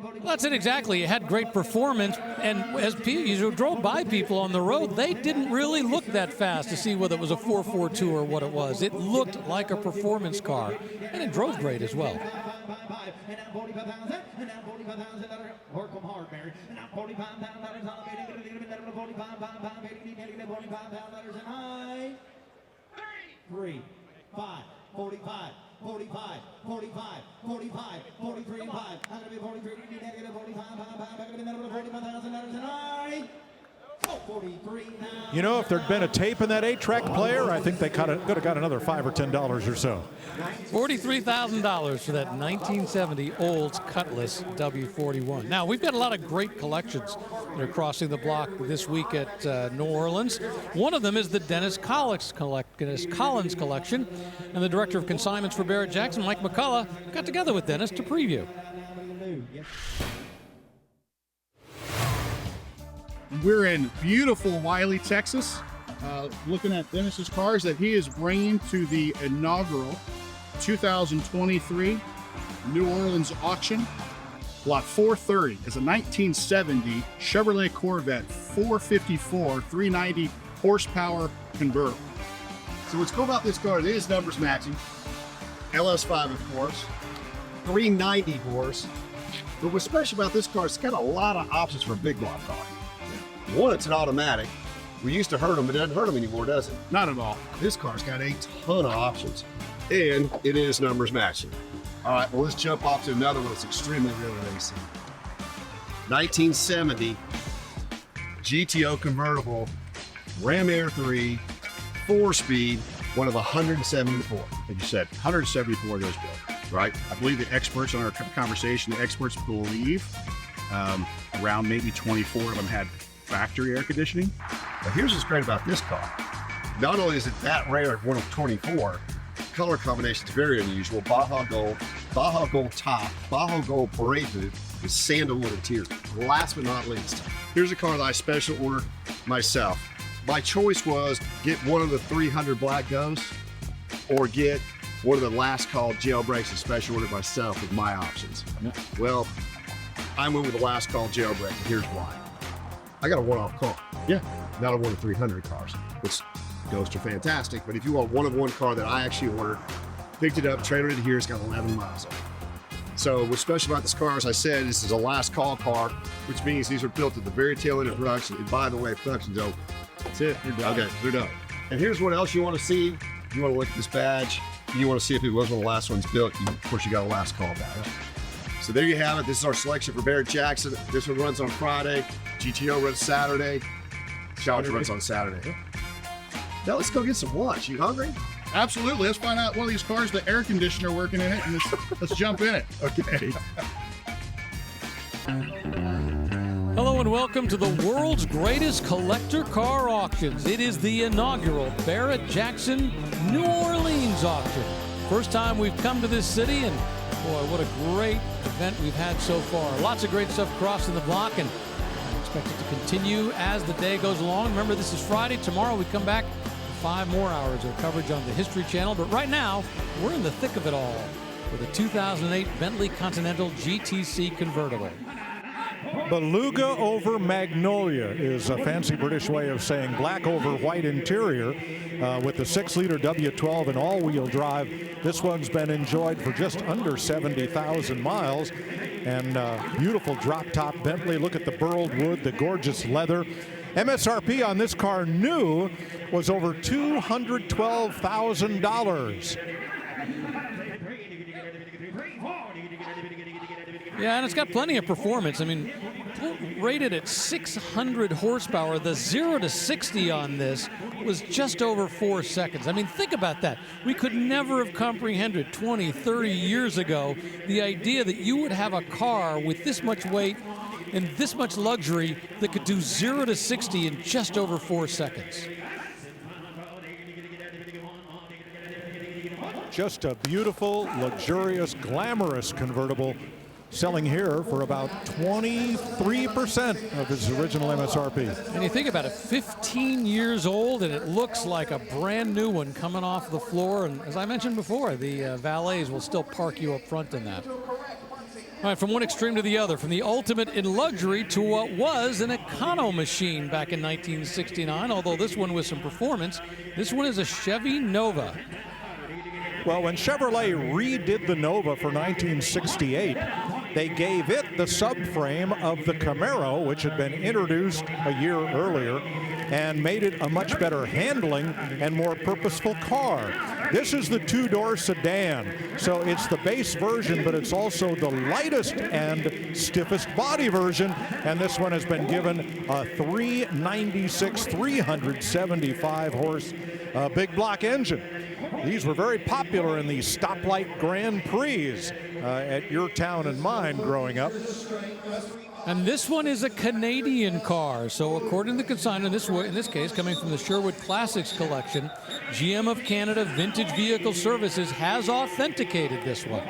Well, that's it exactly. It had great performance, and as you drove by people on the road, they didn't really look that fast to see whether it was a 442 or what it was. It looked like a performance car, and it drove great as well. Three, 5, 45, 45, 45, 45, 43 and 5. I'm going to be 43, negative 45, I'm going to be $45,000 tonight. 43 now. You know, if there'd been a tape in that 8-track player, I think they could have got another $5 or $10 or so. $43,000 for that 1970 Olds Cutlass W41. Now, we've got a lot of great collections that are crossing the block this week at New Orleans. One of them is the Dennis Collins collection, and the director of consignments for Barrett-Jackson, Mike McCullough, got together with Dennis to preview. We're in beautiful Wiley, Texas, looking at Dennis's cars that he is bringing to the inaugural 2023 New Orleans auction. Lot 430 is a 1970 Chevrolet Corvette 454 390 horsepower convertible. So what's cool about this car, it is numbers matching. LS5, of course, 390 horse. But what's special about this car, it's got a lot of options for a big block car. One, it's an automatic. We used to hurt them, but it doesn't hurt them anymore, does it? Not at all. This car's got a ton of options, and it is numbers matching. All right, well, let's jump off to another one that's extremely rare racing. 1970 GTO convertible, Ram Air 3, 4-speed, one of 174. Like you said, 174 of those built, right? I believe the experts in our conversation, the experts believe around maybe 24 of them had factory air conditioning. But here's what's great about this car. Not only is it that rare, one of 24, color combination is very unusual. Baja gold top, Baja gold parade boot with sandalwood interior. Last but not least, here's a car that I special ordered myself. My choice was get one of the 300 Black Ghosts or get one of the last call jailbreaks and special ordered myself with my options. Well, I went with the last call jailbreak, and here's why. I got a one-off car. Yeah, not a one of 300 cars. It's Ghosts are fantastic, but if you want one-of-one car that I actually ordered, picked it up, traded it here, it's got 11 miles on it. So what's special about this car, as I said, this is a last call car, which means these are built at the very tail end of production. And by the way, production's over. That's it. They're done. Okay, they're done. And here's what else you want to see. You want to look at this badge. You want to see if it was one of the last ones built. Of course, you got a last call badge. So there you have it. This is our selection for Barrett-Jackson. This one runs on Friday. GTO runs Saturday. Challenger runs on Saturday. Now let's go get some lunch. You hungry? Absolutely. Let's find out one of these cars, the air conditioner working in it, and let's jump in it. Okay. Hello and welcome to the world's greatest collector car auctions. It is the inaugural Barrett-Jackson New Orleans auction. First time we've come to this city, and boy, what a great event we've had so far. Lots of great stuff crossing the block, and I expect it to continue as the day goes along. Remember, this is Friday. Tomorrow we come back. 5 more hours of coverage on the History Channel, but right now we're in the thick of it all with a 2008 Bentley Continental GTC convertible. Beluga over Magnolia is a fancy British way of saying black over white interior with the 6-liter W12 and all-wheel drive. This one's been enjoyed for just under 70,000 miles. And beautiful drop-top Bentley. Look at the burled wood, the gorgeous leather. MSRP on this car new was over $212,000. Yeah, and it's got plenty of performance. I mean, rated at 600 horsepower, the 0 to 60 on this was just over 4 seconds. I mean, think about that. We could never have comprehended 20, 30 years ago the idea that you would have a car with this much weight and this much luxury that could do 0 to 60 in just over 4 seconds. Just a beautiful, luxurious, glamorous convertible selling here for about 23% of its original MSRP. And you think about it, 15 years old, and it looks like a brand new one coming off the floor. And as I mentioned before, the valets will still park you up front in that. All right, from one extreme to the other, from the ultimate in luxury to what was an econo machine back in 1969, although this one with some performance. This one is a Chevy Nova. Well, when Chevrolet redid the Nova for 1968, they gave it the subframe of the Camaro, which had been introduced a year earlier, and made it a much better handling and more purposeful car. This is the 2-door sedan, so it's the base version, but it's also the lightest and stiffest body version, and this one has been given a 396, 375 horse big block engine. These were very popular in the stoplight Grand Prix at your town and mine growing up. And this one is a Canadian car. So according to the consignment, in this case, coming from the Sherwood Classics collection, GM of Canada Vintage Vehicle Services has authenticated this one.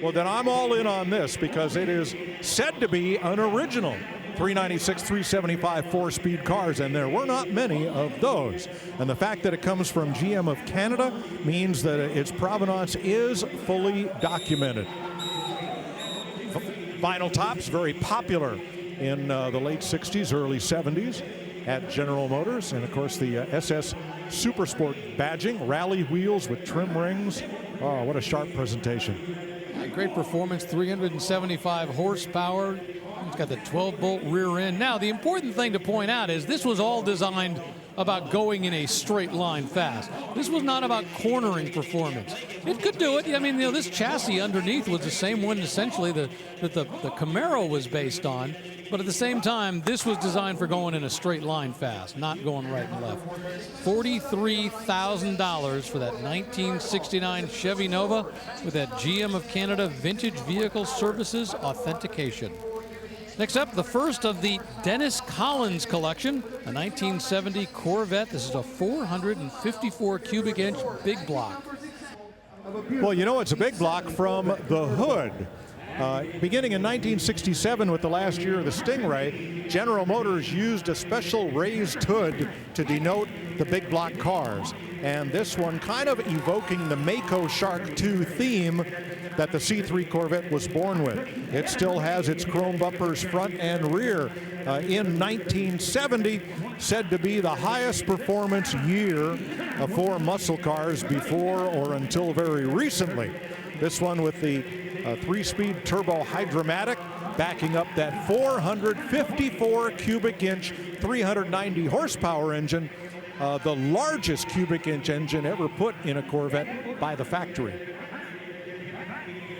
Well, then I'm all in on this because it is said to be an original 396, 375 4-speed cars, and there were not many of those. And the fact that it comes from GM of Canada means that its provenance is fully documented. Vinyl tops, very popular in the late 60s, early 70s at General Motors. And of course the SS Supersport badging, rally wheels with trim rings. Oh, what a sharp presentation. Great performance, 375 horsepower. It's got the 12-bolt rear end. Now, the important thing to point out is this was all designed about going in a straight line fast. This was not about cornering performance. It could do it. I mean, you know, this chassis underneath was the same one essentially that the Camaro was based on. But at the same time, this was designed for going in a straight line fast, not going right and left. $43,000 for that 1969 Chevy Nova with that GM of Canada Vintage Vehicle Services authentication. Next up, the first of the Dennis Collins collection, a 1970 Corvette. This is a 454 cubic inch big block. Well, you know it's a big block from the hood. Beginning in 1967 with the last year of the Stingray, General Motors used a special raised hood to denote the big block cars. And this one kind of evoking the Mako Shark 2 theme that the C3 Corvette was born with. It still has its chrome bumpers front and rear. In 1970, said to be the highest performance year for muscle cars before or until very recently. This one with the 3-speed turbo Hydromatic backing up that 454 cubic inch, 390 horsepower engine, the largest cubic inch engine ever put in a Corvette by the factory.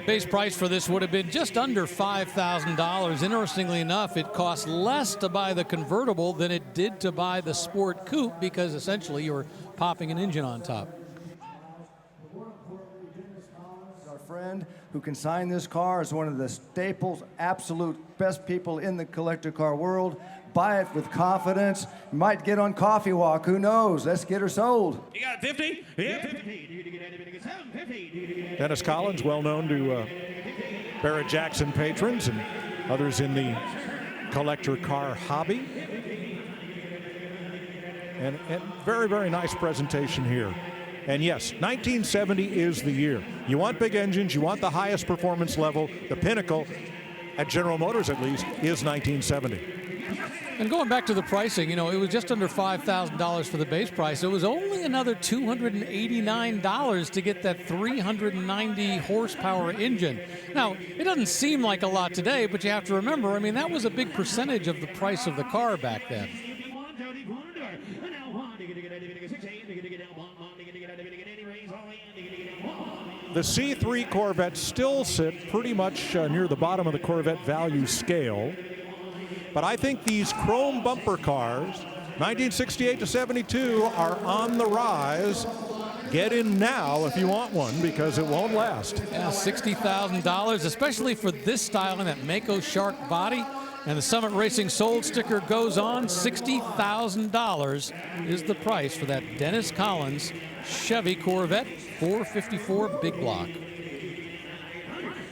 Base price for this would have been just under $5,000. Interestingly enough, it cost less to buy the convertible than it did to buy the Sport Coupe, because essentially you were popping an engine on top. Our friend who consigned this car is one of the staples, absolute best people in the collector car world. Buy it with confidence. You might get on Coffee Walk. Who knows? Let's get her sold. You got 50? Yeah, 50. Dennis Collins, well known to Barrett Jackson patrons and others in the collector car hobby. And very, very nice presentation here. And yes, 1970 is the year. You want big engines, you want the highest performance level, the pinnacle, at General Motors at least, is 1970. And going back to the pricing, you know, it was just under $5,000 for the base price. It was only another $289 to get that 390 horsepower engine. Now, it doesn't seem like a lot today, but you have to remember, I mean, that was a big percentage of the price of the car back then. The C3 Corvettes still sit pretty much near the bottom of the Corvette value scale. But I think these chrome bumper cars, 1968 to 72, are on the rise. Get in now if you want one, because it won't last. Yeah, $60,000, especially for this style and that Mako Shark body. And the Summit Racing sold sticker goes on. $60,000 is the price for that Dennis Collins Chevy Corvette 454 big block.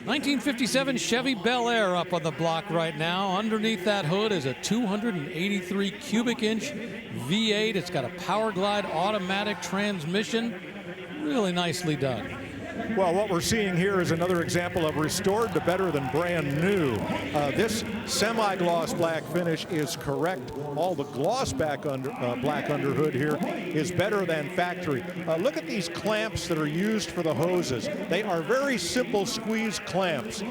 1957 Chevy Bel Air up on the block right now. Underneath that hood is a 283 cubic inch V8. It's got a Power Glide automatic transmission. Really nicely done. Well, what we're seeing here is another example of restored to better than brand new. This semi-gloss black finish is correct. All the gloss black underhood here is better than factory. Look at these clamps that are used for the hoses. They are very simple squeeze clamps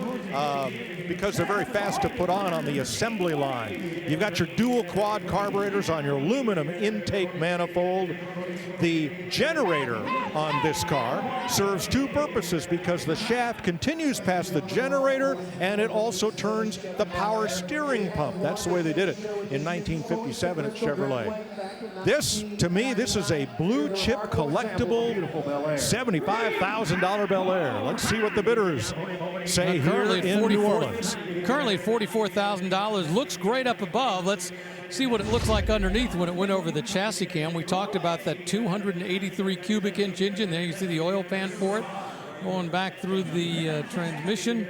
because they're very fast to put on the assembly line. You've got your dual quad carburetors on your aluminum intake manifold. The generator on this car serves two purposes, because the shaft continues past the generator and it also turns the power steering pump. That's the way they did it in 1957 at Chevrolet. This, to me, this is a blue chip collectible $75,000 Bel Air. Let's see what the bidders say here in New Orleans. Currently at $44,000. Looks great up above. Let's see what it looks like underneath when it went over the chassis cam. We talked about that 283 cubic inch engine. There you see the oil pan for it going back through the transmission.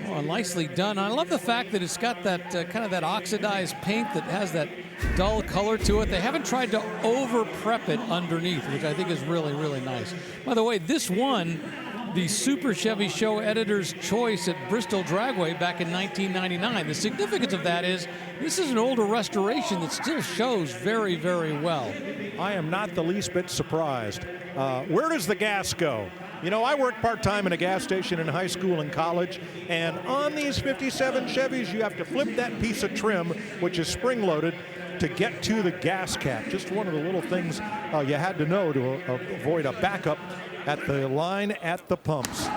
Oh, nicely done. I love the fact that it's got that kind of that oxidized paint that has that dull color to it. They haven't tried to over prep it underneath, which I think is really, really nice. By the way, this won the Super Chevy Show Editor's Choice at Bristol Dragway back in 1999. The significance of that is this is an older restoration that still shows very, very well. I am not the least bit surprised. Where does the gas go? You know, I worked part-time in a gas station in high school and college, and on these 57 Chevys, you have to flip that piece of trim, which is spring-loaded, to get to the gas cap. Just one of the little things you had to know to avoid a backup at the line at the pumps.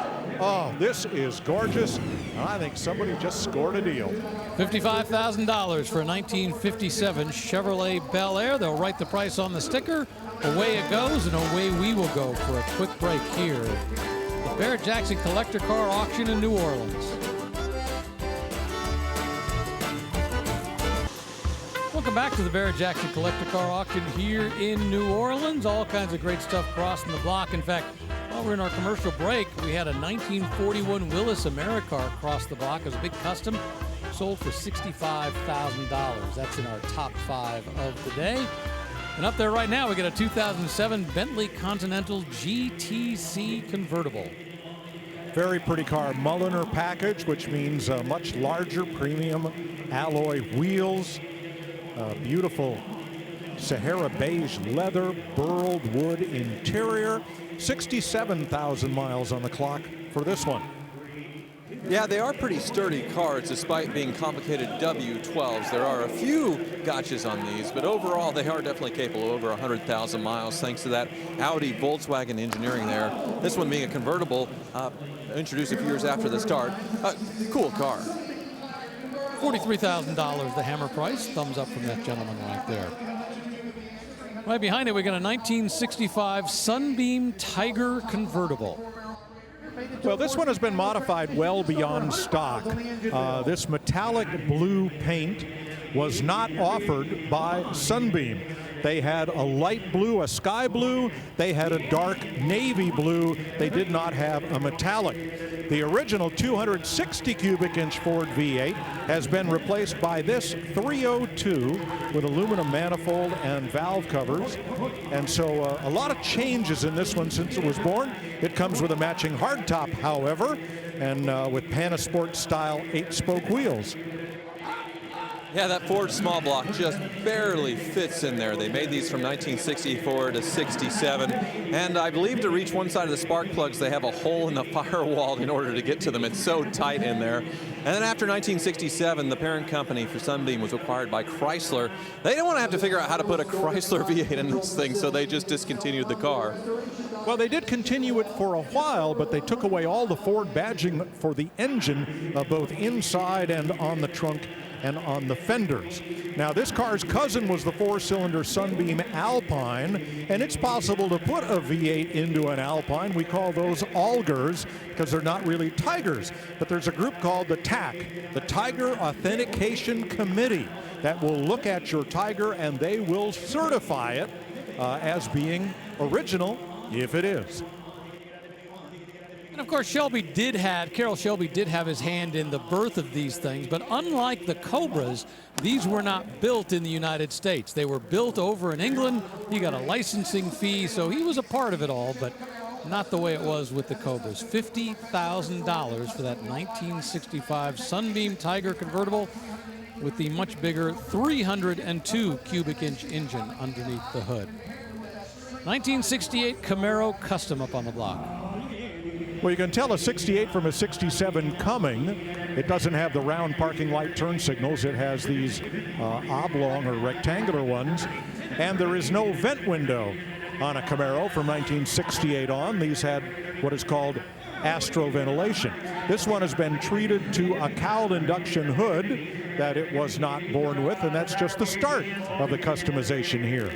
Oh, this is gorgeous. I think somebody just scored a deal. $55,000 for a 1957 Chevrolet Bel Air. They'll write the price on the sticker. Away it goes, and away we will go for a quick break here at the Barrett Jackson Collector Car Auction in New Orleans. Welcome back to the Barrett Jackson Collector Car Auction here in New Orleans. All kinds of great stuff crossing the block. In fact, while while we're in our commercial break, we had a 1941 Willis Americar across the block. It was a big custom, sold for $65,000. That's in our top 5 of the day. And up there right now, we got a 2007 Bentley Continental GTC convertible. Very pretty car, Mulliner package, which means much larger premium alloy wheels, beautiful Sahara beige leather, burled wood interior, 67,000 miles on the clock for this one. Yeah, they are pretty sturdy cars despite being complicated W12s. There are a few gotchas on these, but overall they are definitely capable of over 100,000 miles thanks to that Audi Volkswagen engineering there. This one being a convertible, introduced a few years after the start. Cool car. $43,000 the hammer price. Thumbs up from that gentleman right there. Right behind it, we got a 1965 Sunbeam Tiger convertible. Well, this one has been modified well beyond stock. This metallic blue paint was not offered by Sunbeam. They had a light blue, a sky blue. They had a dark navy blue. They did not have a metallic. The original 260 cubic inch Ford V8 has been replaced by this 302 with aluminum manifold and valve covers. And so a lot of changes in this one since it was born. It comes with a matching hardtop, however, and with Panasport style 8-spoke wheels. Yeah, that Ford small block just barely fits in there. They made these from 1964 to 67, and I believe to reach one side of the spark plugs, they have a hole in the firewall in order to get to them. It's so tight in there. And then after 1967, the parent company for Sunbeam was acquired by Chrysler. They didn't want to have to figure out how to put a Chrysler V8 in this thing, so they just discontinued the car. Well, they did continue it for a while, but they took away all the Ford badging for the engine, both inside and on the trunk and on the fenders. Now, this car's cousin was the 4-cylinder Sunbeam Alpine, and it's possible to put a V8 into an Alpine. We call those Algers because they're not really Tigers, but there's a group called the TAC, the Tiger Authentication Committee, that will look at your Tiger and they will certify it as being original if it is. And of course, Carroll Shelby did have his hand in the birth of these things, but unlike the Cobras, these were not built in the United States. They were built over in England. He got a licensing fee, so he was a part of it all, but not the way it was with the Cobras. $50,000 for that 1965 Sunbeam Tiger convertible with the much bigger 302 cubic inch engine underneath the hood. 1968 Camaro Custom up on the block. Well, you can tell a 68 from a 67 coming. It doesn't have the round parking light turn signals. It has these oblong or rectangular ones. And there is no vent window on a Camaro from 1968 on. These had what is called astro ventilation. This one has been treated to a cowled induction hood that it was not born with, and that's just the start of the customization here.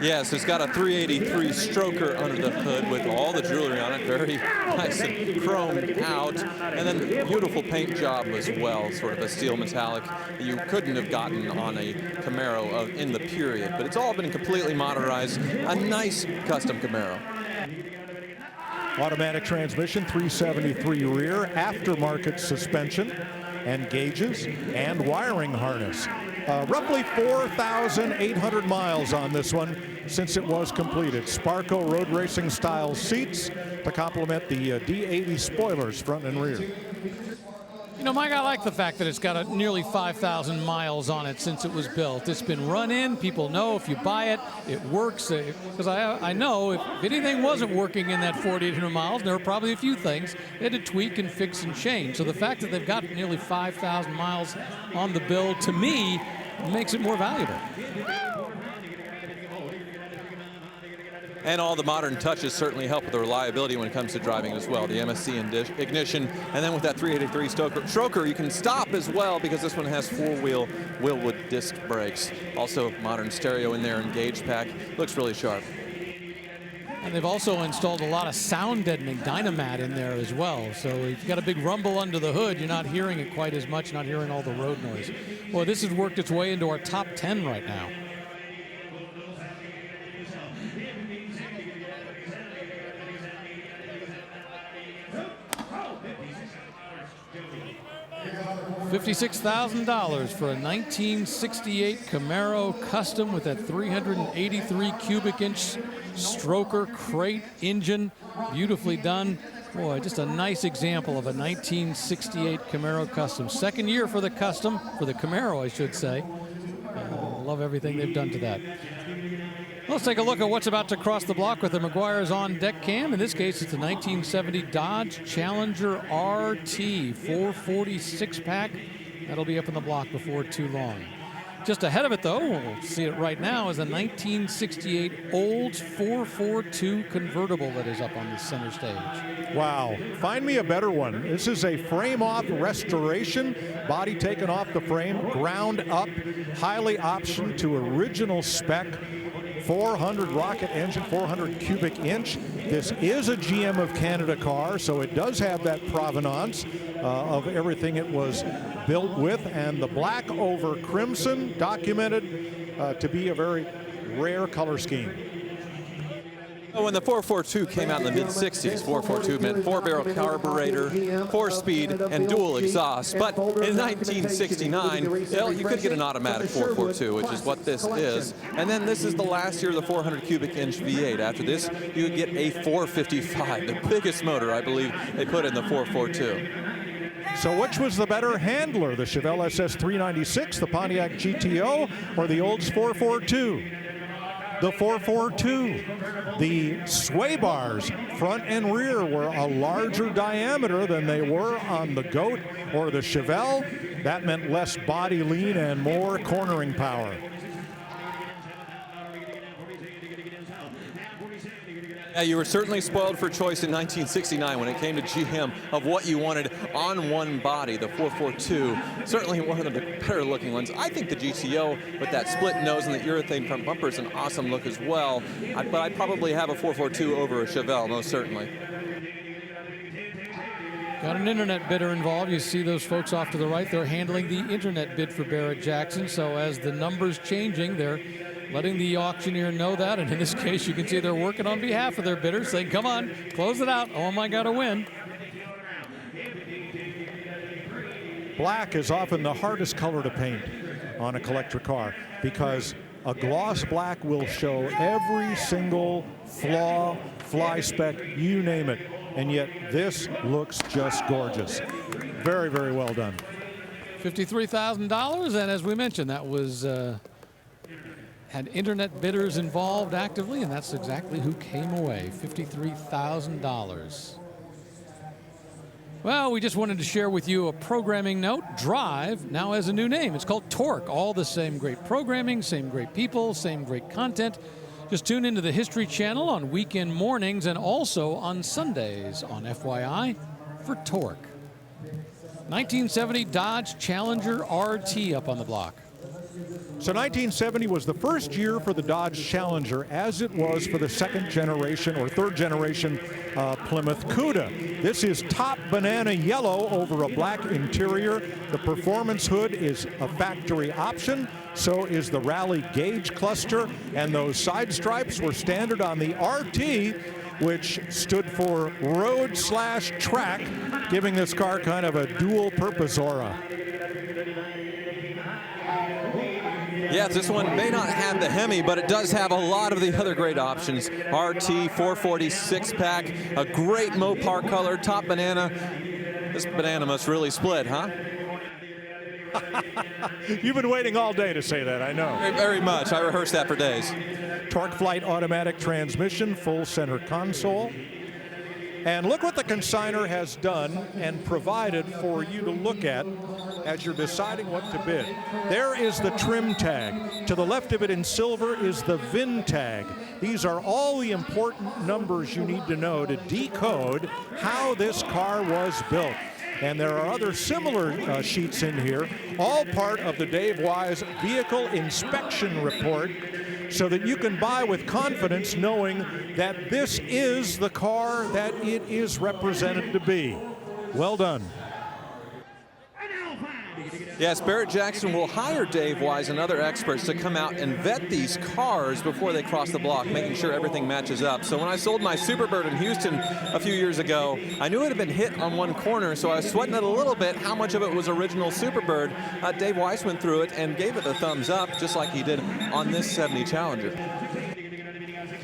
Yes, it's got a 383 stroker under the hood with all the jewelry on it, very nice and chromed out, and then beautiful paint job as well, sort of a steel metallic that you couldn't have gotten on a Camaro in the period. But it's all been completely modernized, a nice custom Camaro. Automatic transmission, 373 rear, aftermarket suspension and gauges and wiring harness. Roughly 4,800 miles on this one since it was completed. Sparco road racing style seats to complement the D80 spoilers front and rear. You know, Mike, I like the fact that it's got nearly 5,000 miles on it since it was built. It's been run in. People know if you buy it, it works. Because I know if anything wasn't working in that 4,800 miles, there were probably a few things they had to tweak and fix and change. So the fact that they've got nearly 5,000 miles on the bill, to me, makes it more valuable. And all the modern touches certainly help with the reliability when it comes to driving as well. The MSC ignition, and then with that 383 stroker, you can stop as well because this one has 4-wheel Wilwood disc brakes. Also modern stereo in there and gauge pack. Looks really sharp. And they've also installed a lot of sound deadening Dynamat in there as well. So if you've got a big rumble under the hood, you're not hearing it quite as much, not hearing all the road noise. Well, this has worked its way into our top 10 right now. $56,000 for a 1968 Camaro Custom with that 383 cubic inch stroker crate engine. Beautifully done. Boy, just a nice example of a 1968 Camaro Custom. Second year for the Custom, for the Camaro, I should say. Love everything they've done to that. Let's take a look at what's about to cross the block with the Meguiar's on deck cam. In this case, it's a 1970 Dodge Challenger RT 446 pack. That'll be up in the block before too long. Just ahead of it, though, we'll see it right now, is a 1968 Olds 442 convertible that is up on the center stage. Wow, find me a better one. This is a frame-off restoration, body taken off the frame, ground up, highly optioned to original spec. 400 rocket engine, 400 cubic inch. This is a GM of Canada car, so it does have that provenance of everything it was built with, and the black over crimson documented to be a very rare color scheme. When the 442 came out in the mid-60s, 442 meant 4-barrel carburetor, 4-speed, and dual exhaust. But in 1969, you could get an automatic 442, which is what this is. And then this is the last year of the 400 cubic inch V8. After this, you would get a 455, the biggest motor, I believe, they put in the 442. So which was the better handler, the Chevelle SS 396, the Pontiac GTO, or the Olds 442? The 442. The sway bars, front and rear, were a larger diameter than they were on the Goat or the Chevelle. That meant less body lean and more cornering power. Yeah, you were certainly spoiled for choice in 1969 when it came to GM of what you wanted on one body. The 442, certainly one of the better looking ones. I think the GTO with that split nose and the urethane front bumper is an awesome look as well. But I'd probably have a 442 over a Chevelle, most certainly. Got an internet bidder involved. You see those folks off to the right. They're handling the internet bid for Barrett-Jackson. So as the numbers changing, they're letting the auctioneer know that. And in this case, you can see they're working on behalf of their bidders, saying, come on, close it out. Oh, my, got to win. Black is often the hardest color to paint on a collector car because a gloss black will show every single flaw, fly speck, you name it. And yet this looks just gorgeous. Very, very well done. $53,000, and as we mentioned, that was had internet bidders involved actively, and that's exactly who came away, $53,000. Well, we just wanted to share with you a programming note. Drive now has a new name. It's called Torque. All the same great programming, same great people, same great content. Just tune into the History Channel on weekend mornings and also on Sundays on FYI for Torque. 1970 Dodge Challenger RT up on the block. So 1970 was the first year for the Dodge Challenger, as it was for the second generation or third generation Plymouth Cuda. This is top banana yellow over a black interior. The performance hood is a factory option. So is the rally gauge cluster, and those side stripes were standard on the RT, which stood for road/track, giving this car kind of a dual purpose aura. Yes, this one may not have the Hemi, but it does have a lot of the other great options. RT 446 pack, a great Mopar color, top banana. This banana must really split, huh? You've been waiting all day to say that, I know. Very, very much. I rehearsed that for days. Torque Flight automatic transmission, full center console. And look what the consignor has done and provided for you to look at as you're deciding what to bid. There is the trim tag. To the left of it in silver is the VIN tag. These are all the important numbers you need to know to decode how this car was built. And there are other similar sheets in here, all part of the Dave Wise Vehicle Inspection Report, so that you can buy with confidence knowing that this is the car that it is represented to be. Well done. Yes, Barrett-Jackson will hire Dave Wise and other experts to come out and vet these cars before they cross the block, making sure everything matches up. So when I sold my Superbird in Houston a few years ago, I knew it had been hit on one corner, so I was sweating it a little bit, how much of it was original Superbird. Dave Wise went through it and gave it a thumbs up, just like he did on this 70 Challenger.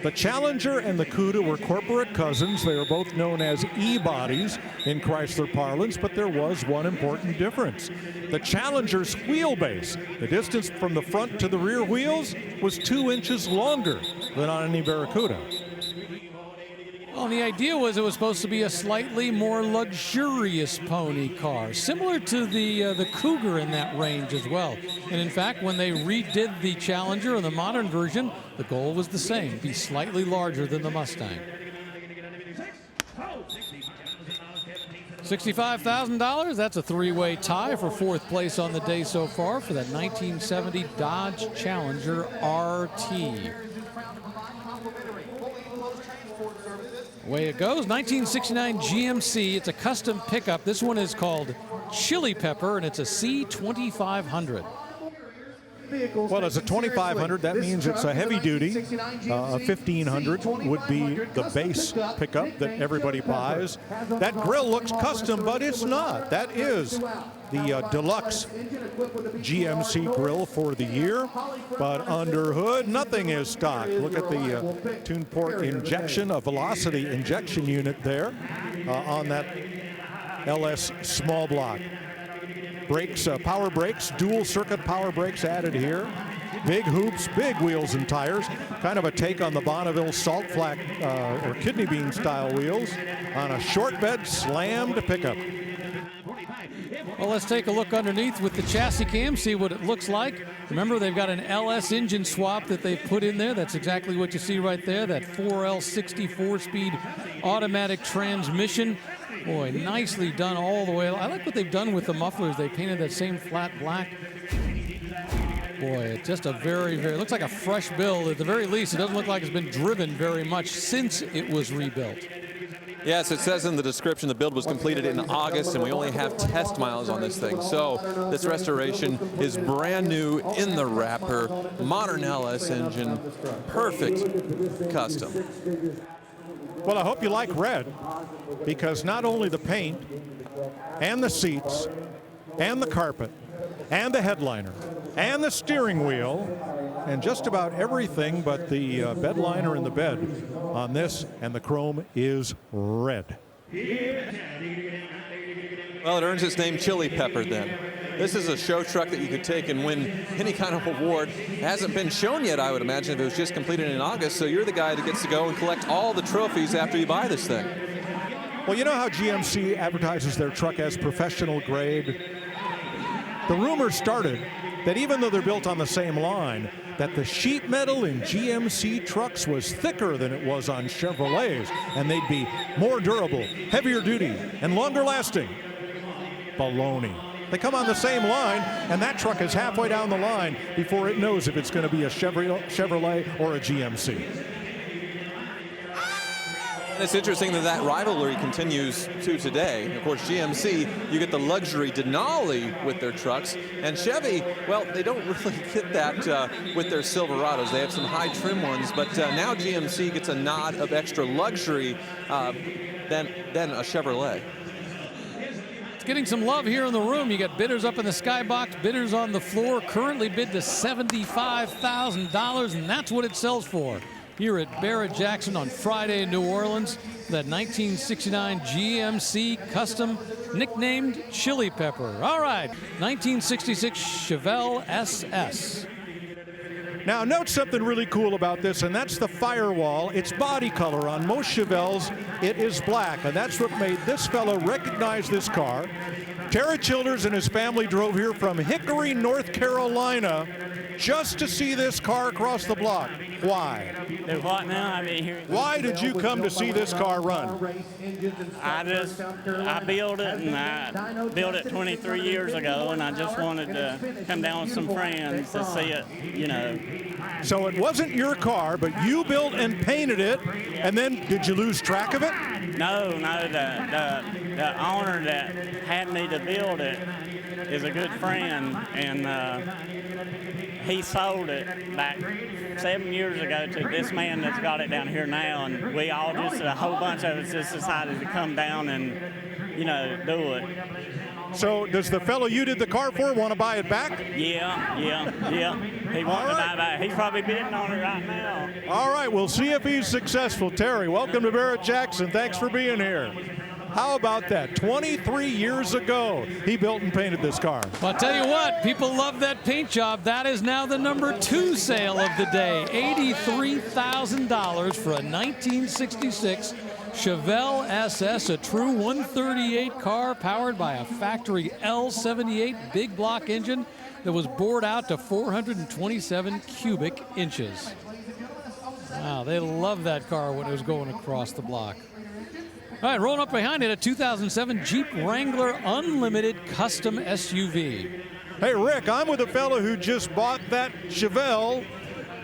The Challenger and the Cuda were corporate cousins. They were both known as E-bodies in Chrysler parlance, but there was one important difference. The Challenger's wheelbase, the distance from the front to the rear wheels, was 2 inches longer than on any Barracuda. Well, the idea was it was supposed to be a slightly more luxurious pony car, similar to the Cougar in that range as well. And in fact, when they redid the Challenger in the modern version, the goal was the same, be slightly larger than the Mustang. $65,000, that's a three-way tie for fourth place on the day so far for that 1970 Dodge Challenger RT. Away it goes, 1969 GMC. It's a custom pickup. This one is called Chili Pepper, and it's a C2500. Well, as a 2500, that means it's a heavy duty. A 1500 would be the base pickup that everybody buys. That grill looks custom, but it's not. That is the deluxe GMC grill for the year. But under hood, nothing is stock. Look at the tune port injection, a velocity injection unit there on that LS small block. Brakes, power brakes, dual circuit power brakes added here. Big hoops, big wheels and tires. Kind of a take on the Bonneville salt flat or kidney bean style wheels on a short bed slammed pickup. Well, let's take a look underneath with the chassis cam, see what it looks like. Remember, they've got an LS engine swap that they've put in there. That's exactly what you see right there, that 4L60 4-speed automatic transmission. Boy, nicely done all the way. I like what they've done with the mufflers. They painted that same flat black. Boy, just a very, looks like a fresh build. At the very least, it doesn't look like it's been driven very much since it was rebuilt. Yes, it says in the description the build was completed in August, and we only have test miles on this thing. So this restoration is brand new in the wrapper, modern LS engine, perfect custom. Well, I hope you like red, because not only the paint and the seats and the carpet and the headliner and the steering wheel and just about everything but the bed liner and the bed on this, and the chrome is red. Well, it earns its name Chili Pepper then. This is a show truck that you could take and win any kind of award. It hasn't been shown yet, I would imagine, if it was just completed in August, so you're the guy that gets to go and collect all the trophies after you buy this thing. Well, you know how GMC advertises their truck as professional grade? The rumor started that even though they're built on the same line, that the sheet metal in GMC trucks was thicker than it was on Chevrolets, and they'd be more durable, heavier duty, and longer lasting. Baloney. They come on the same line, and that truck is halfway down the line before it knows if it's going to be a Chevrolet or a GMC. And it's interesting that rivalry continues to today. Of course, GMC, you get the luxury Denali with their trucks, and Chevy, well, they don't really get that with their Silverados. They have some high trim ones, but now GMC gets a nod of extra luxury than a Chevrolet. Getting some love here in the room. You got bidders up in the skybox, bidders on the floor, currently bid to $75,000, and that's what it sells for here at Barrett-Jackson on Friday in New Orleans. That 1969 GMC Custom, nicknamed Chili Pepper. All right, 1966 Chevelle SS. Now, note something really cool about this, and that's the firewall. It's body color. On most Chevelles, it is black, and that's what made this fellow recognize this car. Terry Childers and his family drove here from Hickory, North Carolina, just to see this car across the block. Why? What now? I've been here. Why did you come to see this car run? I built it, and I built it 23 years ago, and I just wanted to come down with some friends to see it, you know. So it wasn't your car, but you built and painted it, and then did you lose track of it? No, the owner that had me to build it is a good friend, and he sold it back 7 years ago to this man that's got it down here now, and we all just, a whole bunch of us just decided to come down and, you know, do it. So does the fellow you did the car for want to buy it back? Yeah. He wanted to buy it back. He's probably bidding on it right now. All right, we'll see if he's successful. Terry, welcome to Barrett-Jackson. Thanks for being here. How about that? 23 years ago, he built and painted this car. Well, I'll tell you what, people love that paint job. That is now the #2 sale of the day. $83,000 for a 1966 Chevelle SS, a true 138 car powered by a factory L78 big block engine that was bored out to 427 cubic inches. Wow, they love that car when it was going across the block. All right, rolling up behind it, a 2007 Jeep Wrangler Unlimited Custom SUV. Hey, Rick, I'm with a fellow who just bought that Chevelle,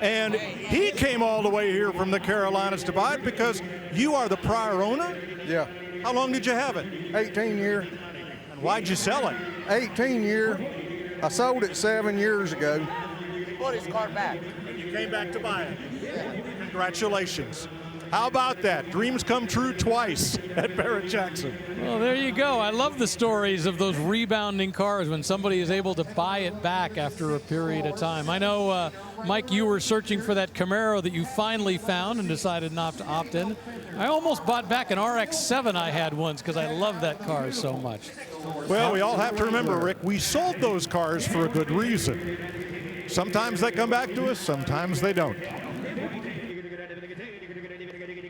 and he came all the way here from the Carolinas to buy it because you are the prior owner? Yeah. How long did you have it? 18 year. And why'd you sell it? 18 year. I sold it 7 years ago. He bought his car back. And you came back to buy it. Congratulations. How about that? Dreams come true twice at Barrett-Jackson. Well, there you go. I love the stories of those rebounding cars when somebody is able to buy it back after a period of time. I know, Mike, you were searching for that Camaro that you finally found and decided not to opt in. I almost bought back an RX-7 I had once because I love that car so much. Well, we all have to remember, Rick, we sold those cars for a good reason. Sometimes they come back to us, sometimes they don't.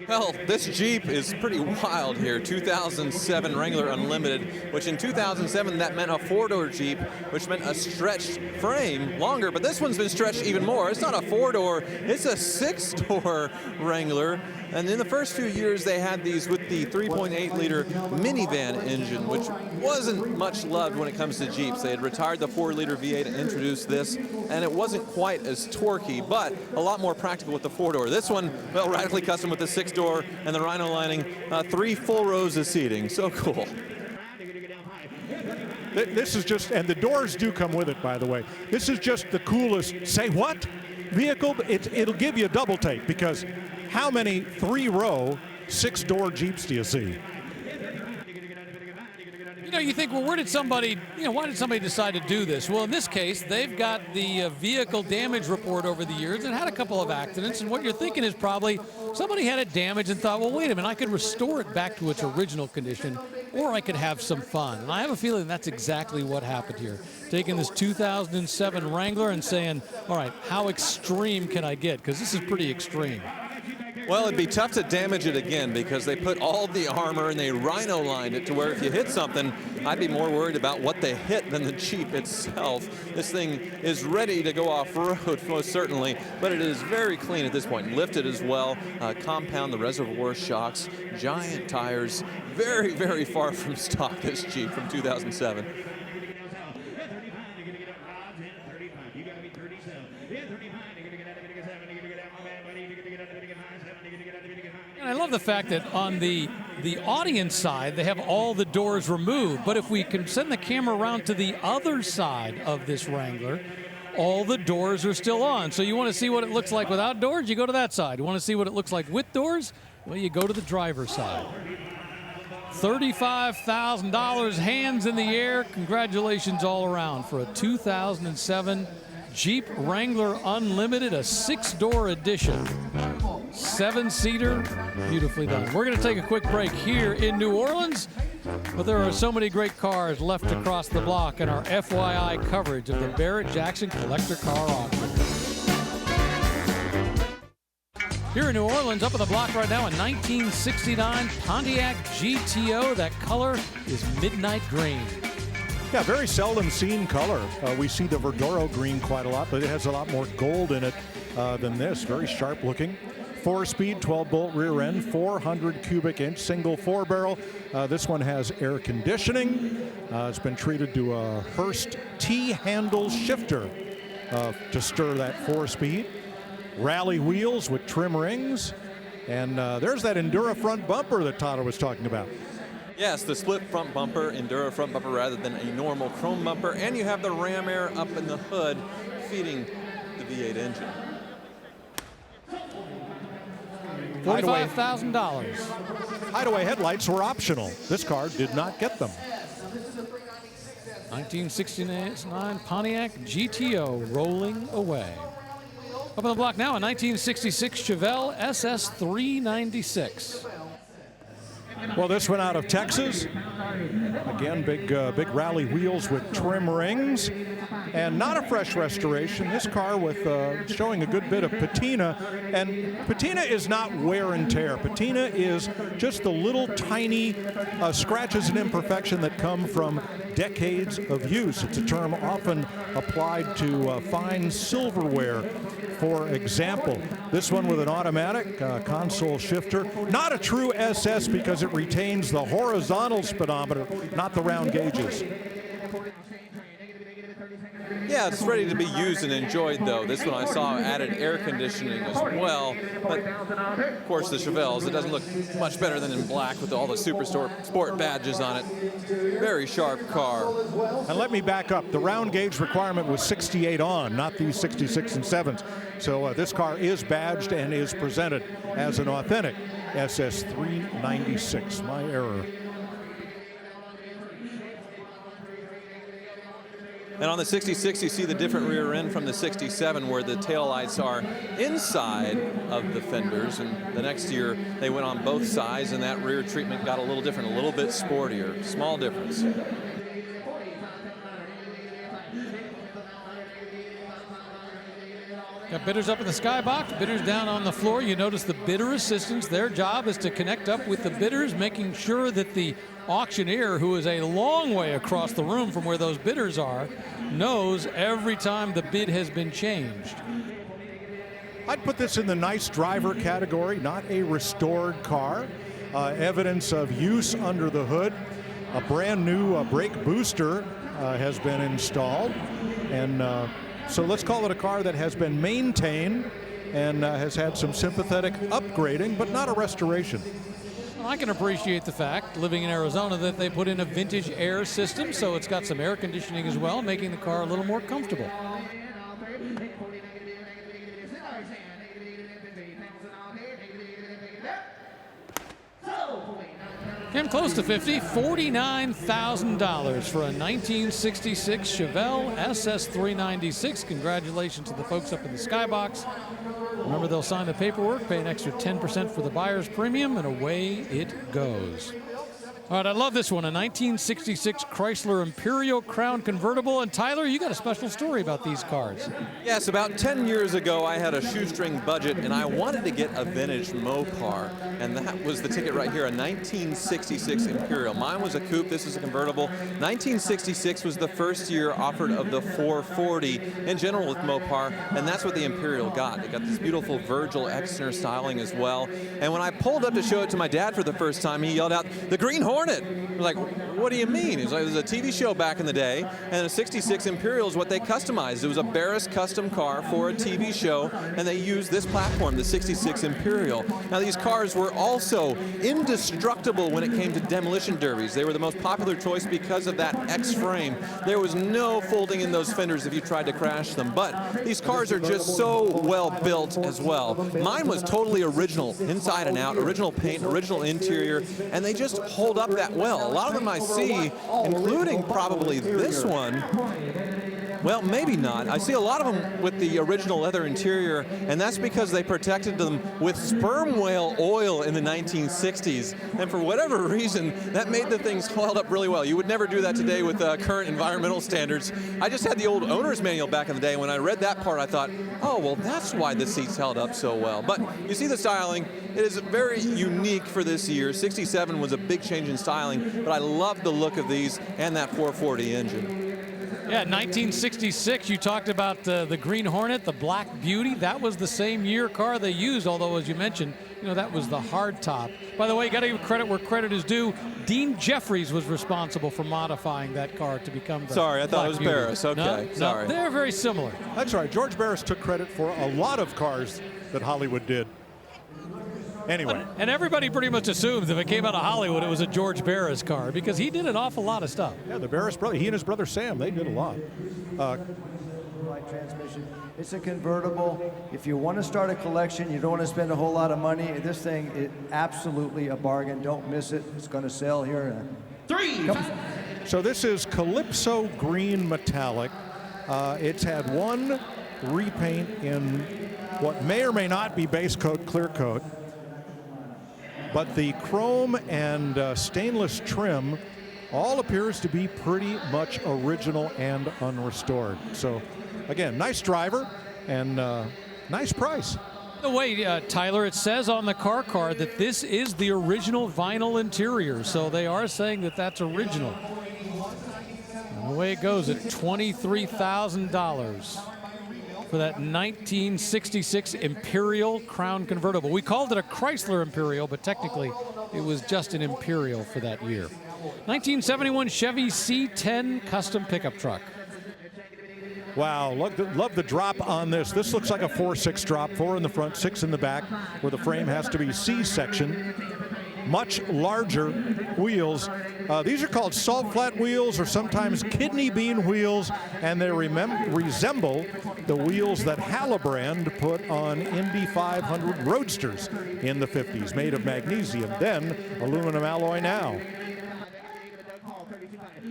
Well, this Jeep is pretty wild here. 2007 Wrangler Unlimited, which in 2007, that meant a four-door Jeep, which meant a stretched frame longer, but this one's been stretched even more. It's not a four-door, it's a six-door Wrangler. And in the first few years, they had these with the 3.8-liter minivan engine, which wasn't much loved when it comes to Jeeps. They had retired the 4-liter V8 and introduced this, and it wasn't quite as torquey, but a lot more practical with the four-door. This one, well, radically custom with the six-door and the Rhino lining, 3 full rows of seating. So cool. This is just, and the doors do come with it, by the way. This is just the coolest, say what? Vehicle, it'll give you a double take, because how many 3-row, 6-door Jeeps do you see? You know, you think, well, why did somebody decide to do this? Well, in this case, they've got the vehicle damage report over the years and had a couple of accidents. And what you're thinking is probably somebody had it damaged and thought, well, wait a minute, I could restore it back to its original condition, or I could have some fun. And I have a feeling that's exactly what happened here. Taking this 2007 Wrangler and saying, all right, how extreme can I get? Because this is pretty extreme. Well, it'd be tough to damage it again because they put all the armor and they Rhino lined it to where if you hit something, I'd be more worried about what they hit than the Jeep itself. This thing is ready to go off-road, most certainly, but it is very clean at this point. Lifted as well, compound the reservoir shocks, giant tires, very, very far from stock, this Jeep from 2007. And I love the fact that on the audience side, they have all the doors removed. But if we can send the camera around to the other side of this Wrangler, all the doors are still on. So you want to see what it looks like without doors, you go to that side. You want to see what it looks like with doors? Well, you go to the driver's side. $35,000, hands in the air. Congratulations all around for a 2007 Jeep Wrangler Unlimited, a 6-door edition. 7-seater, beautifully done. We're going to take a quick break here in New Orleans, but there are so many great cars left across the block in our FYI coverage of the Barrett-Jackson Collector Car Auction. Here in New Orleans, up on the block right now, a 1969 Pontiac GTO. That color is midnight green. Yeah, very seldom seen color. We see the Verdoro green quite a lot, but it has a lot more gold in it than this. Very sharp looking. 4-speed, 12-bolt rear end, 400 cubic inch, single 4-barrel. This one has air conditioning. It's been treated to a Hurst T-handle shifter to stir that 4-speed. rally wheels with trim rings. And there's that Endura front bumper that Tyler was talking about. Yes, the split front bumper, Endura front bumper rather than a normal chrome bumper. And you have the Ram Air up in the hood feeding the V8 engine. $45,000. Hideaway headlights were optional. This car did not get them. 1969 Pontiac GTO rolling away. Up on the block now, a 1966 Chevelle SS 396. Well, this one out of Texas. Again, big rally wheels with trim rings. And not a fresh restoration. This car with showing a good bit of patina. And patina is not wear and tear. Patina is just the little tiny scratches and imperfection that come from decades of use. It's a term often applied to fine silverware. For example, this one with an automatic console shifter. Not a true SS because it retains the horizontal speedometer, not the round gauges. Yeah, it's ready to be used and enjoyed, though. This one I saw added air conditioning as well. But, of course, the Chevelles, it doesn't look much better than in black with all the Super Sport badges on it. Very sharp car. And let me back up. The round gauge requirement was 68 on, not these 66 and 7s. So this car is badged and is presented as an authentic SS 396. My error. And on the 66, you see the different rear end from the 67 where the taillights are inside of the fenders. And the next year, they went on both sides, and that rear treatment got a little different, a little bit sportier. Small difference. Got bidders up in the skybox, bidders down on the floor. You notice the bidder assistants. Their job is to connect up with the bidders, making sure that the auctioneer, who is a long way across the room from where those bidders are, knows every time the bid has been changed. I'd put this in the nice driver category, not a restored car. Evidence of use under the hood. A brand new brake booster has been installed. And so let's call it a car that has been maintained and has had some sympathetic upgrading, but not a restoration. I can appreciate the fact, living in Arizona, that they put in a vintage air system, so it's got some air conditioning as well, making the car a little more comfortable. Came close to 50, $49,000 for a 1966 Chevelle SS 396. Congratulations to the folks up in the skybox. Remember, they'll sign the paperwork, pay an extra 10% for the buyer's premium, and away it goes. All right, I love this one, a 1966 Chrysler Imperial Crown convertible. And Tyler, you got a special story about these cars. Yes, about 10 years ago, I had a shoestring budget, and I wanted to get a vintage Mopar, and that was the ticket right here, a 1966 Imperial. Mine was a coupe, this is a convertible. 1966 was the first year offered of the 440 in general with Mopar, and that's what the Imperial got. It got this beautiful Virgil Exner styling as well. And when I pulled up to show it to my dad for the first time, he yelled out, "The Green Hornet!" I was like, what do you mean? It was a TV show back in the day, and a 66 Imperial is what they customized. It was a Barris custom car for a TV show, and they used this platform, the 66 Imperial. Now, these cars were also indestructible when it came to demolition derbies. They were the most popular choice because of that X-frame. There was no folding in those fenders if you tried to crash them, but these cars are just so well built as well. Mine was totally original, inside and out, original paint, original interior, and they just hold up that well. A lot of them I see, including probably this one, well, maybe not. I see a lot of them with the original leather interior, and that's because they protected them with sperm whale oil in the 1960s. And for whatever reason, that made the things hold up really well. You would never do that today with current environmental standards. I just had the old owner's manual back in the day, and when I read that part, I thought, oh, well, that's why the seats held up so well. But you see the styling. It is very unique for this year. 67 was a big change in styling, but I love the look of these and that 440 engine. Yeah, 1966, you talked about the Green Hornet, the Black Beauty. That was the same year car they used, although, as you mentioned, You know, that was the hard top. By the way, you got to give credit where credit is due. Dean Jeffries was responsible for modifying that car to become the Sorry, I thought it was Black Beauty. Barris. Okay, No, sorry. they're very similar. That's right. George Barris took credit for a lot of cars that Hollywood did. Anyway. And everybody pretty much assumes if it came out of Hollywood, it was a George Barris car because he did an awful lot of stuff. Yeah, the Barris brother, he and his brother Sam, they did a lot. Transmission. It's a convertible. If you want to start a collection, you don't want to spend a whole lot of money. This thing is absolutely a bargain. Don't miss it. It's going to sell here in So this is Calypso Green Metallic. It's had one repaint in what may or may not be base coat, clear coat. But the chrome and stainless trim all appears to be pretty much original and unrestored. So again, nice driver and nice price. By the way, Tyler, it says on the car card that this is the original vinyl interior, so they are saying that that's original. And the way it goes at $23,000 for that 1966 Imperial Crown convertible. We called it a Chrysler Imperial, but technically it was just an Imperial for that year. 1971 Chevy C10 custom pickup truck. Wow, love the drop on this. This looks like a 4-6 drop, 4 in the front, 6 in the back, where the frame has to be C-section. Much larger wheels. These are called salt flat wheels or sometimes kidney bean wheels, and they resemble the wheels that Hallebrand put on Indy 500 Roadsters in the 50s, made of magnesium, then aluminum alloy now.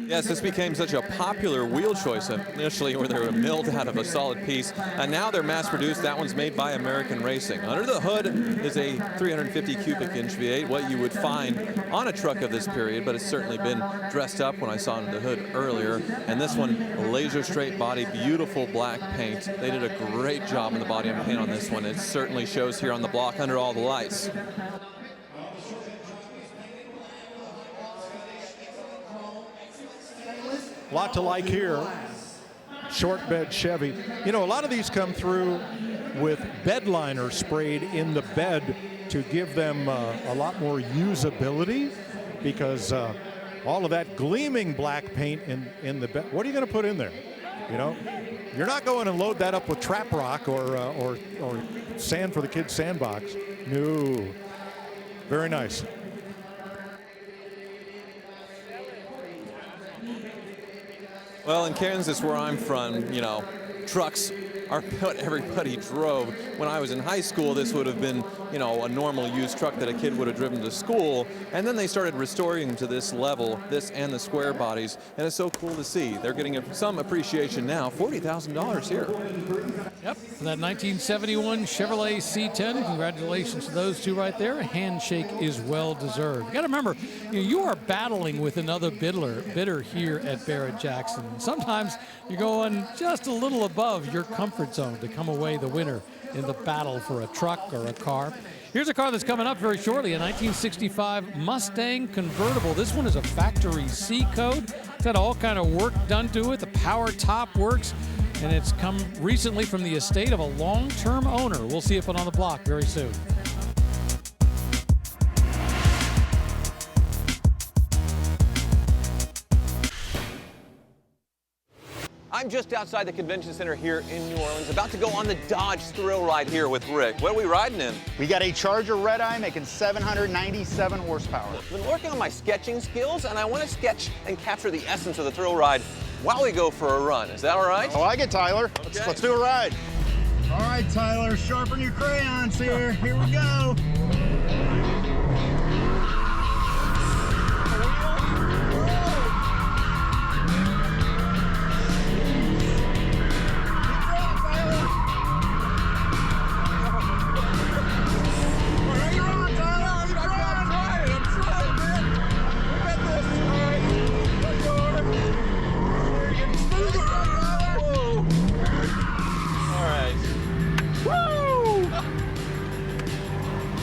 Yes, this became such a popular wheel choice initially where they were milled out of a solid piece, and now they're mass-produced. That one's made by American Racing. Under the hood is a 350 cubic inch V8, what you would find on a truck of this period, but it's certainly been dressed up when I saw under the hood earlier. And this one, laser straight body, beautiful black paint. They did a great job in the body and paint on this one. It certainly shows here on the block under all the lights. Lot to like here. Short bed Chevy. You know, a lot of these come through with bed liner sprayed in the bed to give them a lot more usability, because all of that gleaming black paint in the bed. What are you going to put in there? You know, you're not going to load that up with trap rock or sand for the kids' sandbox. No. Very nice. Well, in Kansas, where I'm from, you know, trucks are what everybody drove. When I was in high school, this would have been, you know, a normal used truck that a kid would have driven to school. And then they started restoring them to this level, this and the square bodies. And it's so cool to see. They're getting some appreciation now. $40,000 here. Yep, for that 1971 Chevrolet C10. Congratulations to those two right there. A handshake is well deserved. You got to remember, you are battling with another bidder here at Barrett-Jackson. Sometimes you're going just a little above your comfort zone to come away the winner in the battle for a truck or a car. Here's a car that's coming up very shortly, a 1965 Mustang convertible. This one is a factory C code. It's had all kind of work done to it. The power top works, and it's come recently from the estate of a long-term owner. We'll see it put on the block very soon. I'm just outside the convention center here in New Orleans, about to go on the Dodge Thrill Ride here with Rick. What are we riding in? We got a Charger Red Eye making 797 horsepower. I've been working on my sketching skills, and I want to sketch and capture the essence of the thrill ride while we go for a run. Is that all right? I like it, Tyler. Okay. Let's do a ride. All right, Tyler, sharpen your crayons here. Here we go.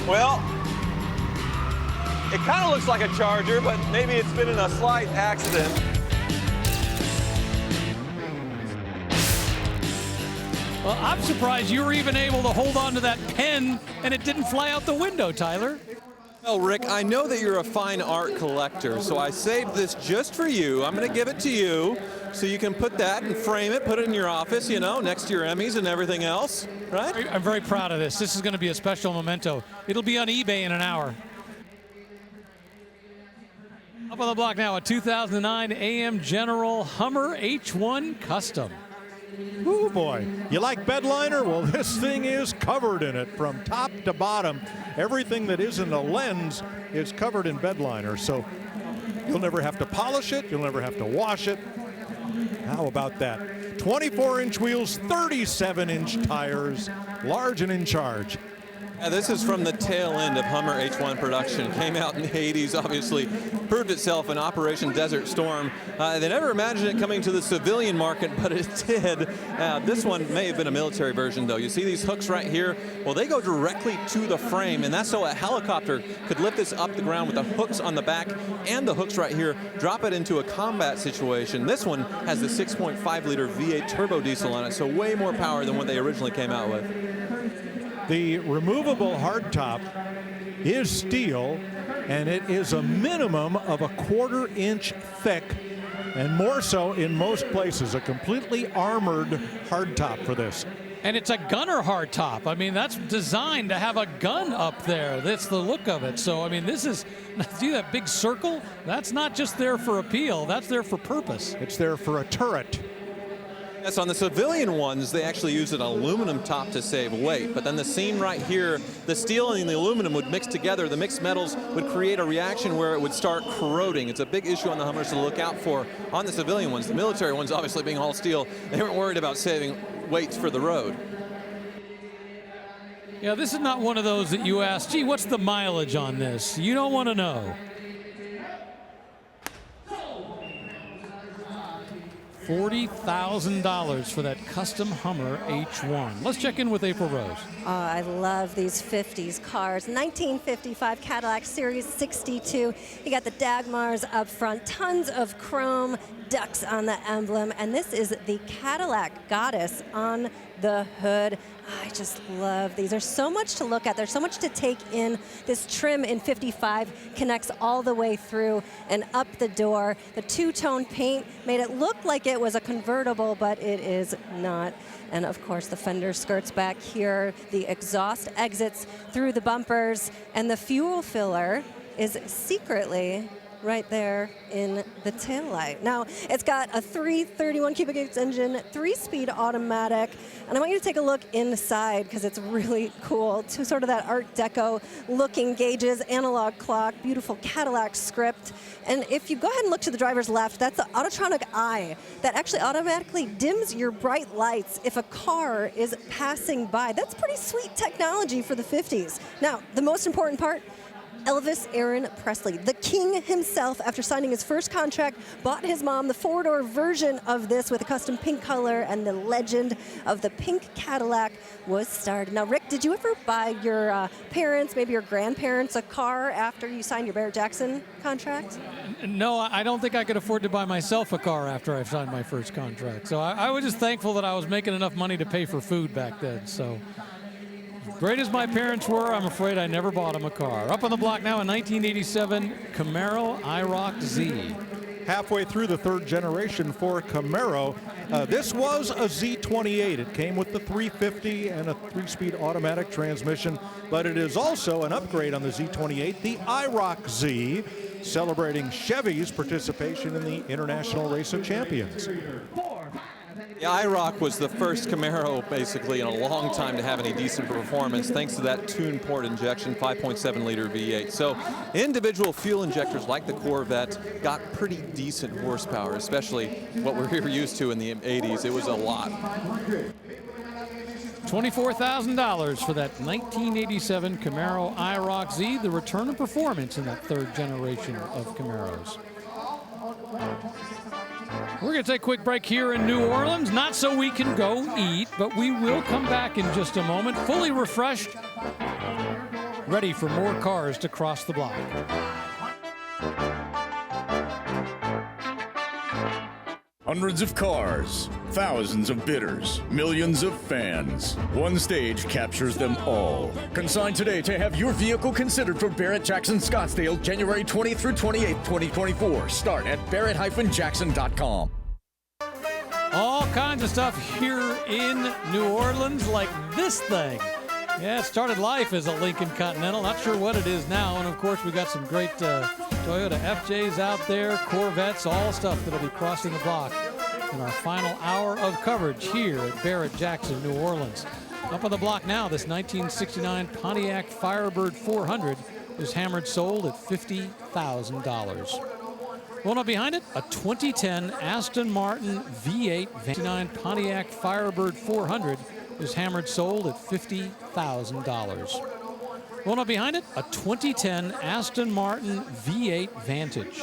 Well, it kind of looks like a Charger, but maybe it's been in a slight accident. Well, I'm surprised you were even able to hold on to that pen and it didn't fly out the window, Tyler. Well, Rick, I know that you're a fine art collector, so I saved this just for you. I'm going to give it to you so you can put that and frame it, put it in your office, you know, next to your Emmys and everything else, right? I'm very proud of this. This is going to be a special memento. It'll be on eBay in an hour. Up on the block now, a 2009 AM General Hummer H1 Custom. Oh boy, you like bed liner? Well, this thing is covered in it from top to bottom. Everything that isn't a lens is covered in bed liner, so you'll never have to polish it, you'll never have to wash it. How about that? 24-inch wheels, 37-inch tires, large and in charge. Yeah, this is from the tail end of Hummer H1 production. Came out in the 80s, obviously proved itself in Operation Desert Storm. They never imagined it coming to the civilian market, but it did. This one may have been a military version, though. You see these hooks right here? Well, they go directly to the frame, and that's so a helicopter could lift this up the ground with the hooks on the back and the hooks right here, drop it into a combat situation. This one has the 6.5-liter V8 turbo diesel on it, so way more power than what they originally came out with. The removable hardtop is steel, and it is a minimum of a 1/4 inch thick, and more so in most places, a completely armored hardtop for this. And it's a gunner hardtop. I mean, that's designed to have a gun up there. That's the look of it. So, I mean, this is, see that big circle? That's not just there for appeal, that's there for purpose. It's there for a turret. Yes, on the civilian ones, they actually use an aluminum top to save weight. But then the seam right here, the steel and the aluminum would mix together. The mixed metals would create a reaction where it would start corroding. It's a big issue on the Hummers to look out for on the civilian ones. The military ones, obviously being all steel, they weren't worried about saving weights for the road. Yeah, this is not one of those that you ask, gee, what's the mileage on this? You don't want to know. $40,000 for that custom Hummer H1. Let's check in with April Rose. Oh, I love these 50s cars. 1955 Cadillac Series 62. You got the Dagmars up front, tons of chrome, ducks on the emblem, and this is the Cadillac Goddess on the hood. I just love these. There's so much to look at. There's so much to take in. This trim in 55 connects all the way through and up the door. The two-tone paint made it look like it was a convertible, but it is not. And of course, the fender skirts back here, the exhaust exits through the bumpers, and the fuel filler is secretly right there in the taillight. Now, it's got a 331 cubic inch engine, 3-speed automatic, and I want you to take a look inside because it's really cool. To sort of that Art Deco looking gauges, analog clock, beautiful Cadillac script. And if you go ahead and look to the driver's left, that's the Autotronic eye that actually automatically dims your bright lights if a car is passing by. That's pretty sweet technology for the 50s. Now, the most important part, Elvis Aaron Presley, the king himself, after signing his first contract, bought his mom the 4-door version of this with a custom pink color, and the legend of the pink Cadillac was started. Now, Rick, did you ever buy your parents, maybe your grandparents, a car after you signed your Barrett-Jackson contract? No, I don't think I could afford to buy myself a car after I signed my first contract. So I was just thankful that I was making enough money to pay for food back then. So great as my parents were, I'm afraid I never bought them a car. Up on the block now, a 1987 Camaro IROC Z. Halfway through the third generation for Camaro. This was a Z28. It came with the 350 and a 3-speed automatic transmission, but it is also an upgrade on the Z28, the IROC Z, celebrating Chevy's participation in the International Race of Champions. The IROC was the first Camaro, basically, in a long time to have any decent performance, thanks to that tune port injection, 5.7-liter V8. So individual fuel injectors like the Corvette got pretty decent horsepower, especially what we're used to in the 80s. It was a lot. $24,000 for that 1987 Camaro IROC Z, the return of performance in that third generation of Camaros. We're going to take a quick break here in New Orleans, not so we can go eat, but we will come back in just a moment, fully refreshed, ready for more cars to cross the block. Hundreds of cars, thousands of bidders, millions of fans. One stage captures them all. Consign today to have your vehicle considered for Barrett-Jackson Scottsdale, January 20th through 28th, 2024. Start at barrett-jackson.com. All kinds of stuff here in New Orleans, like this thing. Yeah, it started life as a Lincoln Continental. Not sure what it is now. And, of course, we got some great Toyota FJs out there, Corvettes, all stuff that'll be crossing the block in our final hour of coverage here at Barrett-Jackson, New Orleans. Up on the block now, this 1969 Pontiac Firebird 400 is hammered sold at $50,000. Rolling up behind it, a 2010 Aston Martin V8 29 Pontiac Firebird 400 is hammered sold at $50,000. Rolling up behind it, a 2010 Aston Martin V8 Vantage.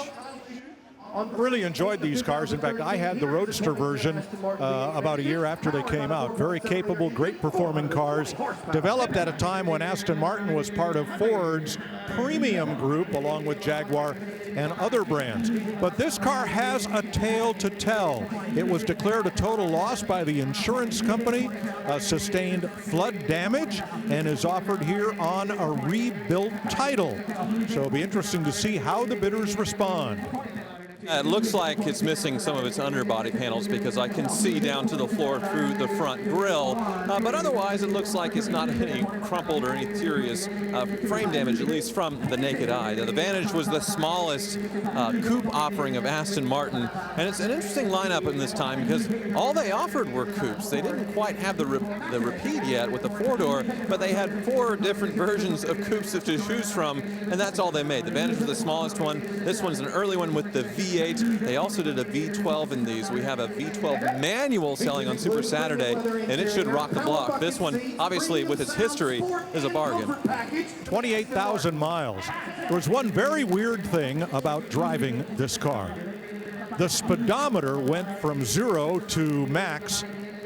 Really enjoyed these cars. In fact, I had the Roadster version about a year after they came out. Very capable, great performing cars. Developed at a time when Aston Martin was part of Ford's premium group, along with Jaguar and other brands. But this car has a tale to tell. It was declared a total loss by the insurance company, sustained flood damage, and is offered here on a rebuilt title. So it'll be interesting to see how the bidders respond. It looks like it's missing some of its underbody panels because I can see down to the floor through the front grille. But otherwise, it looks like it's not any crumpled or any serious frame damage, at least from the naked eye. The Vantage was the smallest coupe offering of Aston Martin. And it's an interesting lineup in this time because all they offered were coupes. They didn't quite have the repeat yet with the four-door, but they had 4 different versions of coupes to choose from, and that's all they made. The Vantage was the smallest one. This one's an early one with the V8. They also did a V12 in these. We have a V12 manual selling on Super Saturday, and it should rock the block. This one, obviously, with its history, is a bargain. 28,000 miles. There was one very weird thing about driving this car. The speedometer went from 0 to max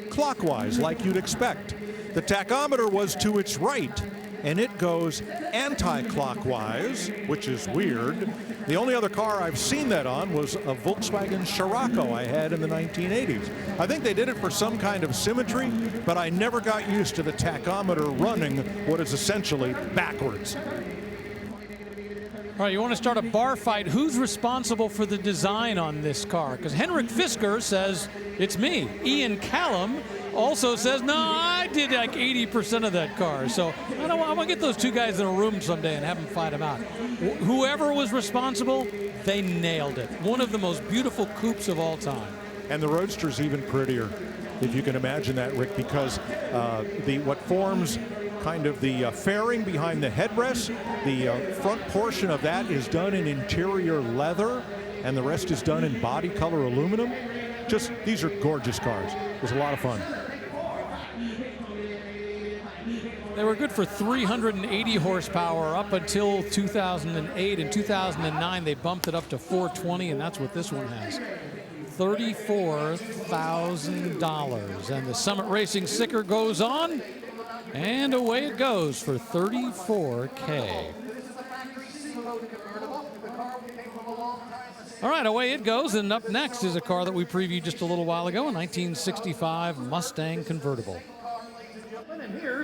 clockwise, like you'd expect. The tachometer was to its right, and it goes anti-clockwise, which is weird. The only other car I've seen that on was a Volkswagen Scirocco I had in the 1980s. I think they did it for some kind of symmetry, but I never got used to the tachometer running what is essentially backwards. All right, you want to start a bar fight. Who's responsible for the design on this car? Because Henrik Fisker says, it's me. Ian Callum also says, no, I did like 80% of that car. So I want to get those two guys in a room someday and have them fight them out. Whoever was responsible, they nailed it. One of the most beautiful coupes of all time. And the Roadster's even prettier, if you can imagine that, Rick, because what forms kind of the fairing behind the headrest, the front portion of that is done in interior leather, and the rest is done in body color aluminum. Just, these are gorgeous cars. It was a lot of fun. They were good for 380 horsepower up until 2008. In 2009, they bumped it up to 420, and that's what this one has. $34,000. And the Summit Racing sticker goes on, and away it goes for $34K. All right, away it goes, and up next is a car that we previewed just a little while ago, a 1965 Mustang convertible.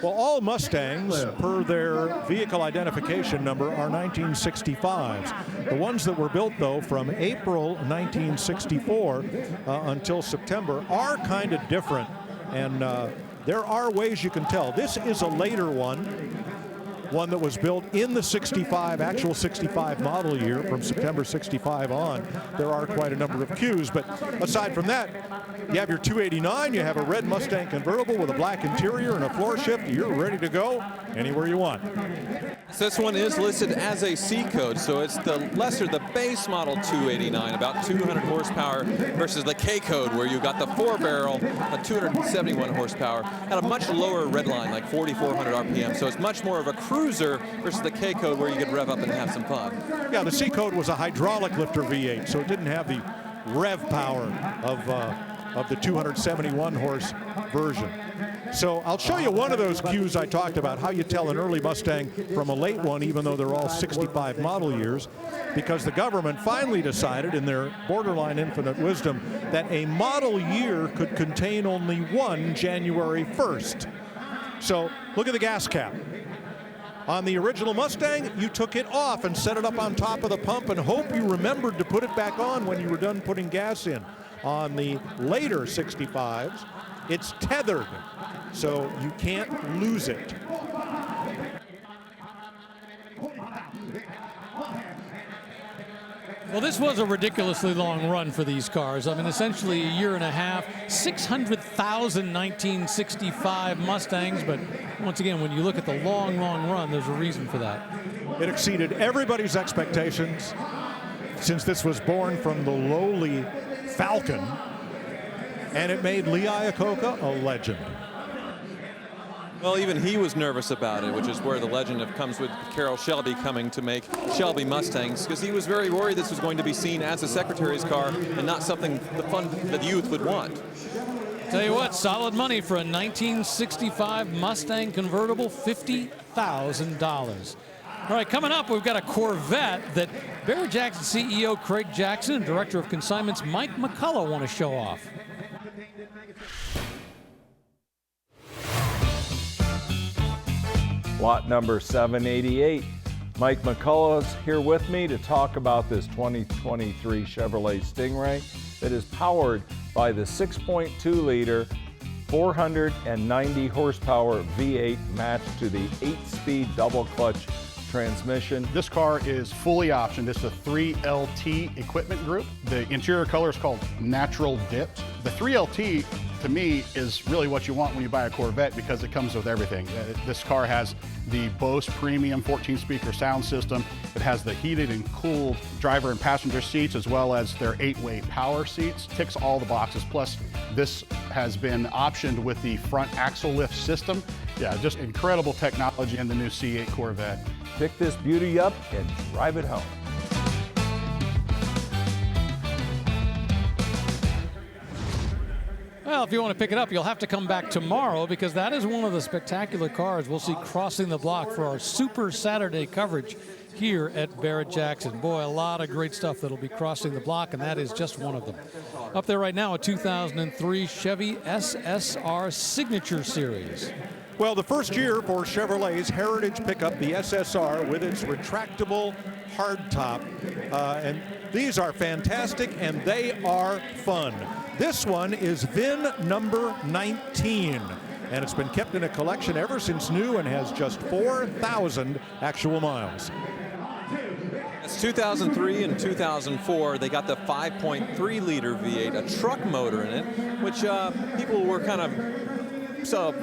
Well, all Mustangs, per their vehicle identification number, are 1965s. The ones that were built, though, from April 1964 until September are kind of different, and there are ways you can tell. This is a later one that was built in the 65, actual 65 model year, from September 65 on. There are quite a number of cues, but aside from that, you have your 289, you have a red Mustang convertible with a black interior and a floor shift. You're ready to go anywhere you want. This one is listed as a C code, so it's the base model 289, about 200 horsepower, versus the K code, where you got the 4-barrel at 271 horsepower, at a much lower red line, like 4,400 RPM. So it's much more of a cruiser versus the K code, where you could rev up and have some fun. Yeah, the C code was a hydraulic lifter V8, so it didn't have the rev power of of the 271 horse version. So I'll show you one of those cues I talked about, how you tell an early Mustang from a late one, even though they're all 65 model years, because the government finally decided in their borderline infinite wisdom that a model year could contain only one January 1st. So look at the gas cap. On the original Mustang, you took it off and set it up on top of the pump and hope you remembered to put it back on when you were done putting gas in. On the later 65s, it's tethered, so you can't lose it. Well, this was a ridiculously long run for these cars. I mean, essentially a year and a half, 600,000 1965 Mustangs. But once again, when you look at the long, long run, there's a reason for that. It exceeded everybody's expectations since this was born from the lowly Falcon, and it made Lee Iacocca a legend. Well, even he was nervous about it, which is where the legend comes with Carroll Shelby coming to make Shelby Mustangs, because he was very worried this was going to be seen as a secretary's car and not something the youth would want. Tell you what, solid money for a 1965 Mustang convertible, $50,000. All right, coming up, we've got a Corvette that Barrett-Jackson CEO Craig Jackson and Director of Consignments Mike McCullough want to show off. Lot number 788. Mike McCullough's here with me to talk about this 2023 Chevrolet Stingray that is powered by the 6.2-liter, 490 horsepower V8 matched to the 8-speed double-clutch transmission. This car is fully optioned. It's a 3LT equipment group. The interior color is called Natural Dipped. The 3LT, to me, is really what you want when you buy a Corvette because it comes with everything. This car has the Bose premium 14-speaker sound system. It has the heated and cooled driver and passenger seats as well as their 8-way power seats. Ticks all the boxes. Plus, this has been optioned with the front axle lift system. Yeah, just incredible technology in the new C8 Corvette. Pick this beauty up and drive it home. Well, if you want to pick it up, you'll have to come back tomorrow because that is one of the spectacular cars we'll see crossing the block for our Super Saturday coverage here at Barrett-Jackson. Boy, a lot of great stuff that'll be crossing the block, and that is just one of them. Up there right now, a 2003 Chevy SSR Signature Series. Well, the first year for Chevrolet's heritage pickup, the SSR, with its retractable hardtop. And these are fantastic, and they are fun. This one is VIN number 19, and it's been kept in a collection ever since new and has just 4,000 actual miles. It's 2003 and 2004. They got the 5.3-liter V8, a truck motor in it, which people were kind of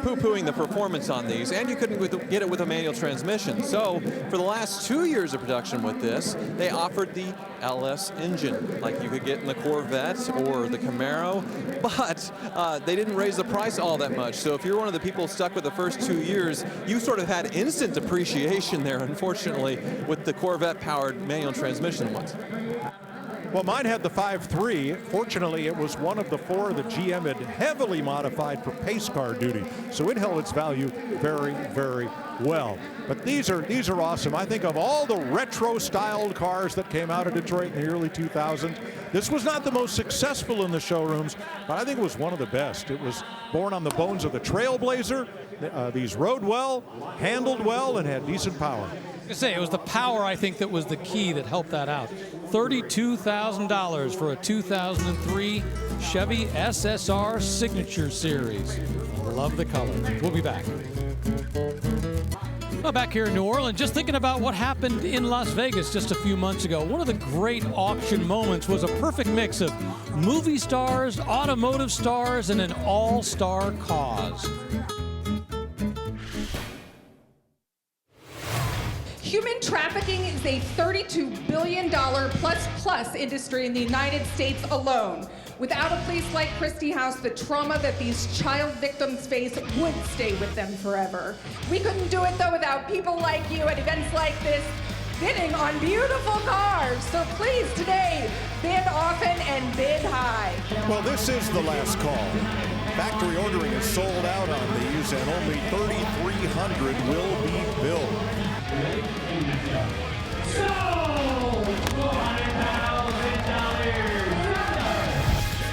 poo-pooing the performance on these, and you couldn't get it with a manual transmission. So for the last 2 years of production with this, they offered the LS engine, like you could get in the Corvette or the Camaro, but they didn't raise the price all that much. So if you're one of the people stuck with the first 2 years, you sort of had instant depreciation there, unfortunately, with the Corvette-powered manual transmission ones. Well, mine had the 5.3. Fortunately, it was one of the 4 that GM had heavily modified for pace car duty, so it held its value very, very well. But these are awesome. I think of all the retro-styled cars that came out of Detroit in the early 2000s, this was not the most successful in the showrooms, but I think it was one of the best. It was born on the bones of the Trailblazer. These rode well, handled well, and had decent power. I say, it was the power, I think, that was the key that helped that out. $32,000 for a 2003 Chevy SSR Signature Series. Love the color. We'll be back. Well, back here in New Orleans, just thinking about what happened in Las Vegas just a few months ago. One of the great auction moments was a perfect mix of movie stars, automotive stars, and an all-star cause. Human trafficking is a $32 billion plus industry in the United States alone. Without a place like Christie House, the trauma that these child victims face would stay with them forever. We couldn't do it, though, without people like you at events like this. bidding on beautiful cars. So please today, bid often and bid high. Well, this is the last call. Factory ordering is sold out on these, and only 3,300 will be built.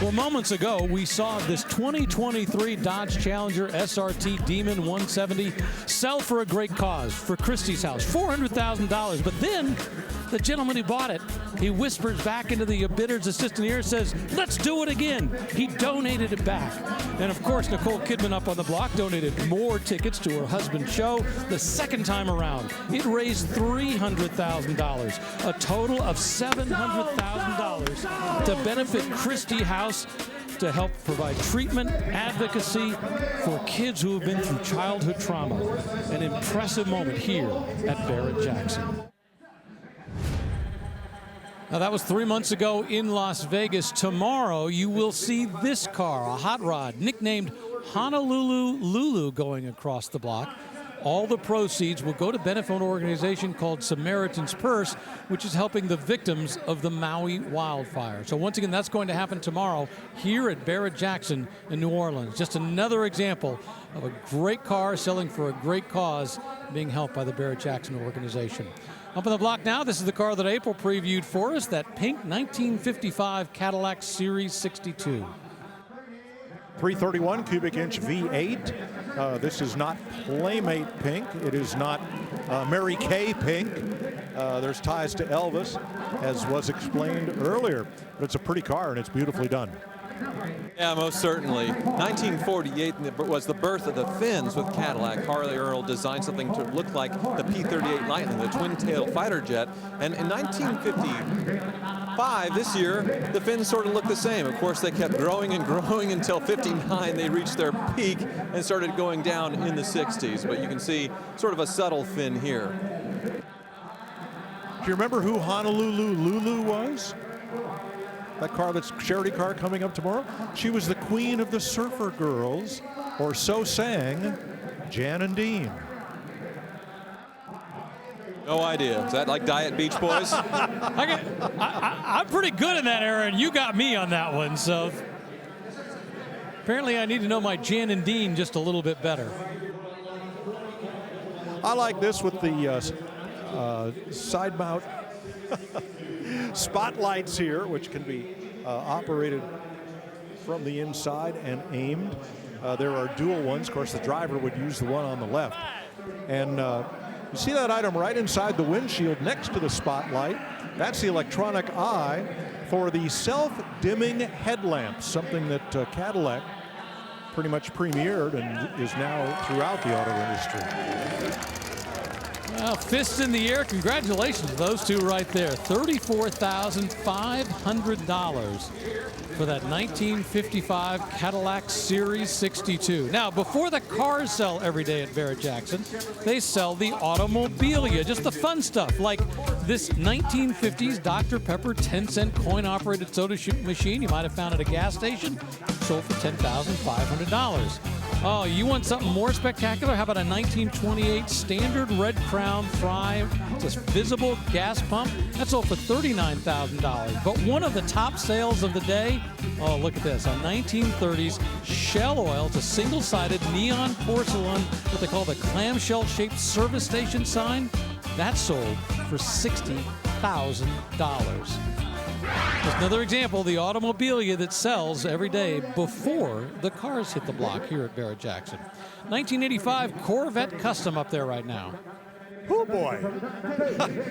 Well, moments ago, we saw this 2023 Dodge Challenger SRT Demon 170 sell for a great cause, for Christie's House, $400,000. But then the gentleman who bought it, he whispers back into the bidder's assistant ear, says, let's do it again. He donated it back. And of course, Nicole Kidman up on the block donated more tickets to her husband's show the second time around. It raised $300,000, a total of $700,000 to benefit Christie House, to help provide treatment, advocacy for kids who have been through childhood trauma. An impressive moment here at Barrett-Jackson. Now, that was 3 months ago in Las Vegas. Tomorrow, you will see this car, a hot rod, nicknamed Honolulu Lulu, going across the block. All the proceeds will go to benefit an organization called Samaritan's Purse, which is helping the victims of the Maui wildfire. So once again, that's going to happen tomorrow here at Barrett-Jackson in New Orleans. Just another example of a great car selling for a great cause being helped by the Barrett-Jackson organization. Up on the block now, this is the car that April previewed for us, that pink 1955 Cadillac Series 62. 331 cubic inch V8. This is not Playmate pink. It is not Mary Kay pink. There's ties to Elvis, as was explained earlier. But it's a pretty car, and it's beautifully done. Yeah, most certainly. 1948 was the birth of the Finns with Cadillac. Harley Earl designed something to look like the P-38 Lightning, the twin-tail fighter jet. And in 1955, this year, the Finns sort of looked the same. Of course, they kept growing and growing until 59. They reached their peak and started going down in the 60s. But you can see sort of a subtle Finn here. Do you remember who Honolulu Lulu was? That car, that's charity car coming up tomorrow. She was the queen of the Surfer Girls, or so sang Jan and Dean. No idea. Is that like Diet Beach Boys? I'm pretty good in that era, and you got me on that one. So apparently I need to know my Jan and Dean just a little bit better. I like this with the side mount spotlights here, which can be operated from the inside and aimed. There are dual ones. Of course, the driver would use the one on the left. And you see that item right inside the windshield next to the spotlight? That's the electronic eye for the self-dimming headlamps, something that Cadillac pretty much premiered and is now throughout the auto industry. Well, fists in the air. Congratulations to those two right there. $34,500 for that 1955 Cadillac Series 62. Now, before the cars sell every day at Barrett-Jackson, they sell the automobilia, just the fun stuff, like this 1950s Dr. Pepper 10-cent coin-operated soda machine you might have found at a gas station, sold for $10,500. Oh, you want something more spectacular? How about a 1928 standard Red Crown Fry, just visible gas pump? That sold for $39,000. But one of the top sales of the day, oh, look at this, a 1930s Shell Oil. It's a single-sided neon porcelain, what they call the clamshell-shaped service station sign. That sold for $60,000. Just another example, the automobilia that sells every day before the cars hit the block here at Barrett-Jackson. 1985 Corvette Custom up there right now. Oh boy,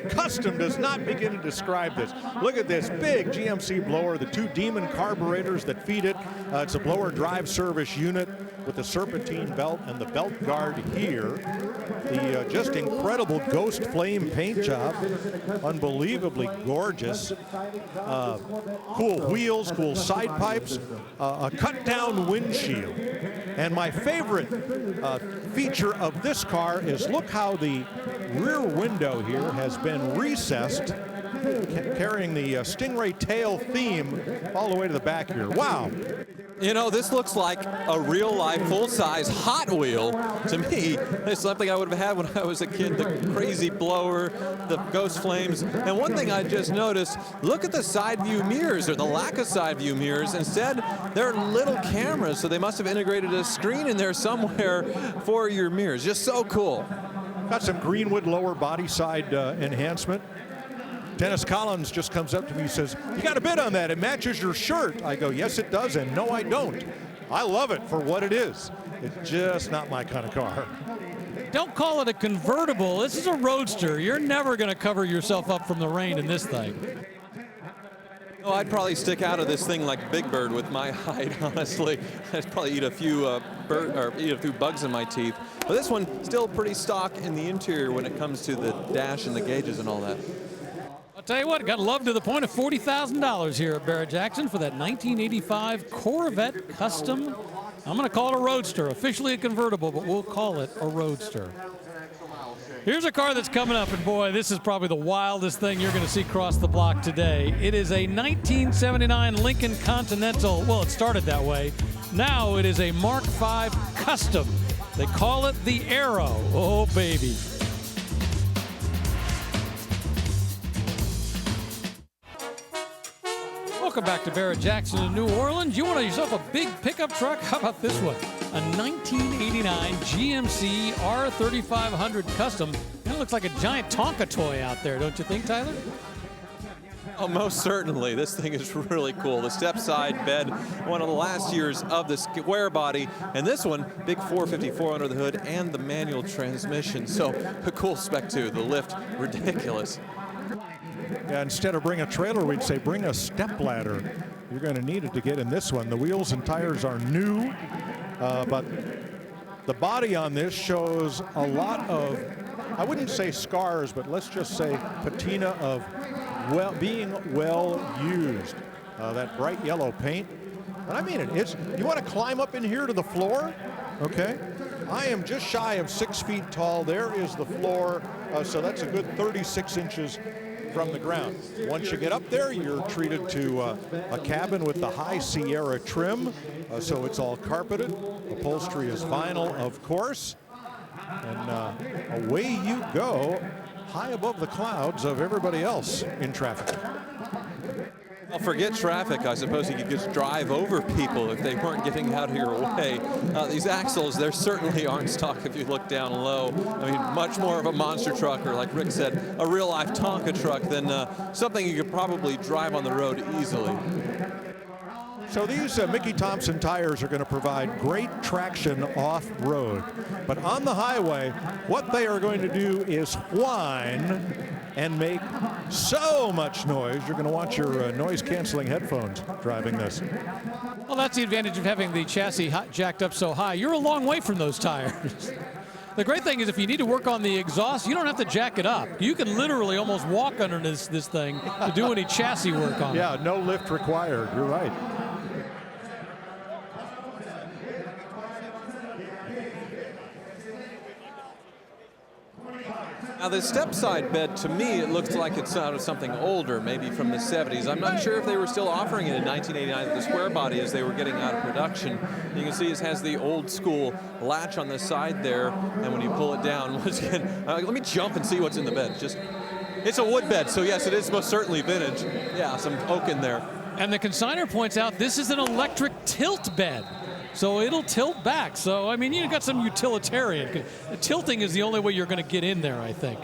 Custom does not begin to describe this. Look at this big GMC blower, the two Demon carburetors that feed it. It's a blower drive service unit with the serpentine belt and the belt guard here. The just incredible Ghost Flame paint job, unbelievably gorgeous. Cool wheels, cool side pipes, a cut down windshield. And my favorite feature of this car is look how the rear window here has been recessed carrying the Stingray tail theme all the way to the back here. Wow. You know, this looks like a real-life, full-size Hot Wheel to me. It's something I would have had when I was a kid, the crazy blower, the ghost flames. And one thing I just noticed, look at the side view mirrors, or the lack of side view mirrors. Instead, they're little cameras, so they must have integrated a screen in there somewhere for your mirrors. Just so cool. Got some Greenwood lower body side enhancement. Dennis Collins just comes up to me and says, "You got a bid on that? It matches your shirt." I go, "Yes, it does," and no, I don't. I love it for what it is. It's just not my kind of car. Don't call it a convertible. This is a roadster. You're never going to cover yourself up from the rain in this thing. Oh, I'd probably stick out of this thing like Big Bird with my height, honestly. I'd probably eat a few bugs in my teeth. But this one, still pretty stock in the interior when it comes to the dash and the gauges and all that. I'll tell you what, got love to the point of $40,000 here at Barrett-Jackson for that 1985 Corvette Custom. I'm going to call it a roadster, officially a convertible, but we'll call it a roadster. Here's a car that's coming up, and boy, this is probably the wildest thing you're going to see cross the block today. It is a 1979 Lincoln Continental. Well, it started that way. Now it is a Mark V Custom. They call it the Arrow. Oh, baby. Welcome back to Barrett-Jackson in New Orleans. You want yourself a big pickup truck? How about this one? A 1989 GMC R3500 Custom. It looks like a giant Tonka toy out there, don't you think, Tyler? Oh, most certainly. This thing is really cool. The step side bed, one of the last years of the square body. And this one, big 454 under the hood and the manual transmission. So a cool spec too. The lift, ridiculous. Yeah, instead of bring a trailer, we'd say bring a step ladder. You're going to need it to get in this one. The wheels and tires are new, but the body on this shows a lot of, I wouldn't say scars, but let's just say patina of being well used. That bright yellow paint, and I mean it. You want to climb up in here to the floor? Okay. I am just shy of 6 feet tall. There is the floor, so that's a good 36 inches from the ground. Once you get up there, you're treated to a cabin with the high Sierra trim, so it's all carpeted. Upholstery is vinyl, of course, and away you go, high above the clouds of everybody else in traffic. Well, forget traffic. I suppose you could just drive over people if they weren't getting out of your way. These axles, they certainly aren't stock if you look down low. I mean, much more of a monster truck, or like Rick said, a real-life Tonka truck than something you could probably drive on the road easily. So these Mickey Thompson tires are going to provide great traction off-road. But on the highway, what they are going to do is whine and make so much noise. You're going to want your noise-canceling headphones driving this. Well, that's the advantage of having the chassis jacked up so high. You're a long way from those tires. The great thing is if you need to work on the exhaust, you don't have to jack it up. You can literally almost walk under this thing to do any chassis work on it. Yeah, no lift required. You're right. Now, the step side bed, to me, it looks like it's out of something older, maybe from the 70s. I'm not sure if they were still offering it in 1989 with the square body as they were getting out of production. You can see it has the old school latch on the side there, and when you pull it down, once again, let me jump and see what's in the bed. It's a wood bed, so yes, it is most certainly vintage. Yeah, some oak in there. And the consignor points out this is an electric tilt bed. So it'll tilt back. So, I mean, you've got some utilitarian. Tilting is the only way you're going to get in there, I think.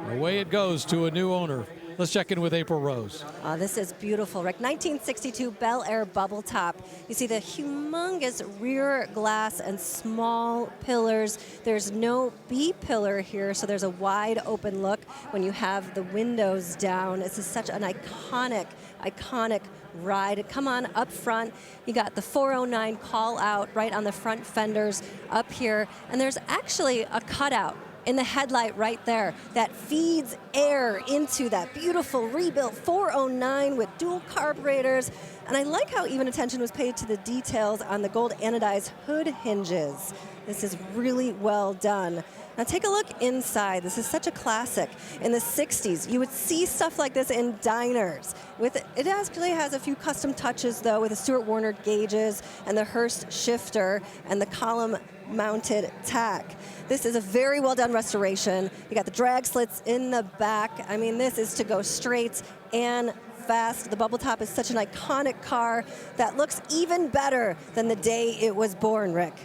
Away it goes to a new owner. Let's check in with April Rose. This is beautiful, Rick. 1962 Bel Air bubble top. You see the humongous rear glass and small pillars. There's no B pillar here, so there's a wide open look when you have the windows down. This is such an iconic ride. Come on up front. You got the 409 call out right on the front fenders up here, and there's actually a cutout in the headlight right there that feeds air into that beautiful rebuilt 409 with dual carburetors. And I like how even attention was paid to the details on the gold anodized hood hinges. This is really well done. Now take a look inside. This is such a classic. In the 60s, you would see stuff like this in diners. It actually has a few custom touches, though, with the Stuart Warner gauges and the Hurst shifter and the column-mounted tack. This is a very well-done restoration. You got the drag slits in the back. I mean, this is to go straight and fast. The bubble top is such an iconic car that looks even better than the day it was born, Rick.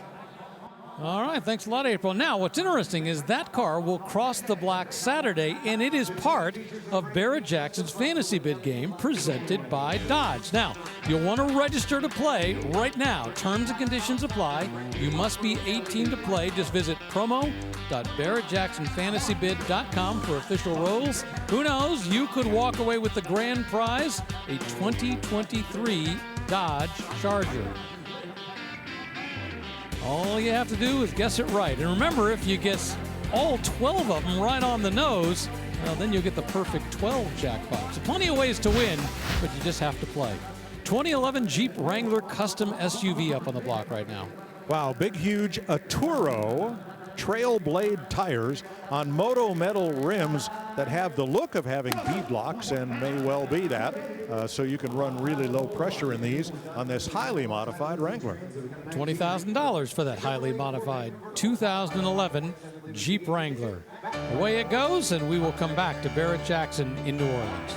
All right, thanks a lot, April. Now, what's interesting is that car will cross the block Saturday, and it is part of Barrett-Jackson's fantasy bid game presented by Dodge. Now, you'll want to register to play right now. Terms and conditions apply. You must be 18 to play. Just visit promo.barrettjacksonfantasybid.com for official rules. Who knows? You could walk away with the grand prize, a 2023 Dodge Charger. All you have to do is guess it right. And remember, if you guess all 12 of them right on the nose, well, then you'll get the perfect 12 jackpot. So plenty of ways to win, but you just have to play. 2011 Jeep Wrangler Custom SUV up on the block right now. Wow, big, huge Atturo trail blade tires on Moto metal rims that have the look of having beadlocks and may well be that. So you can run really low pressure in these on this highly modified Wrangler. $20,000 for that highly modified 2011 Jeep Wrangler. Away it goes, and we will come back to Barrett-Jackson in New Orleans.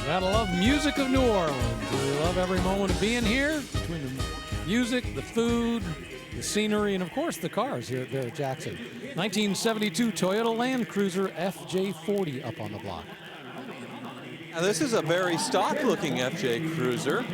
Gotta love music of New Orleans. We love every moment of being here, between the music, the food, the scenery, and of course the cars here at Barrett-Jackson. 1972 Toyota Land Cruiser FJ40 up on the block. Now, this is a very stock-looking FJ Cruiser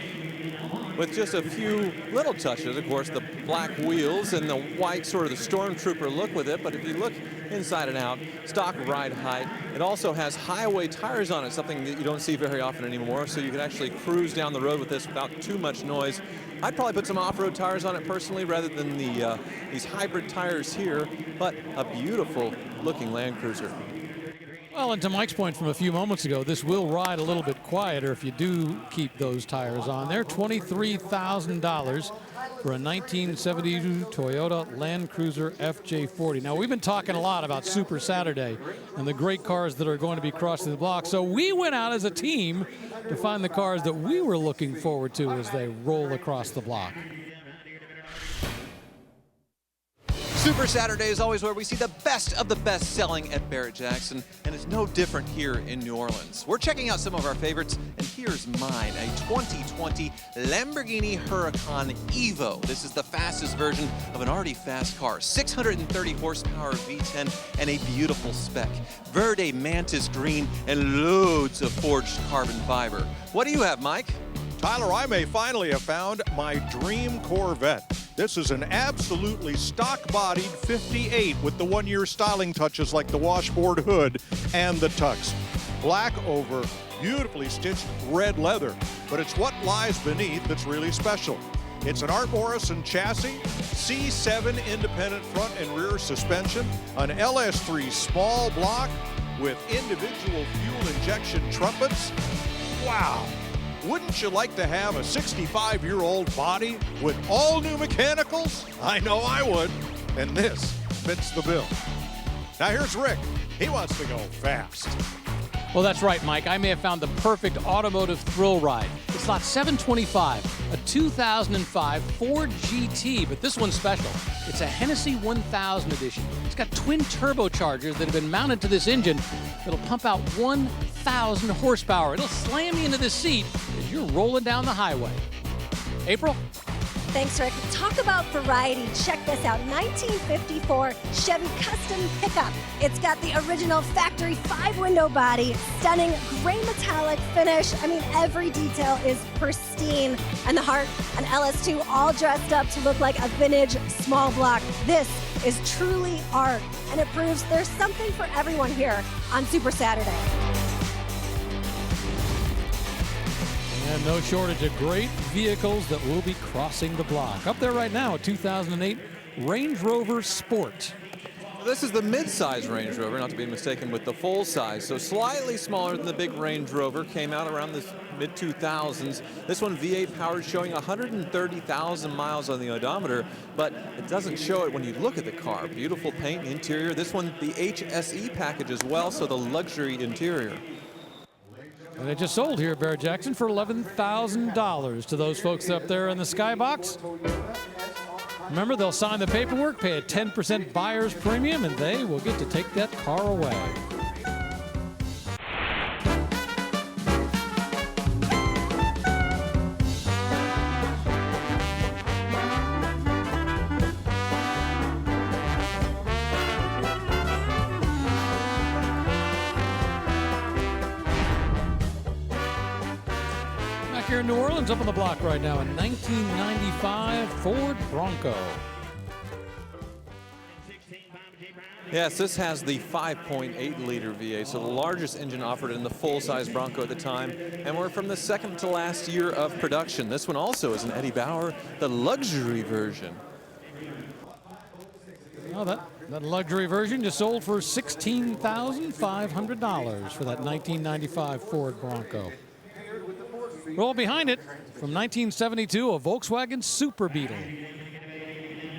with just a few little touches. Of course, the black wheels and the white sort of the Stormtrooper look with it. But if you look inside and out, stock ride height. It also has highway tires on it, something that you don't see very often anymore. So you can actually cruise down the road with this without too much noise. I'd probably put some off-road tires on it personally rather than these hybrid tires here. But a beautiful looking Land Cruiser. Well, and to Mike's point from a few moments ago, this will ride a little bit quieter if you do keep those tires on there. $23,000 for a 1972 Toyota Land Cruiser FJ40. Now, we've been talking a lot about Super Saturday and the great cars that are going to be crossing the block. So we went out as a team to find the cars that we were looking forward to as they roll across the block. Super Saturday is always where we see the best of the best selling at Barrett-Jackson, and it's no different here in New Orleans. We're checking out some of our favorites, and here's mine, a 2020 Lamborghini Huracan Evo. This is the fastest version of an already fast car, 630 horsepower V10 and a beautiful spec. Verde Mantis green and loads of forged carbon fiber. What do you have, Mike? Tyler, I may finally have found my dream Corvette. This is an absolutely stock-bodied 58 with the one-year styling touches like the washboard hood and the tux. Black over beautifully stitched red leather, but it's what lies beneath that's really special. It's an Art Morrison chassis, C7 independent front and rear suspension, an LS3 small block with individual fuel injection trumpets. Wow! Wouldn't you like to have a 65-year-old body with all new mechanicals? I know I would, and this fits the bill. Now here's Rick. He wants to go fast. Well, that's right, Mike. I may have found the perfect automotive thrill ride. It's lot 725, a 2005 Ford GT, but this one's special. It's a Hennessy 1000 edition. It's got twin turbochargers that have been mounted to this engine that'll pump out 1,000 horsepower. It'll slam you into the seat as you're rolling down the highway. April? Thanks, Rick. Talk about variety. Check this out. 1954 Chevy Custom Pickup. It's got the original factory 5-window body, stunning gray metallic finish. I mean, every detail is pristine. And the heart, an LS2 all dressed up to look like a vintage small block. This is truly art, and it proves there's something for everyone here on Super Saturday. And no shortage of great vehicles that will be crossing the block. Up there right now, a 2008 Range Rover Sport. This is the mid-size Range Rover, not to be mistaken with the full size. So slightly smaller than the big Range Rover. Came out around the mid-2000s. This one V8 powered, showing 130,000 miles on the odometer, but it doesn't show it when you look at the car. Beautiful paint interior. This one, the HSE package as well, so the luxury interior. And it just sold here at Barrett-Jackson for $11,000 to those folks up there in the skybox. Remember, they'll sign the paperwork, pay a 10% buyer's premium, and they will get to take that car away. Here in New Orleans, up on the block right now, a 1995 Ford Bronco. Yes, this has the 5.8 liter V8, so the largest engine offered in the full-size Bronco at the time, and we're from the second to last year of production. This one also is an Eddie Bauer, the luxury version. Oh, that luxury version just sold for $16,500 for that 1995 Ford Bronco. Roll behind it, from 1972, a Volkswagen Super Beetle.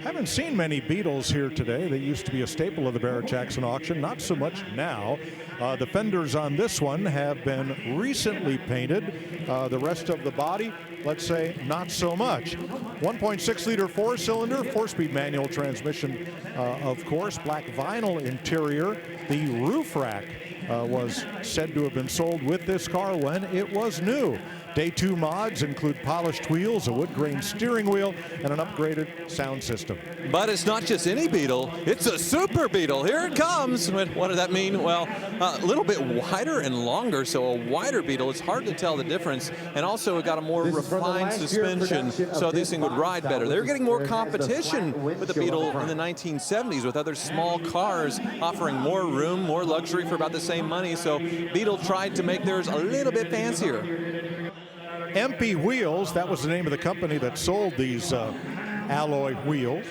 Haven't seen many Beetles here today. They used to be a staple of the Barrett-Jackson auction, not so much now. The fenders on this one have been recently painted. The rest of the body, let's say, not so much. 1.6 liter four-cylinder, four-speed manual transmission, of course, black vinyl interior. The roof rack was said to have been sold with this car when it was new. Day 2 mods include polished wheels, a wood grain steering wheel, and an upgraded sound system. But it's not just any Beetle, it's a Super Beetle. Here it comes. What does that mean? Well, a little bit wider and longer, so a wider Beetle. It's hard to tell the difference. And also it got a more refined suspension, so this thing would ride better. They were getting more competition with the Beetle in the 1970s with other small cars offering more room, more luxury for about the same money. So Beetle tried to make theirs a little bit fancier. MP Wheels, that was the name of the company that sold these alloy wheels,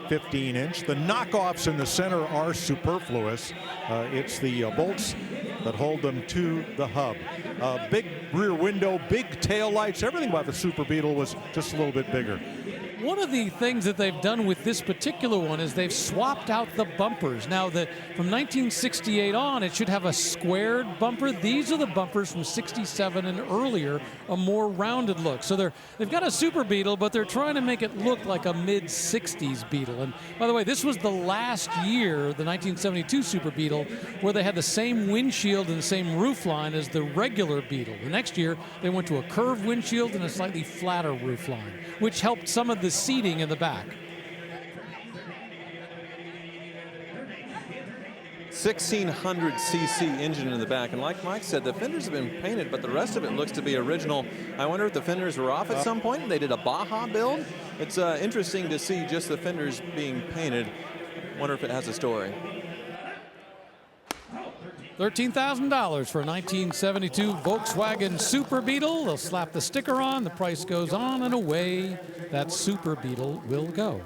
15-inch. The knockoffs in the center are superfluous. It's the bolts that hold them to the hub. Big rear window, big tail lights. Everything about the Super Beetle was just a little bit bigger. One of the things that they've done with this particular one is they've swapped out the bumpers. Now, from 1968 on, it should have a squared bumper. These are the bumpers from 67 and earlier, a more rounded look. So they've got a Super Beetle, but they're trying to make it look like a mid-60s Beetle. And by the way, this was the last year, the 1972 Super Beetle, where they had the same windshield and the same roof line as the regular Beetle. The next year, they went to a curved windshield and a slightly flatter roof line, which helped some of the seating in the back. 1600cc engine in the back, and like Mike said, the fenders have been painted, but the rest of it looks to be original. I wonder if the fenders were off at some point and they did a Baja build. It's interesting to see just the fenders being painted. Wonder if it has a story. $13,000 for a 1972 Volkswagen Super Beetle. They'll slap the sticker on, the price goes on, and away that Super Beetle will go.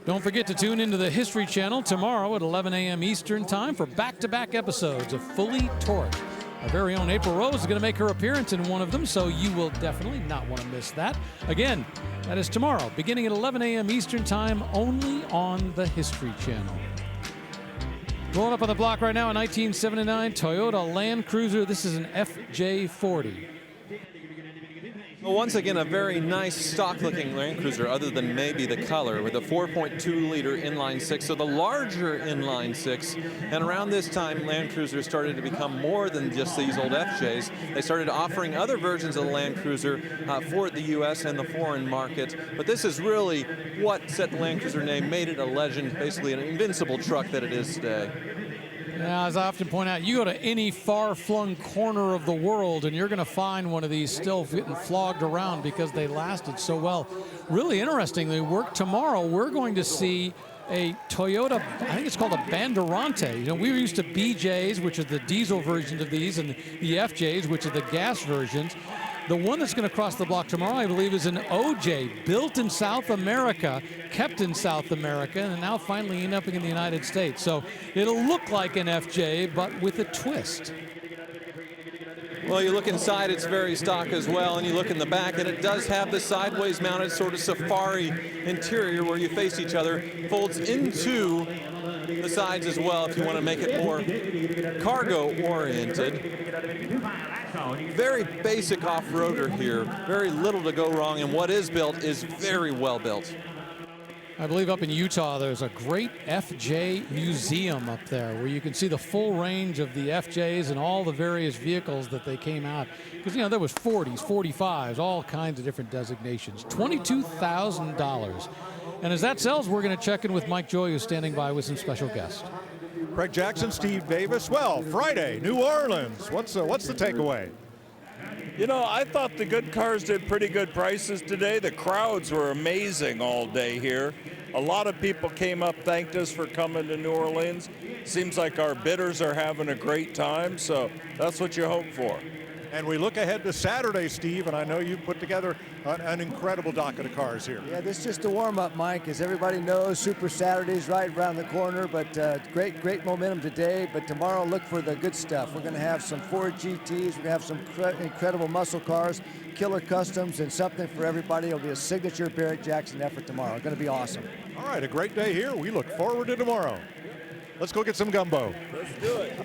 Don't forget to tune into the History Channel tomorrow at 11 a.m. Eastern Time for back-to-back episodes of Fully Torqued. Our very own April Rose is going to make her appearance in one of them, so you will definitely not want to miss that. Again, that is tomorrow, beginning at 11 a.m. Eastern Time, only on the History Channel. Rolling up on the block right now, a 1979 Toyota Land Cruiser. This is an FJ40. Well, once again, a very nice stock-looking Land Cruiser, other than maybe the color, with a 4.2-liter inline-six, so the larger inline-six. And around this time, Land Cruiser started to become more than just these old FJs. They started offering other versions of the Land Cruiser for the U.S. and the foreign market. But this is really what set the Land Cruiser name, made it a legend, basically an invincible truck that it is today. Now, as I often point out, you go to any far-flung corner of the world and you're going to find one of these still getting flogged around because they lasted so well. Really interestingly, tomorrow we're going to see a Toyota, I think it's called a Bandeirante. You know, we were used to BJs, which are the diesel versions of these, and the FJs, which are the gas versions. The one that's going to cross the block tomorrow, I believe, is an OJ, built in South America, kept in South America, and now finally ending up in the United States. So it'll look like an FJ, but with a twist. Well, you look inside, it's very stock as well, and you look in the back, and it does have the sideways mounted sort of safari interior where you face each other, folds into the sides as well if you want to make it more cargo oriented. Very basic off-roader here, very little to go wrong, and what is built is very well built. I believe up in Utah, there's a great FJ museum up there where you can see the full range of the FJs and all the various vehicles that they came out. Because, you know, there was 40s, 45s, all kinds of different designations. $22,000. And as that sells, we're going to check in with Mike Joy, who's standing by with some special guests. Craig Jackson, Steve Davis. Well, Friday, New Orleans. What's the takeaway? You know, I thought the good cars did pretty good prices today. The crowds were amazing all day here. A lot of people came up, thanked us for coming to New Orleans. Seems like our bidders are having a great time, so that's what you hope for. And we look ahead to Saturday, Steve, and I know you've put together an incredible docket of cars here. Yeah, this is just a warm-up, Mike. As everybody knows, Super Saturday's right around the corner, but great momentum today. But tomorrow, look for the good stuff. We're going to have some Ford GTs. We're going to have some incredible muscle cars, killer customs, and something for everybody. It'll be a signature Barrett Jackson effort tomorrow. It's going to be awesome. All right, a great day here. We look forward to tomorrow. Let's go get some gumbo. Let's do it.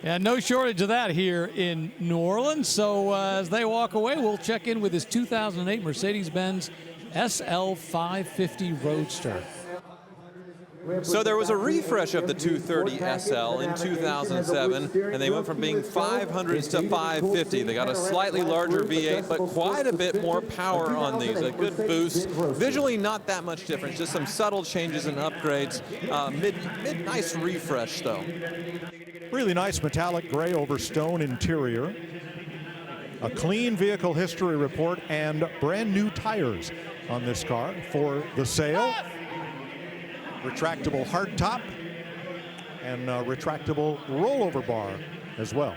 And no shortage of that here in New Orleans. So as they walk away, we'll check in with his 2008 Mercedes-Benz SL 550 Roadster. So there was a refresh of the 230 SL in 2007, and they went from being 500s to 550. They got a slightly larger V8, but quite a bit more power on these. A good boost. Visually, not that much difference, just some subtle changes and upgrades. Nice refresh, though. Really nice metallic gray over stone interior. A clean vehicle history report and brand new tires on this car for the sale. Retractable hardtop and retractable rollover bar as well.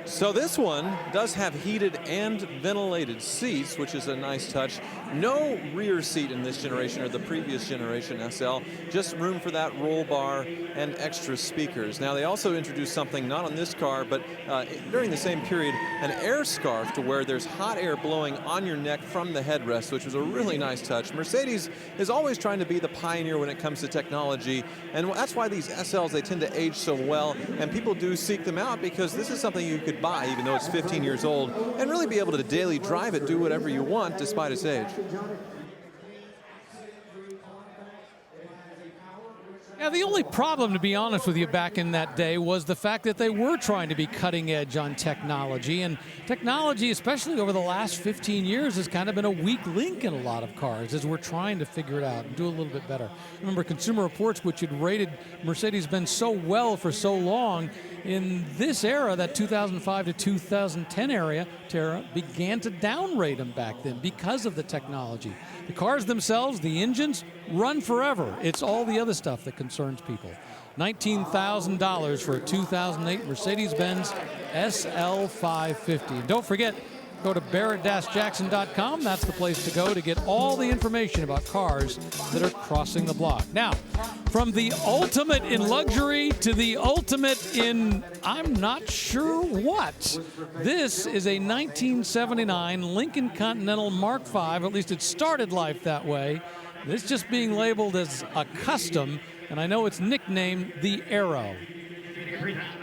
So this one does have heated and ventilated seats, which is a nice touch. No rear seat in this generation or the previous generation SL, just room for that roll bar and extra speakers. Now they also introduced something not on this car, but during the same period, an air scarf to where there's hot air blowing on your neck from the headrest, which was a really nice touch. Mercedes is always trying to be the pioneer when it comes to technology, and that's why these SLs, they tend to age so well, and people do seek them out because this is something you could buy even though it's 15 years old and really be able to daily drive it, do whatever you want despite its age. Yeah, the only problem, to be honest with you, back in that day was the fact that they were trying to be cutting edge on technology. And technology, especially over the last 15 years, has kind of been a weak link in a lot of cars as we're trying to figure it out and do a little bit better. Remember, Consumer Reports, which had rated Mercedes-Benz so well for so long, in this era, that 2005 to 2010 era, began to downrate them back then because of the technology. The cars themselves, the engines, run forever. It's all the other stuff that concerns people. $19,000 for a 2008 Mercedes-Benz SL 550. And don't forget, go to Barrett-Jackson.com. That's the place to go to get all the information about cars that are crossing the block. Now, from the ultimate in luxury to the ultimate in I'm not sure what. This is a 1979 Lincoln Continental Mark V, at least it started life that way. It's just being labeled as a custom, and I know it's nicknamed the Arrow.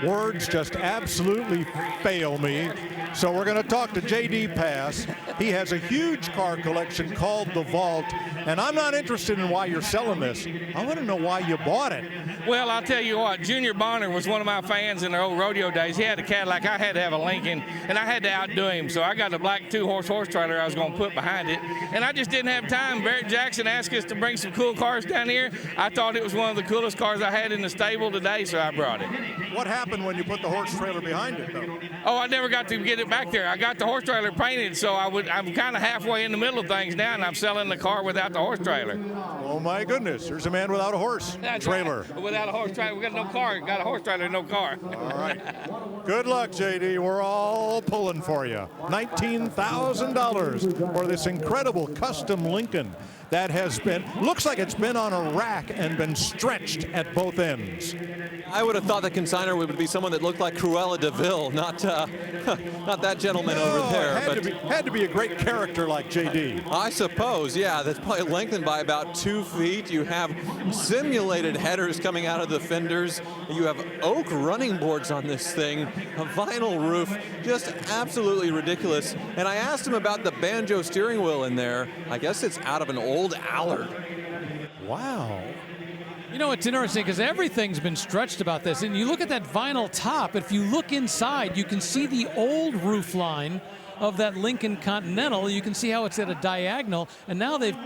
Words just absolutely fail me. So we're going to talk to J.D. Pass. He has a huge car collection called The Vault, and I'm not interested in why you're selling this. I want to know why you bought it. Well, I'll tell you what, Junior Bonner was one of my fans in the old rodeo days. He had a Cadillac, I had to have a Lincoln, and I had to outdo him. So I got a black 2-horse trailer I was going to put behind it, and I just didn't have time. Barrett Jackson asked us to bring some cool cars down here. I thought it was one of the coolest cars I had in the stable today, so I brought it. What happened when you put the horse trailer behind it, though? Oh, I never got to get it back there. I got the horse trailer painted, so I'm kind of halfway in the middle of things now, and I'm selling the car without the horse trailer. Oh, my goodness. There's a man without a horse trailer. Right. Without a horse trailer. We got no car. Got a horse trailer, no car. All right. Good luck, JD. We're all pulling for you. $19,000 for this incredible custom Lincoln that has been, looks like it's been on a rack and been stretched at both ends. I would have thought the consignor would be someone that looked like Cruella de Vil, not not that gentleman over there. Had to be a great character like JD. I suppose, yeah. That's probably lengthened by about 2 feet. You have simulated headers coming out of the fenders. You have oak running boards on this thing, a vinyl roof, just absolutely ridiculous. And I asked him about the banjo steering wheel in there. I guess it's out of an old Allard. Wow. You know, it's interesting because everything's been stretched about this. And you look at that vinyl top, if you look inside, you can see the old roof line of that Lincoln Continental. You can see how it's at a diagonal. And now they've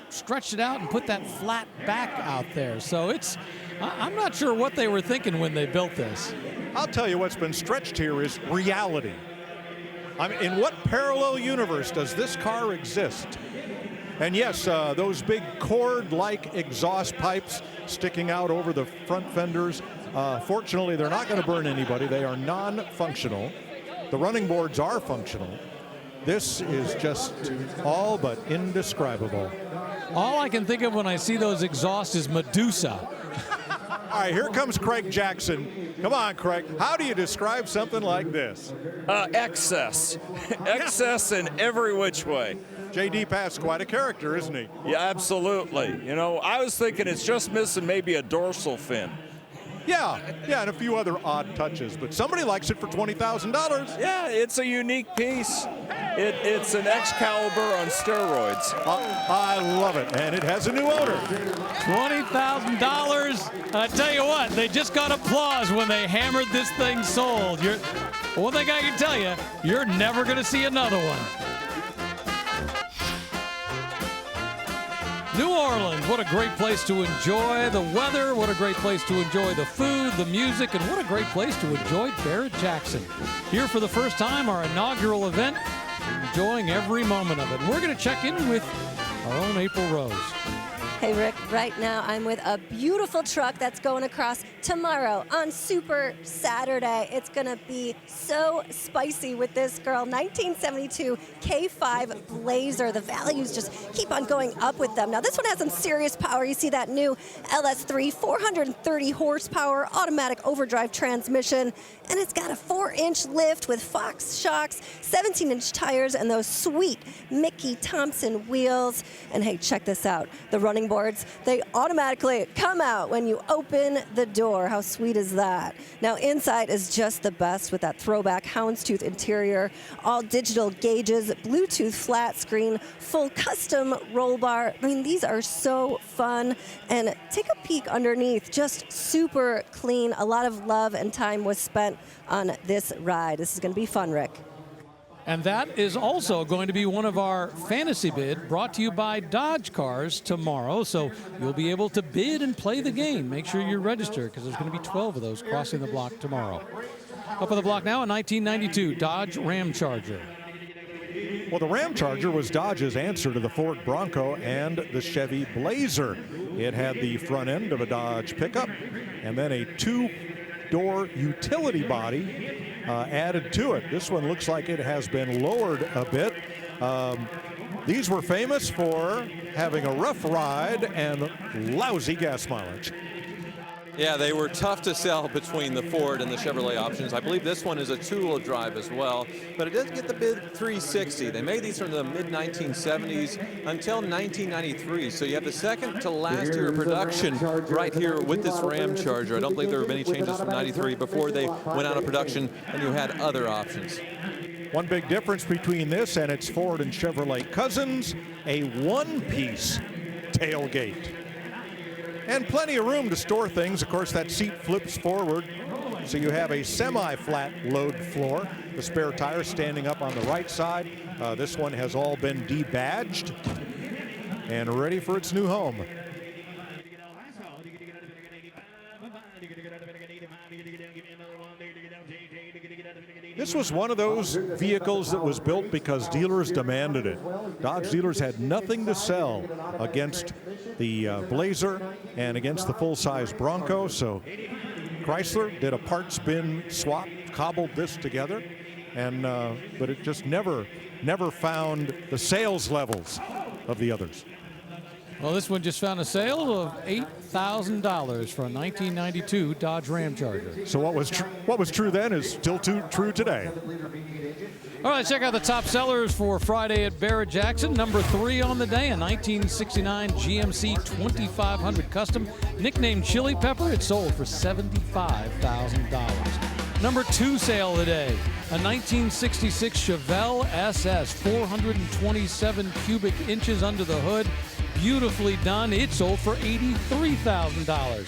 stretched it out and put that flat back out there. So I'm not sure what they were thinking when they built this. I'll tell you what's been stretched here is reality. I mean, in what parallel universe does this car exist? And yes, those big cord-like exhaust pipes sticking out over the front fenders. Fortunately, they're not going to burn anybody. They are non-functional. The running boards are functional. This is just all but indescribable. All I can think of when I see those exhausts is Medusa. All right, here comes Craig Jackson. Come on, Craig. How do you describe something like this? Excess. Excess in every which way. JD Pass, quite a character, isn't he? Yeah, absolutely. You know, I was thinking it's just missing maybe a dorsal fin. Yeah, and a few other odd touches, but somebody likes it for $20,000. Yeah, it's a unique piece. It's an Excalibur on steroids. I love it, and it has a new owner. $20,000. I tell you what, they just got applause when they hammered this thing sold. One thing I can tell you, you're never going to see another one. New Orleans, what a great place to enjoy the weather, what a great place to enjoy the food, the music, and what a great place to enjoy Barrett-Jackson. Here for the first time, our inaugural event, enjoying every moment of it. We're going to check in with our own April Rose. Hey, Rick, right now I'm with a beautiful truck that's going across tomorrow on Super Saturday. It's going to be so spicy with this girl, 1972 K5 Blazer. The values just keep on going up with them. Now, this one has some serious power. You see that new LS3, 430 horsepower, automatic overdrive transmission, and it's got a 4-inch lift with Fox shocks, 17-inch tires, and those sweet Mickey Thompson wheels. And hey, check this out. The running boards, they automatically come out when you open the door. How sweet is that? Now, inside is just the best with that throwback houndstooth interior, all digital gauges, Bluetooth flat screen, full custom roll bar. I mean, these are so fun. And take a peek underneath, just super clean. A lot of love and time was spent on this ride. This is going to be fun, Rick. And that is also going to be one of our fantasy bid brought to you by Dodge Cars tomorrow. So you'll be able to bid and play the game. Make sure you're registered because there's going to be 12 of those crossing the block tomorrow. Up on the block now, a 1992 Dodge Ram Charger. Well, the Ram Charger was Dodge's answer to the Ford Bronco and the Chevy Blazer. It had the front end of a Dodge pickup and then a two-door utility body added to it. This one looks like it has been lowered a bit. These were famous for having a rough ride and lousy gas mileage. Yeah, they were tough to sell between the Ford and the Chevrolet options. I believe this one is a two-wheel drive as well, but it does get the bid $360. They made these from the mid-1970s until 1993, so you have the second to last year of production right here with this Ram Charger. I don't believe there were many changes from 93 before they went out of production and you had other options. One big difference between this and its Ford and Chevrolet cousins, a one-piece tailgate. And plenty of room to store things. Of course, that seat flips forward, so you have a semi-flat load floor. The spare tire standing up on the right side. This one has all been debadged and ready for its new home. This was one of those vehicles that was built because dealers demanded it. Dodge dealers had nothing to sell against the Blazer and against the full-size Bronco, so Chrysler did a parts bin swap, cobbled this together, and but it just never found the sales levels of the others. Well, this one just found a sale of $8,000 for a 1992 Dodge Ram Charger. So what was true then is still true today. All right, check out the top sellers for Friday at Barrett-Jackson. Number 3 on the day, a 1969 GMC 2500 Custom, nicknamed Chili Pepper. It sold for $75,000. Number 2 sale of the day, a 1966 Chevelle SS, 427 cubic inches under the hood. Beautifully done. It sold for $83,000.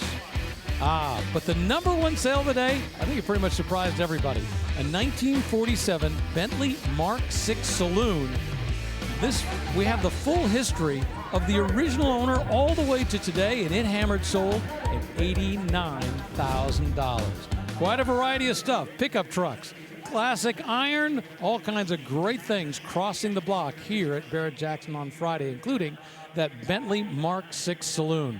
But the number 1 sale of the day, I think it pretty much surprised everybody. A 1947 Bentley Mark VI Saloon. We have the full history of the original owner all the way to today, and it hammered sold at $89,000. Quite a variety of stuff. Pickup trucks, classic iron, all kinds of great things crossing the block here at Barrett-Jackson on Friday, including that Bentley Mark VI Saloon.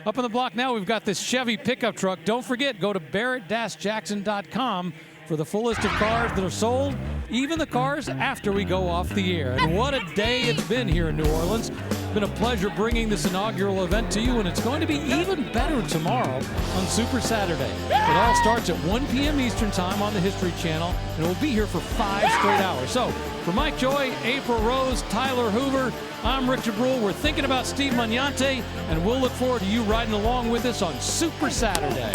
Up on the block now, we've got this Chevy pickup truck. Don't forget, go to barrett-jackson.com for the full list of cars that are sold, even the cars after we go off the air. And what a day it's been here in New Orleans. It's been a pleasure bringing this inaugural event to you, and it's going to be even better tomorrow on Super Saturday. It all starts at 1 p.m. Eastern Time on the History Channel, and we'll be here for 5 straight hours. So, for Mike Joy, April Rose, Tyler Hoover, I'm Richard Brule. We're thinking about Steve Magnante, and we'll look forward to you riding along with us on Super Saturday.